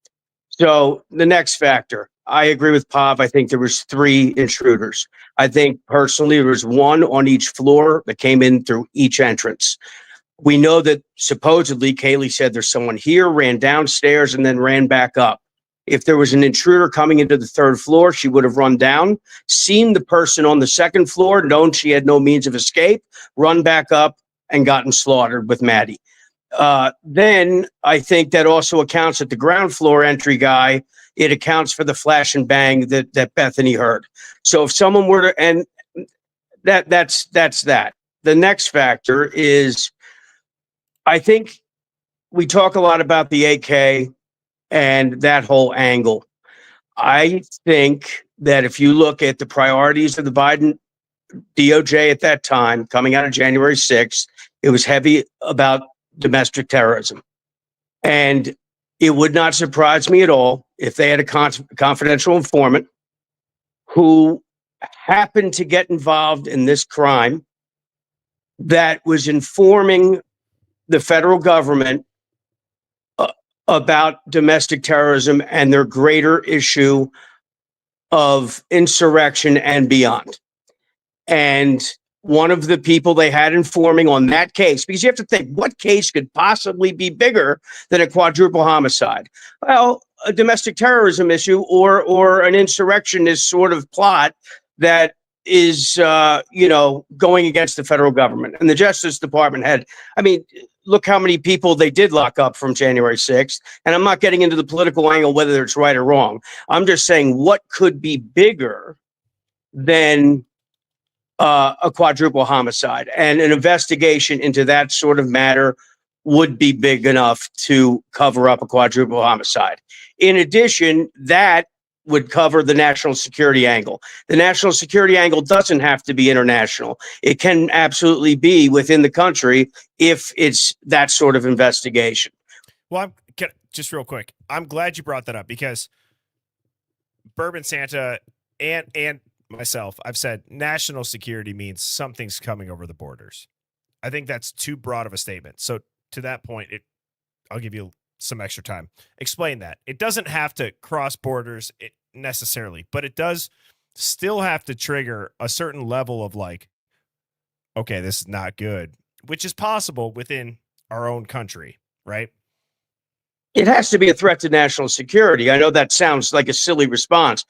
So the next factor, I agree with Pav. I think there was 3 intruders. I think personally there was 1 on each floor that came in through each entrance. We know that supposedly Kaylee said there's someone here, ran downstairs, and then ran back up. If there was an intruder coming into the 3rd floor, she would have run down, seen the person on the 2nd floor, known she had no means of escape, run back up, and gotten slaughtered with Maddie. Then I think that also accounts that the ground floor entry guy, it accounts for the flash and bang that Bethany heard. So if someone were to, and that's that. The next factor is, I think we talk a lot about the AK and that whole angle. I think that if you look at the priorities of the Biden DOJ at that time, coming out of January 6th, it was heavy about domestic terrorism. And it would not surprise me at all if they had a confidential informant who happened to get involved in this crime that was informing the federal government about domestic terrorism and their greater issue of insurrection and beyond. And one of the people they had informing on that case, because you have to think, what case could possibly be bigger than a quadruple homicide? Well, a domestic terrorism issue or an insurrectionist sort of plot that is, going against the federal government. And the Justice Department had, look how many people they did lock up from January 6th. And I'm not getting into the political angle, whether it's right or wrong. I'm just saying what could be bigger than a quadruple homicide, and an investigation into that sort of matter would be big enough to cover up a quadruple homicide. In addition, that would cover the national security angle. The national security angle doesn't have to be international. It can absolutely be within the country if it's that sort of investigation. Well, just real quick, I'm glad you brought that up because Bourbon Santa and myself, I've said national security means something's coming over the borders. I think that's too broad of a statement. So to that point, I'll give you some extra time. Explain that. It doesn't have to cross borders necessarily, but it does still have to trigger a certain level of like, okay, this is not good, which is possible within our own country, right? It has to be a threat to national security. I know that sounds like a silly response.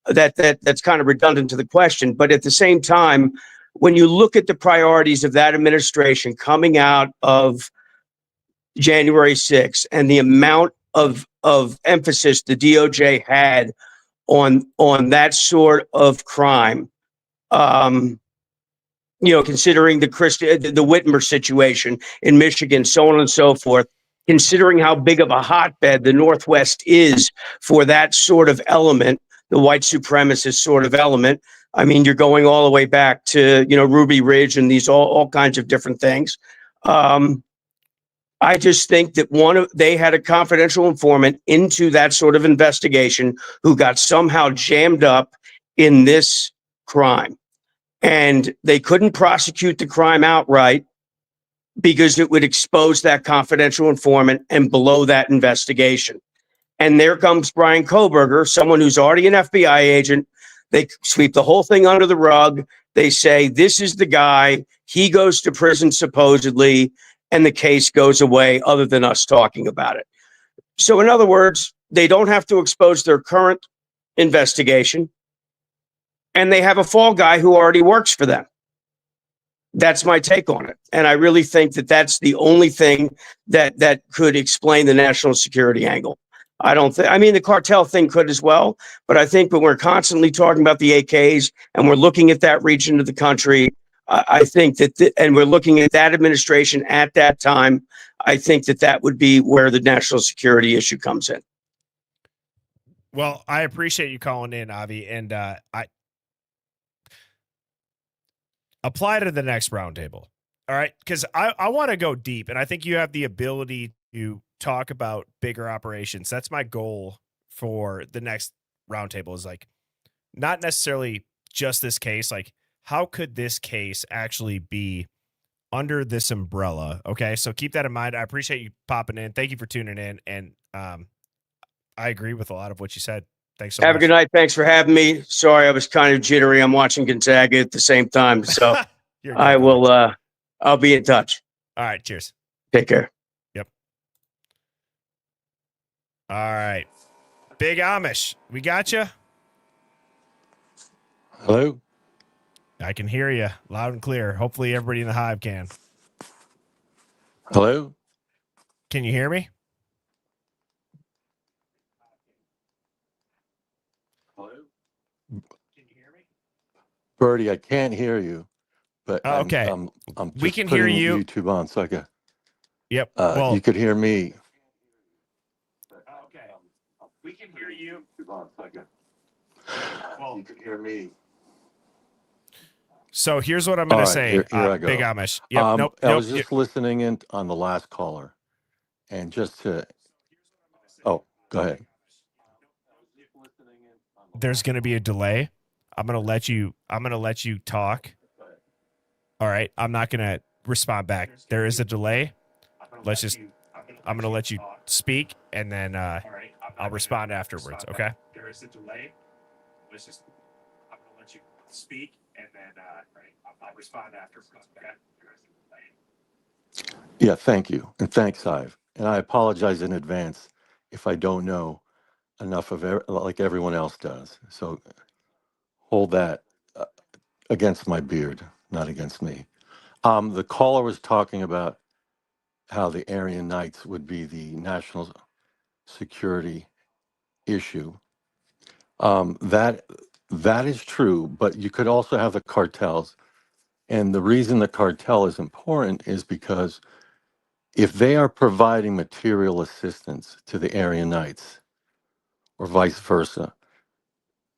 That's kind of redundant to the question. But at the same time, when you look at the priorities of that administration coming out of January 6th and the amount of emphasis the DOJ had on that sort of crime, considering the Whitmer situation in Michigan, so on and so forth, considering how big of a hotbed the Northwest is for that sort of element, the white supremacist sort of element. I mean, you're going all the way back to, Ruby Ridge and these all kinds of different things. I just think that they had a confidential informant into that sort of investigation who got somehow jammed up in this crime. And they couldn't prosecute the crime outright because it would expose that confidential informant and blow that investigation. And there comes Brian Koberger, someone who's already an FBI agent. They sweep the whole thing under the rug. They say, this is the guy. He goes to prison supposedly, and the case goes away other than us talking about it. So in other words, they don't have to expose their current investigation, and they have a fall guy who already works for them. That's my take on it. And I really think that that's the only thing that could explain the national security angle. I don't think, I mean, the cartel thing could as well, but I think when we're constantly talking about the AKs and we're looking at that region of the country, I think that, and we're looking at that administration at that time, I think that that would be where the national security issue comes in. Well, I appreciate you calling in, Avi, and I apply to the next roundtable. All right, because I want to go deep, and I think you have the ability to talk about bigger operations. That's my goal for the next roundtable, is like not necessarily just this case. Like, how could this case actually be under this umbrella? Okay, so keep that in mind. I appreciate you popping in. Thank you for tuning in, and I agree with a lot of what you said. Thanks so much. Have a good night. Thanks for having me. Sorry, I was kind of jittery. I'm watching Gonzaga at the same time, so I will. I'll be in touch. All right. Cheers. Take care. Yep. All right. Big Amish, we got you. Hello. I can hear you loud and clear. Hopefully everybody in the hive can. Hello. Can you hear me? Bertie, I can't hear you, but okay. I'm just we can hear you. YouTube on, so I can. Yep. Well, you could hear me. Okay. We can hear you. Well, you could hear me. So here's what I'm going to say. Here I go. Big Amish. Yep. I was just listening in on the last caller, and just to. Oh, go ahead. There's going to be a delay. I'm going to let you talk. All right. I'm not going to respond back. There is a delay. I'm going to let you speak, and then I'll respond afterwards. Okay. There is a delay. I'm going to let you speak, and then I'll respond afterwards. Okay. Yeah, thank you, and thanks, Ive. And I apologize in advance if I don't know enough of like everyone else does. So hold that against my beard, not against me. The caller was talking about how the Aryan Knights would be the national security issue. That is true, but you could also have the cartels. And the reason the cartel is important is because if they are providing material assistance to the Aryan Knights, or vice versa,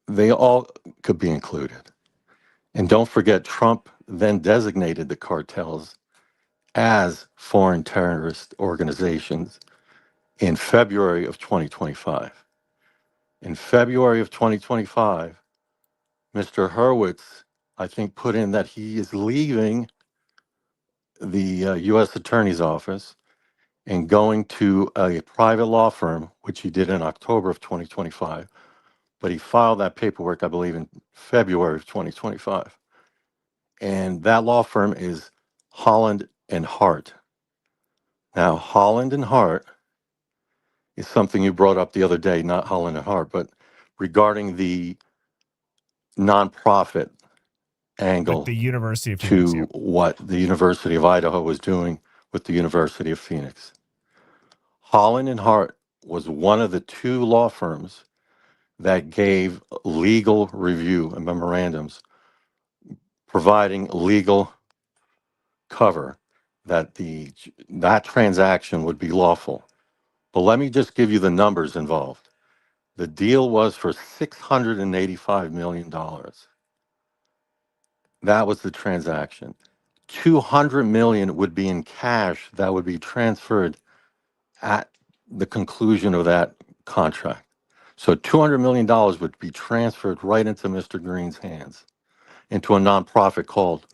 they all could be included. And don't forget, Trump then designated the cartels as foreign terrorist organizations in February of 2025. In February of 2025, Mr. Hurwitz, I think, put in that he is leaving the U.S. Attorney's Office and going to a private law firm, which he did in October of 2025. But he filed that paperwork, I believe, in February of 2025. And that law firm is Holland and Hart. Now, Holland and Hart is something you brought up the other day, not Holland and Hart, but regarding the nonprofit angle With the University of Phoenix, to what the University of Idaho was doing with the University of Phoenix. Holland and Hart was one of the two law firms that gave legal review and memorandums providing legal cover that that transaction would be lawful. But let me just give you the numbers involved. The deal was for $685 million. That was the transaction. $200 million would be in cash that would be transferred at the conclusion of that contract. So $200 million would be transferred right into Mr. Green's hands, into a nonprofit called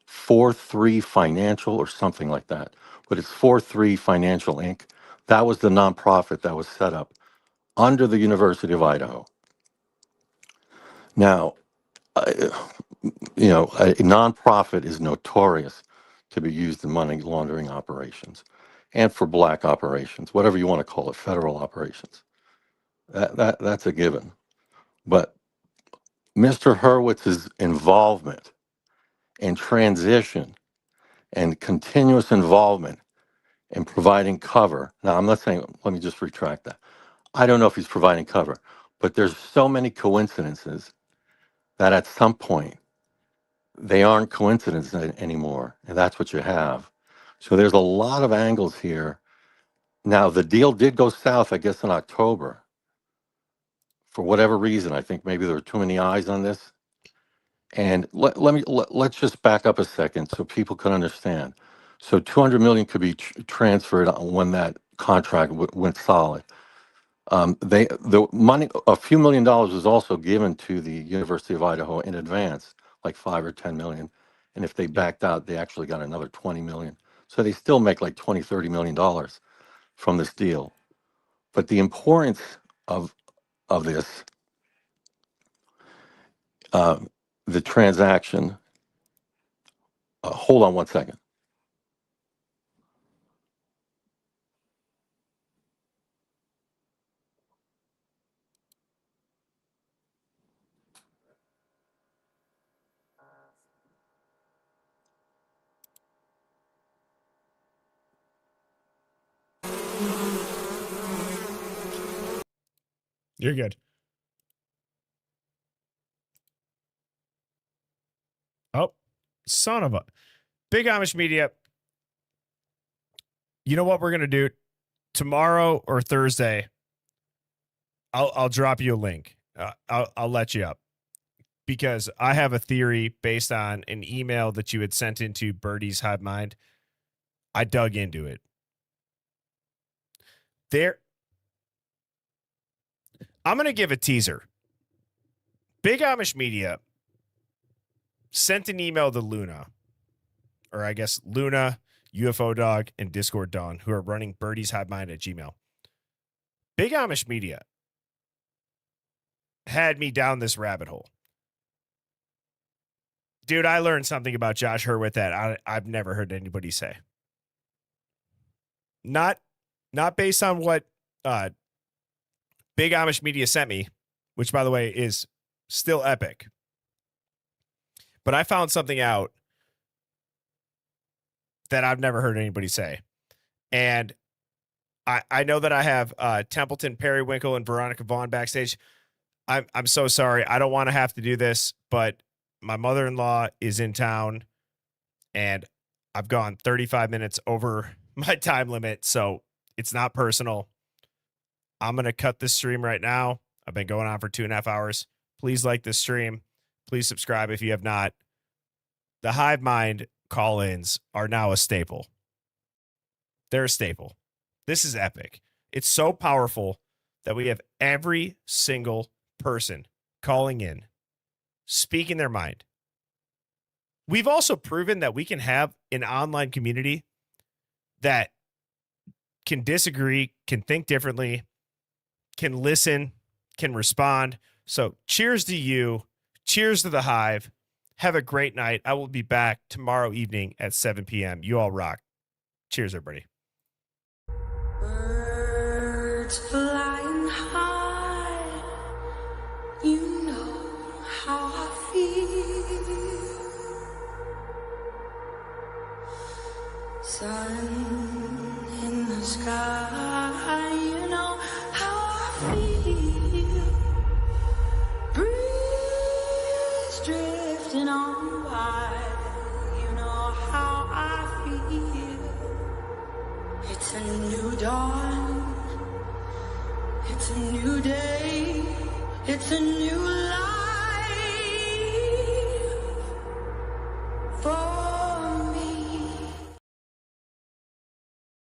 4-3 Financial or something like that. But it's 4-3 Financial Inc. That was the nonprofit that was set up under the University of Idaho. Now, you know, a nonprofit is notorious to be used in money laundering operations and for black operations, whatever you want to call it, federal operations. That's a given. But Mr. Hurwitz's involvement and transition and continuous involvement in providing cover. Now, I'm not saying, let me just retract that. I don't know if he's providing cover, but there's so many coincidences that at some point they aren't coincidences anymore. And that's what you have. So there's a lot of angles here. Now, the deal did go south, I guess, in October. For whatever reason, I think maybe there were too many eyes on this. And let's just back up a second so people can understand. So 200 million could be transferred when that contract went solid. The money, a few $1 million was also given to the University of Idaho in advance, like 5 or 10 million. And if they backed out, they actually got another 20 million. So they still make like 20, $30 million from this deal. But the importance of this, the transaction, hold on one second. You're good. Oh, son of a Big Amish Media. You know what we're gonna do tomorrow or Thursday? I'll drop you a link. I'll let you up because I have a theory based on an email that you had sent into Birdie's Hive Mind. I dug into it. I'm gonna give a teaser. Big Amish Media sent an email to Luna, or I guess Luna, UFO Dog, and Discord Dawn, who are running Birdie's Hive Mind at Gmail. Big Amish Media had me down this rabbit hole. Dude, I learned something about Josh Hurwitz that I've never heard anybody say. Not based on what Big Amish Media sent me, which, by the way, is still epic. But I found something out that I've never heard anybody say. And I know that I have Templeton, Periwinkle, and Veronica Vaughn backstage. I'm so sorry. I don't want to have to do this, but my mother-in-law is in town, and I've gone 35 minutes over my time limit, so it's not personal. I'm going to cut this stream right now. I've been going on for 2.5 hours. Please like this stream. Please subscribe if you have not. The Hive Mind call-ins are now a staple. They're a staple. This is epic. It's so powerful that we have every single person calling in, speaking their mind. We've also proven that we can have an online community that can disagree, can think differently, can listen, can respond. So cheers to you. Cheers to the Hive. Have a great night. I will be back tomorrow evening at 7 p.m. You all rock. Cheers, everybody. Birds flying high, you know how I feel. Sun in the sky, you know how I feel. Breeze drifting on by, you know how I feel. It's a new dawn, it's a new day, it's a new life.